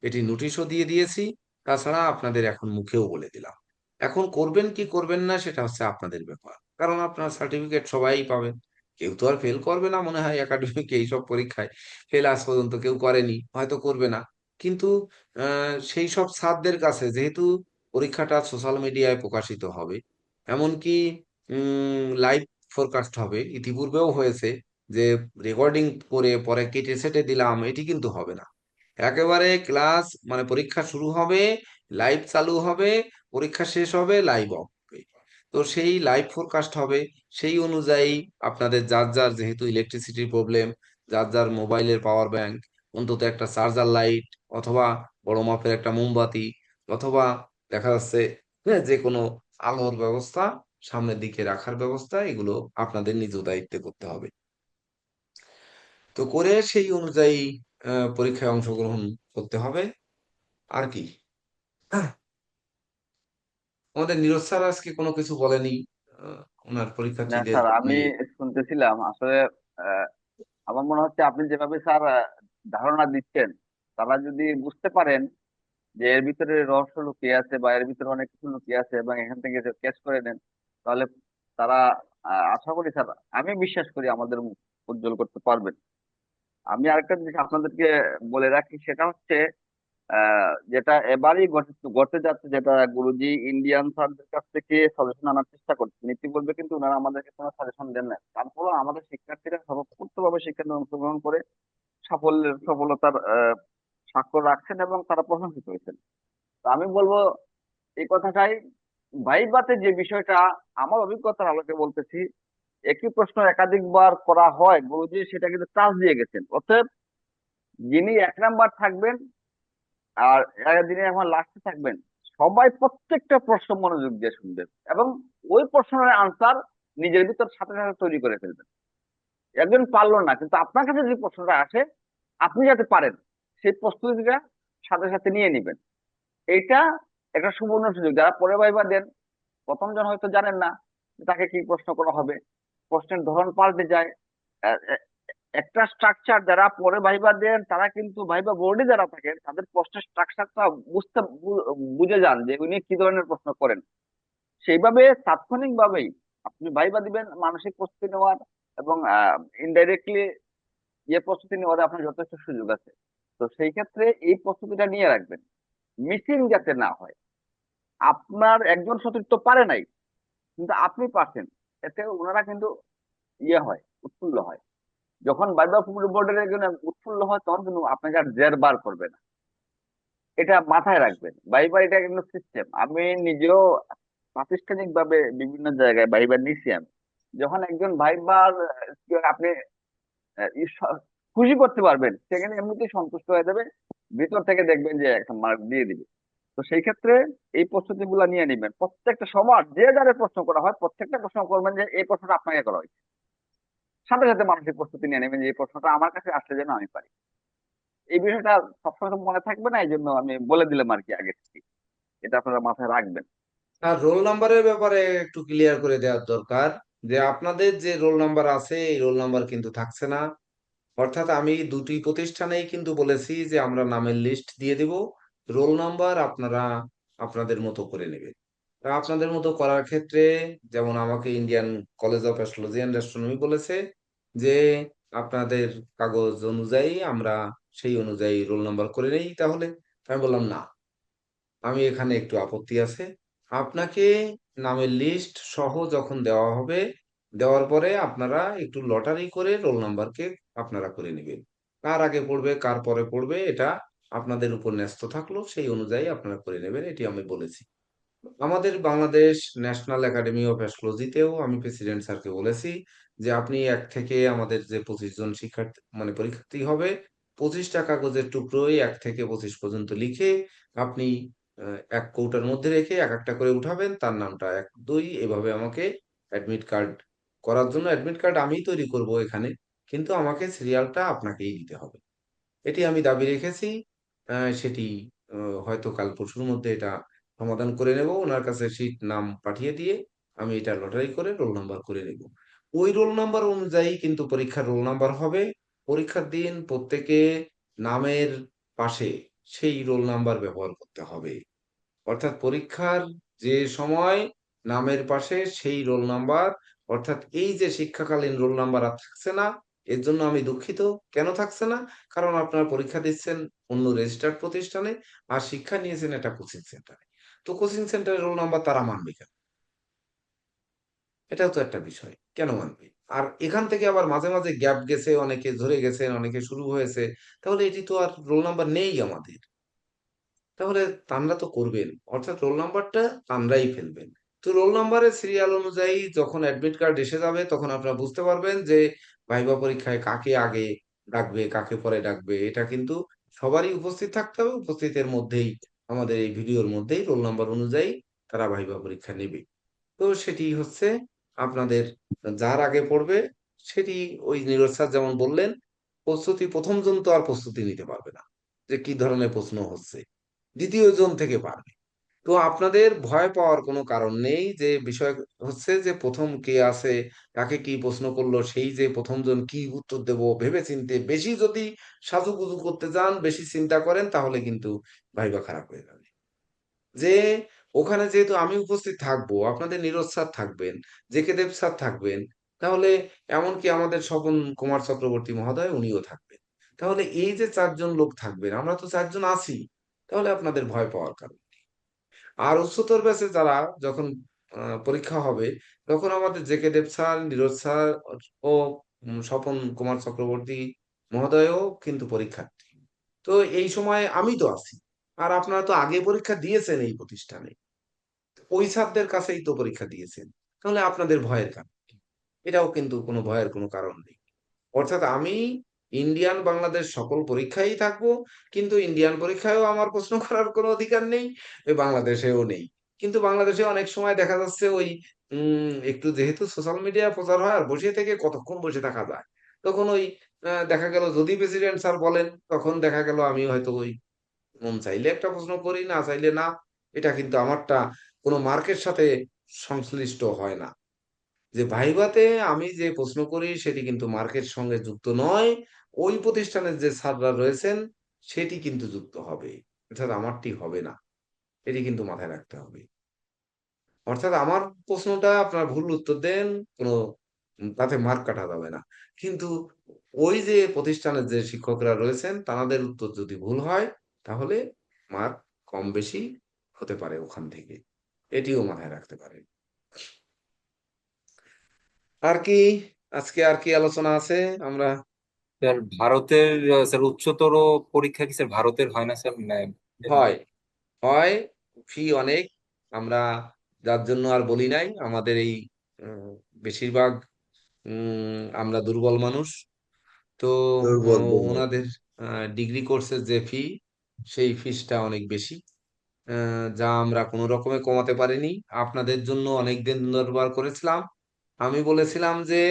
এটি নোটিশও দিয়ে দিয়েছি, তাছাড়া আপনাদের এখন মুখেও বলে দিলাম। এখন করবেন কি করবেন না সেটা হচ্ছে আপনাদের ব্যাপার, কারণ আপনার সার্টিফিকেট সবাই পাবেন, কেউ তো আর ফেল করবে না মনে হয় একাডেমিক এইসব পরীক্ষায়। ফেল আজ পর্যন্ত কেউ করেনি, হয়তো করবে না, কিন্তু সেই সব ছাত্রদের কাছে যেহেতু পরীক্ষাটা সোশ্যাল মিডিয়ায় প্রকাশিত হবে, এমনকি লাইভ ফোরকাস্ট হবে, ইতিপূর্বেও হয়েছে যে রেকর্ডিং করে পরে কেটে সেটে দিলাম, এটি কিন্তু হবে না। একেবারে ক্লাস, মানে পরীক্ষা শুরু হবে, লাইভ চালু হবে, পরীক্ষা শেষ হবে, লাইভ অফ হবে। তো সেই লাইভ ফোরকাস্ট হবে, সেই অনুযায়ী আপনাদের যার যার, যেহেতু ইলেকট্রিসিটির প্রবলেম, যার যার মোবাইলের পাওয়ার ব্যাংক, অন্তত একটা চার্জার লাইট, অথবা বড় মাপের একটা মোমবাতি, অথবা দেখা যাচ্ছে যে কোনো আলোর ব্যবস্থা, সামনের দিকে রাখার ব্যবস্থা, এগুলো আপনাদের নিজ দায়িত্বে করতে হবে। তো করে সেই অনুযায়ী পরীক্ষায় অংশগ্রহণ করতে হবে। আর কি, আমাদের নীরজ স্যার আজকে কোনো কিছু বলেনি ওনার না পরীক্ষার্থীদের স্যার, আমি নিয়ে। শুনতেছিলাম আসলে। আমার মনে হচ্ছে আপনি যেভাবে স্যার ধারণা দিচ্ছেন, তারা যদি বুঝতে পারেন যে এর ভিতরে রহস্য লুকিয়ে আছে বা এর ভিতরে অনেক কিছু লুকিয়ে আছে এবং এখান থেকে ক্যাচ করে নেন, তাহলে তারা আশা করি স্যার, আমি বিশ্বাস করি আমাদের মুখ উজ্জ্বল করতে পারবেন। আমি আরেকটা জিনিস আপনাদেরকে বলে রাখি, সেটা হচ্ছে যেটা এবারই ঘটতে যাচ্ছে, যেটা গুরুজি ইন্ডিয়ান স্যারদের কাছ থেকে সাজেশন আনার চেষ্টা করছেন। ইতিপূর্বে কিন্তু ওনারা আমাদেরকে কোনো সাজেশন দেন না, তারপরও আমাদের শিক্ষার্থীরা স্বতঃস্ফূর্তভাবে শিক্ষাতে অংশগ্রহণ করে সফলতার স্বাক্ষর রাখছেন এবং তারা প্রশংসিত হয়েছেন। তো আমি বলবো এই কথাটাই, ভাইভাতে যে বিষয়টা, আমার অভিজ্ঞতার আলোকে বলতেছি, একই প্রশ্ন একাধিকবার করা হয়, গুরুজি সেটা কিন্তু টাচ দিয়ে গেছেন। অতএব যিনি 1 নাম্বার থাকবেন আর যিনি এখন লাস্টে থাকবেন, সবাই প্রত্যেকটা প্রশ্ন মনোযোগ দিয়ে শুনবেন এবং ওই প্রশ্নের আনসার নিজের ভিতর সাথে সাথে তৈরি করে ফেলবেন। একজন পারলো না, কিন্তু আপনার কাছে যে প্রশ্নটা আসে আপনি যাতে পারেন, সেই প্রস্তুতিটা সাথে সাথে নিয়ে নিবেন। এটা একটা সুবর্ণ সুযোগ। যারা পরে ভাইবা দেন, প্রথম জন হয়তো জানেন না যে তাকে কি প্রশ্ন করা হবে, প্রশ্নের ধরন পাল্টে যায়। আহ, একটা স্ট্রাকচার, যারা পরে ভাইবা দেন তারা কিন্তু ভাইবা বোর্ডে যারা থাকেন তাদের প্রশ্নের স্ট্রাকচারটা বুঝে যান যে উনি কি ধরনের প্রশ্ন করেন। সেইভাবে তাৎক্ষণিক ভাবেই আপনি ভাইবা দিবেন, মানসিক প্রস্তুতি নেওয়ার এবং ইনডাইরেক্টলি প্রস্তুতি নেওয়ার আপনার যথেষ্ট সুযোগ আছে। তো সেই ক্ষেত্রে এই প্রস্তুতিটা নিয়ে রাখবেন, মিসিং যাতে না হয়। আপনার একজন সতীর্থ পারে নাই, কিন্তু আপনি পারছেন, এতে ওনারা কিন্তু হয়, উৎফুল্ল হয় যখন ভাইবা বোর্ডের একজন উৎফুল্ল হয় তখন কিন্তু আপনাকে আর জের বার করবে না, এটা মাথায় রাখবেন। ভাইবা এটা কিন্তু সিস্টেম। আমি নিজেও প্রাতিষ্ঠানিক ভাবে বিভিন্ন জায়গায় ভাইবা নিছি আমি। যখন একজন ভাইবার আপনি খুশি করতে পারবেন, সেখানে এমনিতেই সন্তুষ্ট হয়ে যাবে, ভিতর থেকে দেখবেন যে একটা মার্ক দিয়ে দিবে। তো সেই ক্ষেত্রে এই প্রস্তুতি গুলা নিয়ে নিবেন। প্রত্যেকটা সবার যে যারে প্রশ্ন করা হয় প্রত্যেকটা প্রশ্ন করবেন যে এই প্রশ্নটা আপনাকে করা হয়েছে, সাথে সাথে মানসিক প্রস্তুতি নিয়ে নেবেন যে এই প্রশ্নটা আমার কাছে আসলে যেন আমি পারি। এই বিষয়টা সবসময় তো মনে থাকবে না, এই জন্য আমি বলে দিলাম আর কি আগে থেকে, এটা আপনারা মাথায় রাখবেন। আর রোল নাম্বারের ব্যাপারে একটু ক্লিয়ার করে দেওয়ার দরকার, যে আপনাদের যে রোল নাম্বার আছে এই রোল নাম্বার কিন্তু থাকছে না। অর্থাৎ আমি দুটি প্রতিষ্ঠানেই কিন্তু বলেছি যে আমরা নামের লিস্ট দিয়ে দিব, রোল নাম্বার আপনারা আপনাদের মতো করে নেবেন। তা আপনাদের মতো করার ক্ষেত্রে যেমন আমাকে Indian College of Astrology and astronomy বলেছে যে আপনাদের কাগজ অনুযায়ী আমরা সেই অনুযায়ী রোল নাম্বার করে নেই, তাহলে আমি বললাম না, আমি এখানে একটু আপত্তি আছে। আপনাকে নামের লিস্ট সহ যখন দেওয়া হবে, দেওয়ার পরে আপনারা একটু লটারি করে রোল নাম্বারকে আপনারা করে নেবেন। কার আগে পড়বে কার পরে পড়বে এটা আপনাদের উপর ন্যস্ত থাকলো, সেই অনুযায়ী আপনারা করে নেবেন, এটি আমি বলেছি। আমাদের বাংলাদেশ ন্যাশনাল একাডেমি অফ অ্যাস্ট্রোলজিতেও আমি প্রেসিডেন্ট স্যারকে বলেছি যে আপনি 1 থেকে আমাদের যে 25 জন শিক্ষার্থী মানে পরীক্ষার্থী হবে, 25টা কাগজের টুকরোই 1 থেকে 25 পর্যন্ত লিখে আপনি এক কৌটার মধ্যে রেখে এক একটা করে উঠাবেন, তার নামটা 1 2 এভাবে আমাকে অ্যাডমিট কার্ড করার জন্য, অ্যাডমিট কার্ড আমিই তৈরি করব এখানে, কিন্তু আমাকে সিরিয়ালটা আপনাকেই দিতে হবে, এটি আমি দাবি রেখেছি। সেটি হয়তো কাল পরশুর মধ্যে এটা সমাধান করে নেব, ওনার কাছে শীট নাম পাঠিয়ে দিয়ে আমি এটা লটারি করে রোল নাম্বার করে নেব। ওই রোল নাম্বার অনুযায়ী কিন্তু পরীক্ষার রোল নাম্বার হবে। পরীক্ষার দিন প্রত্যেকে নামের পাশে সেই রোল নাম্বার ব্যবহার করতে হবে। অর্থাৎ পরীক্ষার যে সময় নামের পাশে সেই রোল নাম্বার, অর্থাৎ এই যে শিক্ষাকালীন রোল নাম্বার আর থাকছে না, এর জন্য আমি দুঃখিত। কেন থাকছে না? কারণ আপনারা পরীক্ষা দিচ্ছেন অন্য রেজিস্টার্ড প্রতিষ্ঠানে আর শিক্ষা নিয়েছেন একটা কোচিং সেন্টারে। তো কোচিং সেন্টারের রোল নাম্বার তারা মানবে কেন? এটাও তো একটা বিষয়, কেন মানবে? আর এখান থেকে আবার মাঝে মাঝে গ্যাপ গেছে, অনেকে ধরে গেছেন, অনেকে শুরু হয়েছে, তাহলে এটি তো আর রোল নাম্বার নেই আমাদের, তাহলে তানরা তো করবেন, অর্থাৎ রোল নাম্বারটা তানরাই ফেলবেন। তো রোল নাম্বারের সিরিয়াল অনুযায়ী যখন অ্যাডমিট কার্ড এসে যাবে তখন আপনারা বুঝতে পারবেন যে ভাইবা পরীক্ষায় কাকে আগে ডাকবে কাকে পরে ডাকবে। এটা কিন্তু সবারই উপস্থিত থাকতে হবে, উপস্থিতের মধ্যেই আমাদের এই ভিডিওর মধ্যেই রোল নাম্বার অনুযায়ী তারা ভাইবা পরীক্ষা নেবে। তো সেটি হচ্ছে আপনাদের যার আগে পড়বে সেটি, ওই নীরজ স্যার যেমন বললেন, প্রস্তুতি প্রথম জন তো আর প্রস্তুতি নিতে পারবে না যে কি ধরনের প্রশ্ন হচ্ছে, দ্বিতীয় জন থেকে পারবে। তো আপনাদের ভয় পাওয়ার কোনো কারণ নেই, যে বিষয় হচ্ছে যে প্রথম কে আছে, কাকে কি প্রশ্ন করলো, সেই যে প্রথম জন কি উত্তর দেব ভেবে চিন্তে বেশি যদি সাজুগুজু করতে যান, বেশি চিন্তা করেন, তাহলে কিন্তু ভাইবা খারাপ হয়ে যাবে। যে ওখানে যেহেতু আমি উপস্থিত থাকবো, আপনাদের নীরজ স্যার থাকবেন, জেকে দেব স্যার থাকবেন, তাহলে এমনকি আমাদের স্বপন কুমার চক্রবর্তী মহোদয় উনিও থাকবেন, তাহলে এই যে 4 জন লোক থাকবেন, আমরা তো 4 জন আছি, তাহলে আপনাদের ভয় পাওয়ার কারণ নেই। আর উচ্চতর ব্যাচে যারা যখন পরীক্ষা হবে, তখন আমাদের জেকে দেব স্যার, নীরজ স্যার ও স্বপন কুমার চক্রবর্তী মহোদয়ও কিন্তু পরীক্ষার্থী। তো এই সময় আমি তো আছি, আর আপনারা তো আগে পরীক্ষা দিয়েছেন এই প্রতিষ্ঠানে, ওই স্যারদের কাছেই তো পরীক্ষা দিয়েছেন, তাহলে আপনাদের ভয়ের কারণ কি? এটাও কিন্তু কোনো ভয়ের কোনো কারণ নেই। অর্থাৎ আমি ইন্ডিয়ান বাংলাদেশ সকল পরীক্ষায় থাকবো, কিন্তু ইন্ডিয়ান পরীক্ষায়ও আমার প্রশ্ন করার কোনো অধিকার নেই, ওই বাংলাদেশেও নেই। কিন্তু বাংলাদেশে অনেক সময় দেখা যাচ্ছে ওই একটু যেহেতু সোশ্যাল মিডিয়া প্রচার হয় আর বসে থেকে কতক্ষণ বসে থাকা যায়, তখন ওই দেখা গেল যদি প্রেসিডেন্ট স্যার বলেন, তখন দেখা গেল আমি হয়তো ওই মন চাইলে একটা প্রশ্ন করি, না চাইলে না। এটা কিন্তু আমারটা কোনো মার্কের সাথে সংশ্লিষ্ট হয় না, যে ভাইভাতে আমি যে প্রশ্ন করি সেটি কিন্তু মার্কের সঙ্গে যুক্ত নয়, ওই প্রতিষ্ঠানের যে স্যাররা রয়েছেন সেটি কিন্তু যুক্ত হবে, অর্থাৎ আমারটি হবে না, এটি কিন্তু মাথায় রাখতে হবে। অর্থাৎ আমার প্রশ্নটা আপনার ভুল উত্তর দেন, কোনো তাতে মার্ক কাটা যাবে না, কিন্তু ওই যে প্রতিষ্ঠানের যে শিক্ষকরা রয়েছেন তাদের উত্তর যদি ভুল হয়, তাহলে মার্ক কম বেশি হতে পারে ওখান থেকে, এটিও মাথায় রাখতে পারে। আর কি আজকে আর কি আলোচনা আছে আমরা স্যার ভারতের স্যার উচ্চতর পরীক্ষা কি স্যার ভারতের হয় না স্যার? মানে হয় হয় ফি অনেক, আমরা যার জন্য আর বলি নাই, আমাদের এই বেশিরভাগ আমরা দুর্বল মানুষ, তো ওনাদের ডিগ্রি কোর্সের যে ফি, সেই ফিসটা অনেক বেশি, যা আমরা কোনো রকমে কমাতে পারিনি। আপনাদের জন্য অনেক দিন দরবার করেছিলাম। আমি বলেছিলাম যে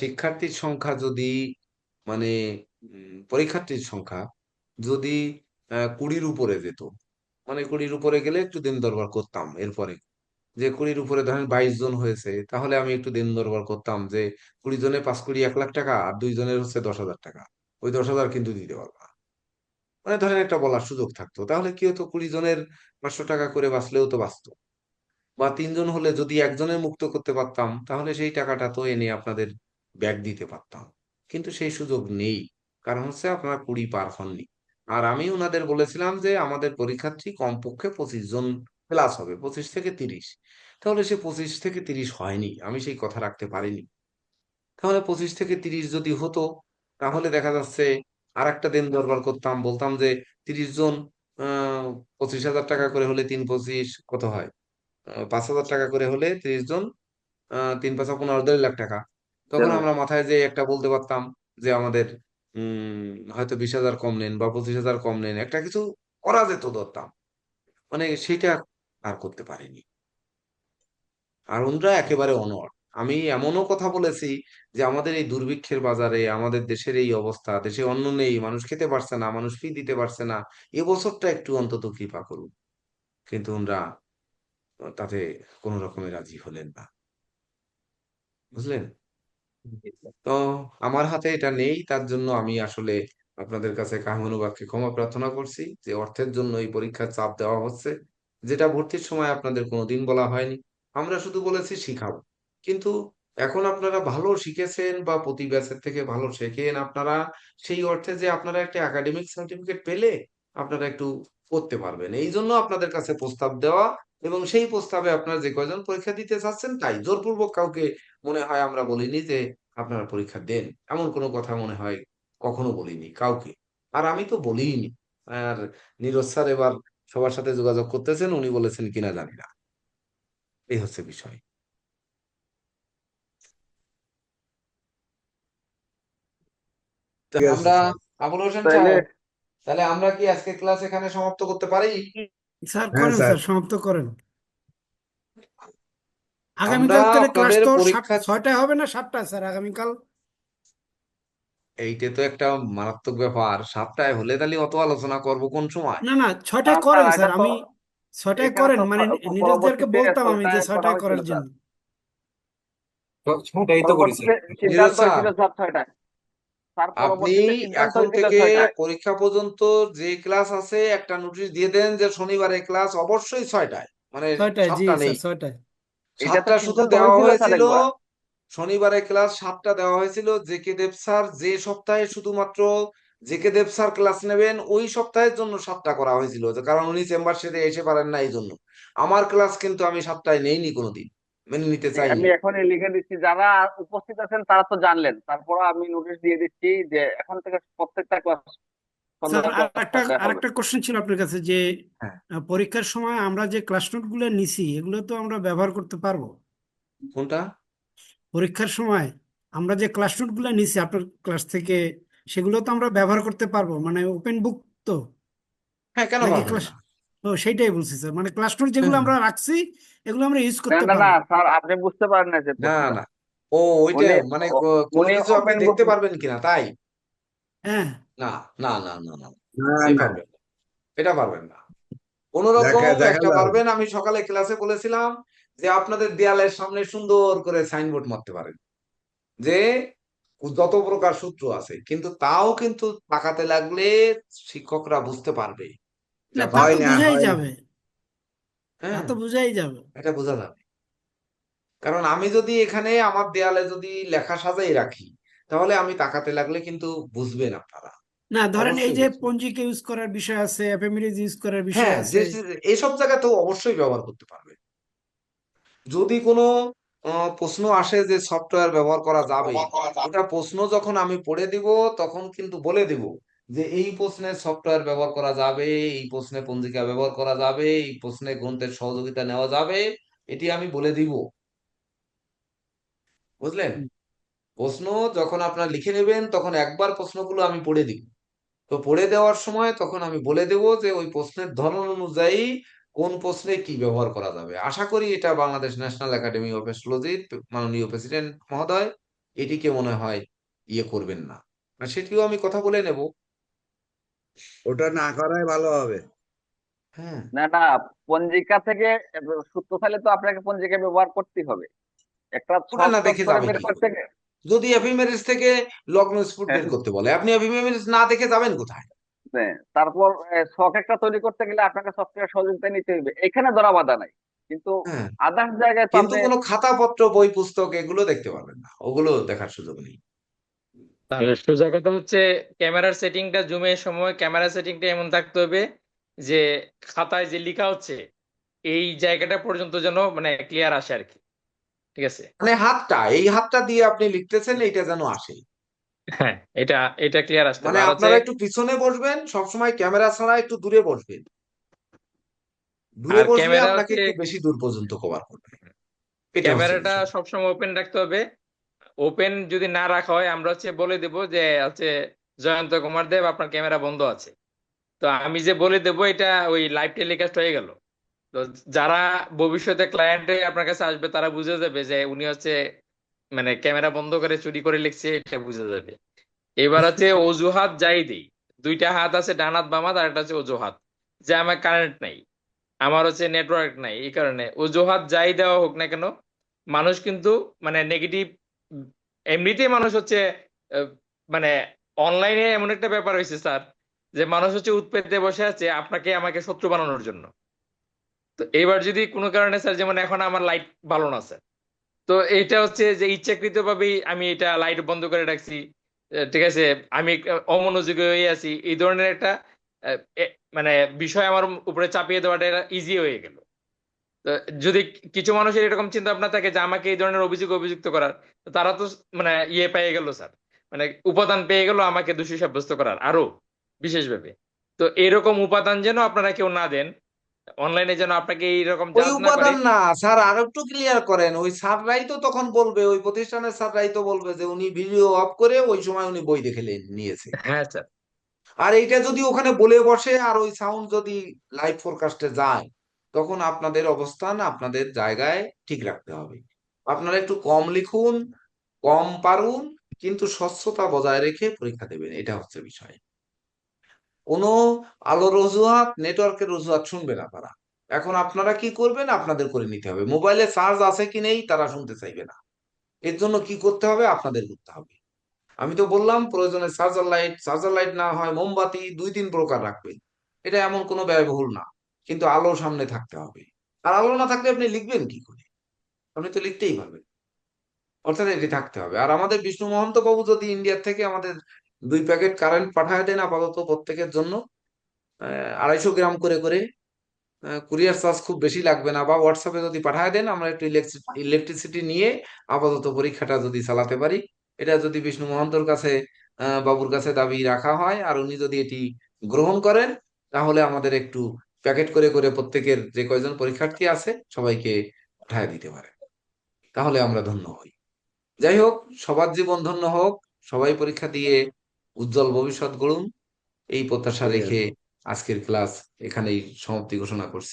শিক্ষার্থীর সংখ্যা যদি মানে পরীক্ষার্থীর সংখ্যা যদি 20-র উপরে যেত, মানে 20-র উপরে গেলে একটু দিন দরবার করতাম। এরপরে যে 20-র উপরে ধরেন 22 জন হয়েছে, তাহলে আমি একটু দিন দরবার করতাম যে 20 জনে 5 কোটি 1 লাখ টাকা, আর 2 জনের হচ্ছে 10,000 টাকা, ওই 10,000 কিন্তু দিতে পারবো না। মানে ধরেন একটা বলার সুযোগ থাকতো, তাহলে কি হতো, 20 জনের 500 টাকা করে বাঁচলেও তো বাঁচতো। বা 3 জন হলে যদি একজনের মুক্ত করতে পারতাম, তাহলে সেই টাকাটা তো এনে আপনাদের ব্যাক দিতে পারতাম। কিন্তু সেই সুযোগ নেই, কারণ হচ্ছে আপনারা 20 পার হননি। আর আমি ওনাদের বলেছিলাম যে আমাদের পরীক্ষার্থী কমপক্ষে 25 জন ক্লাস হবে, 25 থেকে 30। তাহলে সে 25 থেকে 30 হয়নি, আমি সেই কথা রাখতে পারিনি। তাহলে 25 থেকে 30 যদি হতো, তাহলে দেখা যাচ্ছে আর একটা দিন দরবার করতাম, বলতাম যে 30 জন 25,000 টাকা করে হলে 3 25 কত হয়, 5,000 টাকা করে হলে 30 জন 3 5 15 1.5 লাখ টাকা। তখন আমরা মাথায় যে একটা বলতে পারতাম যে আমাদের হয়তো 20,000 কম নেন বা 25,000 কম নেন, একটা কিছু করা যেত, ধরতাম। মানে সেটা আর করতে পারিনি। আর ওনরা একেবারে অনড়। আমি এমনও কথা বলেছি যে আমাদের এই দুর্ভিক্ষের বাজারে আমাদের দেশের এই অবস্থা, দেশে অন্ন নেই, মানুষ খেতে পারছে না, মানুষ ফি দিতে পারছে না, এবছরটা একটু অন্তত কৃপা করুন। কিন্তু ওনরা তাতে কোনো রকমে রাজি হলেন না, বুঝলেন? তো আমার হাতে এটা নেই, তার জন্য আমি আসলে আপনাদের কাছে কাহানুবাক্যে ক্ষমা প্রার্থনা করছি যে অর্থের জন্য এই পরীক্ষার চাপ দেওয়া হচ্ছে, যেটা ভর্তির সময় আপনাদের কোনোদিন বলা হয়নি। আমরা শুধু বলেছি শিখাবো। কিন্তু এখন আপনারা ভালো শিখেছেন বা প্রতি ব্যাচের থেকে ভালো শেখেন আপনারা, সেই অর্থে যে আপনারা একটা একাডেমিক সার্টিফিকেট পেলে আপনারা একটু করতে পারবেন, এই জন্য আপনাদের কাছে প্রস্তাব দেওয়া। এবং সেই প্রস্তাবে আপনারা যে কয়জন পরীক্ষা দিতে চাচ্ছেন, তাই জোরপূর্বক কাউকে মনে হয় আমরা বলিনি যে আপনারা পরীক্ষা দেন, এমন কোনো কথা মনে হয় কখনো বলিনি কাউকে। আর আমি তো বলিনি। আর নীরজ স্যার এবার সবার সাথে যোগাযোগ করতেছেন, উনি বলেছেন কিনা জানি না। এই হচ্ছে বিষয়। তা ঠিক আছে আমরা, স্যার। আবুল হোসেন তাহলে সাহেব, তাহলে আমরা কি আজকে ক্লাস এখানে সমাপ্ত করতে পারি? স্যার হ্যাঁ করেন, স্যার। স্যার সমাপ্ত করেন। আমরা আগামীকাল তাহলে ক্লাস আপনাদের তো পরীক্ষা, 6টায় হবে না 7টায় স্যার আগামীকাল? এইটা তো একটা মারাত্মক ব্যাপার, 7টায় হলে তাহলে অত আলোচনা করব কোন সময়? না না, 6টায় স্যার করেন এটা স্যার, তো আমি 6টায় এখানে করেন, তো মানে নীরজদেরকে পরবর্তীতে বলতাম আমি যে 6টায় করা 6টায় হয়েছিল করার স্যার। জন্য। ছটাই তো করি স্যার। পরবর্তীতে নীরজ সিদ্ধান্ত স্যার, হয়েছিল স্যার 6টায়। স্যার আপনি পরবর্তীতে সিদ্ধান্ত এখন হয়েছিল থেকে 6টায়। পরীক্ষা পর্যন্ত যে ক্লাস আছে একটা নোটিশ দিয়ে দেন যে শনিবারে ক্লাস অবশ্যই 6টায়, মানে 6টায়, জি 7টা নেই। স্যার 6টায়। এটা তো 7টা শুধু সিদ্ধান্ত দেওয়া হয়েছিল স্যার হয়েছিল, একবার। শনিবারে ক্লাস 7টা দেওয়া হয়েছিল। জেকে দেব স্যার যে সপ্তাহে শুধুমাত্র জেকে দেব স্যার ক্লাস নেবেন, ওই সপ্তাহের জন্য 7টা করা হয়েছিল, যে কারণ উনি চেম্বার সেরে এসে পারেন না, এই জন্য। আমার ক্লাস কিন্তু আমি 7টায় নেইনি কোনোদিন, মেনে নিতে চাইনি। আমি এখনই লিখে দিচ্ছি, যারা উপস্থিত আছেন তারা তো জানলেন, তারপর আমি নোটিশ দিয়ে দিচ্ছি যে এখন থেকে প্রত্যেকটা ক্লাস স্যার সন্ধ্যা আর ক্লাস একটা 6টায় হবে। আরেকটা কোশ্চেন ছিল আপনার কাছে যে হ্যাঁ, পরীক্ষার সময় আমরা যে ক্লাস নোটগুলো নিছি এগুলো তো আমরা ব্যবহার করতে পারবো? কোনটা? পরীক্ষার সময় আমরা যে ক্লাস নোটগুলো নিছি আপনার ক্লাস থেকে, সেগুলো তো আমরা ব্যবহার করতে পারবো, মানে ওপেন বুক তো, হ্যাঁ, কেন নাকি পারবেন ক্লাস? না? ও সেইটাই বলছি স্যার, মানে ক্লাস নোট যেগুলো হ্যাঁ, আমরা রাখছি এগুলো আমরা ইউজ না করতে না না পারবো? স্যার, আপনি বুঝতে পারেন না যে না প্রশ্নটা। না, ও ওইটা উনি মানে ও- কোনো উনি কিছু আপনি ওপেন বুক। দেখতে পারবেন কিনা তাই? হ্যাঁ। না না না না না, না এই না, পারবেন না, এটা পারবেন না। কোন দেখা রকম দেখা একটা যাবে। পারবেন, আমি সকালে ক্লাসে বলেছিলাম যে আপনাদের দেয়ালের সামনে সুন্দর করে সাইনবোর্ড মারতে পারেন যে যত প্রকার সূত্র আছে, কিন্তু তাও কিন্তু তাকাতে লাগলে শিক্ষকরা বুঝতে পারবে যে না, তা আপনারা হয় তো না, পড়াচ্ছেন। বোঝাই হয় না। যাবে, তা হ্যাঁ, তো বোঝাই যাবে। এটা বোঝা যাবে। কারণ আমি যদি এখানে আমার দেয়ালে যদি লেখা সাজাই রাখি, তাহলে আমি তাকাতে লাগলে কিন্তু বুঝবেন আপনারা, না ধরেন এই অবশ্যই যে বুঝবেন। পঞ্জিকা ইউজ করার বিষয় আছে, এফএমএরিজ ইউজ করার বিষয় হ্যাঁ, আছে। যে এইসব জায়গাতেও অবশ্যই ব্যবহার করতে পারবে। যদি কোনো প্রশ্ন আসে যে সফটওয়্যার ব্যবহার করা যাবে, ওটা প্রশ্ন যখন আমি পড়ে দিব তখন কিন্তু বলে দিব যে এই প্রশ্নে সফটওয়্যার ব্যবহার করা যাবে, এই প্রশ্নে পঞ্জিকা ব্যবহার করা যাবে, এই প্রশ্নে গ্রন্থের সহযোগিতা নেওয়া যাবে, এটি আমি বলে দিব। বুঝলেন? প্রশ্ন যখন আপনার লিখে নেবেন তখন একবার প্রশ্নগুলো আমি পড়ে দিব। তো পড়ে দেওয়ার সময় তখন আমি বলে দেব যে ওই প্রশ্নের ধরন অনুযায়ী কোন প্রশ্নে কি ব্যবহার করা যাবে। আশা করি এটা বাংলাদেশ ন্যাশনাল একাডেমি অফ অ্যাস্ট্রোলজির মাননীয় প্রেসিডেন্ট মহোদয় এটিকে মনে হয় ইয়ে করবেন না, আর সেটিও আমি কথা বলে নেব। ওটা না করাই ভালো হবে। হ্যাঁ, না না, পঞ্জিকা থেকে সূত্র চাইলে তো আপনাকে পঞ্জিকা ব্যবহার করতেই হবে। একটা ওটা ছক না টক দেখে করে যাবে বের কি করতে করে? যদি এফিমেরিস থেকে লগ্ন স্ফুট বের করতে বলে, আপনি এফিমেরিস না দেখে যাবেন কোথায়? হ্যাঁ, তারপর ছক একটা তৈরি করতে গেলে আপনাকে সফটওয়্যার সহযোগিতা নিতে হবে, এখানে ধরা বাধা নাই, কিন্তু হ্যাঁ, আদার্স জায়গায় তো কিন্তু আপনি কোনো খাতাপত্র বই পুস্তক এগুলো দেখতে পারবেন না, ওগুলো দেখার সুযোগ নেই। তাহলে সোজা কথা হচ্ছে ক্যামেরার সেটিংটা জুমের সময় ক্যামেরা সেটিংটা এমন থাকতে হবে যে খাতায় যে লেখা হচ্ছে এই জায়গাটা পর্যন্ত যেন মানে ক্লিয়ার আসে আর কি। ঠিক আছে? মানে হাতটা, এই হাতটা দিয়ে আপনি লিখতেছেন এইটা যেন আসে। হ্যাঁ, এটা এটা ক্লিয়ার আসতে মানে হবে। আর হচ্ছে আপনারা একটু পিছনে বসবেন, সবসময় ক্যামেরা ছাড়া একটু দূরে বসবেন। দূরে আর বসলে ক্যামেরা আপনাকে হচ্ছে একটু বেশি দূর পর্যন্ত কভার করবে, এটা হচ্ছে ক্যামেরাটা বিষয়। সবসময় ওপেন রাখতে হবে। ওপেন যদি না রাখা হয় আমরা হচ্ছে বলে দেব যে হচ্ছে জয়ন্ত কুমার দেব আপনার ক্যামেরা বন্ধ আছে। তো আমি যে বলে দেব এটা ওই লাইভ টেলিকাস্ট হয়ে গেল। তো যারা ভবিষ্যতে ক্লায়েন্টে আপনার কাছে আসবে তারা বুঝে যাবে যে উনি হচ্ছে মানে ক্যামেরা বন্ধ করে চুরি করে লিখছে, এটা বুঝে যাবে। এবার হচ্ছে অজুহাত যাই দিই, দুইটা হাত আছে, ডান হাত বাম হাত, আর একটা হচ্ছে অজুহাত যে আমার কারেন্ট নাই, আমার হচ্ছে নেটওয়ার্ক নাই, এই কারণে অজুহাত যাই দেওয়া হোক না কেন মানুষ কিন্তু মানে নেগেটিভ, এমনিতেই মানুষ হচ্ছে আহ, মানে অনলাইনে এমন একটা ব্যাপার হয়েছে স্যার যে মানুষ হচ্ছে উৎপেতে বসে আছে আপনাকে আমাকে শত্রু বানানোর জন্য। তো এবার যদি কোনো কারণে স্যার, যেমন এখন আমার লাইট ভালো না স্যার, তো এটা হচ্ছে যে ইচ্ছাকৃত ভাবেই আমি এটা লাইট বন্ধ করে রাখছি, ঠিক আছে, আমি অমনোযোগী হয়ে আছি, এই ধরনের একটা মানে বিষয় আমার উপরে চাপিয়ে দেওয়াটা ইজি হয়ে গেল। তো যদি কিছু মানুষের এরকম চিন্তা ভাবনা থাকে যে আমাকে এই ধরনের অভিযুক্ত করার, তো তারা তো মানে ইয়ে পেয়ে গেল স্যার, মানে উপাদান পেয়ে গেল আমাকে দোষী সাব্যস্ত করার আরো বিশেষভাবে। তো এরকম উপাদান যেন আপনারা কেউ না দেন অনলাইনে, যেন আপনাকে এইরকম ওই জাজ না করে। উপাদান না স্যার, আর একটু ক্লিয়ার করেন। ওই স্যাররাই তো তখন বলবে, ওই প্রতিষ্ঠানের স্যাররাই তো বলবে যে উনি ভিডিও অফ করে ওই সময় উনি বই দেখে নিয়েছে। হ্যাঁ স্যার। আর এইটা যদি ওখানে বলে বসে আর ওই সাউন্ড যদি লাইভ ফোরকাস্টে যায়, তখন আপনাদের অবস্থান আপনাদের জায়গায় ঠিক রাখতে হবে। আপনারা একটু কম লিখুন, কম পারুন, কিন্তু স্বচ্ছতা বজায় রেখে পরীক্ষা দেবেন, এটা হচ্ছে বিষয়। কোনো আলোর অজুহাত, নেটওয়ার্কের অজুহাত শুনবে না তারা। এখন আপনারা কি করবেন, আপনাদের করে নিতে হবে। মোবাইলে চার্জ আছে কি নেই তারা শুনতে চাইবে না, এর জন্য কি করতে হবে, আপনাদের করতে হবে। আমি তো বললাম প্রয়োজনে চার্জার লাইট না হয় মোমবাতি 2-3 প্রকার রাখবেন, এটা এমন কোনো ব্যয়বহুল না, কিন্তু আলো সামনে থাকতে হবে। আর আলো না থাকলে আপনি লিখবেন কি করে? আপনি তো লিখতেই পারবেন। অর্থাৎ এটি থাকতে হবে। আর আমাদের বিষ্ণু মহন্ত বাবু যদি ইন্ডিয়া থেকে আমাদের 2 প্যাকেট কারেন্ট পাঠায় দেন আপাতত প্রত্যেকের জন্য, 250 গ্রাম করে করে, কুরিয়ার চার্জ খুব বেশি লাগবে না, বা হোয়াটসঅ্যাপে যদি পাঠায় দেন, আমরা একটু ইলেকট্রিসিটি নিয়ে আপাতত পরীক্ষাটা যদি চালাতে পারি, এটা যদি বিষ্ণু মহন্তর কাছে বাবুর কাছে দাবি রাখা হয় আর উনি যদি এটি গ্রহণ করেন, তাহলে আমাদের একটু প্যাকেট করে করে প্রত্যেকের যে কয়জন পরীক্ষার্থী আছে সবাইকে পাঠায় দিতে পারে, তাহলে আমরা ধন্য হই। যাই হোক, সবার জীবন ধন্য হোক, সবাই পরীক্ষা দিয়ে উজ্জ্বল ভবিষ্যৎ গড়ুন, এই প্রত্যাশা ঠিক আছে। রেখে আজকের ক্লাস এখানেই সমাপ্তি ঘোষণা করছি।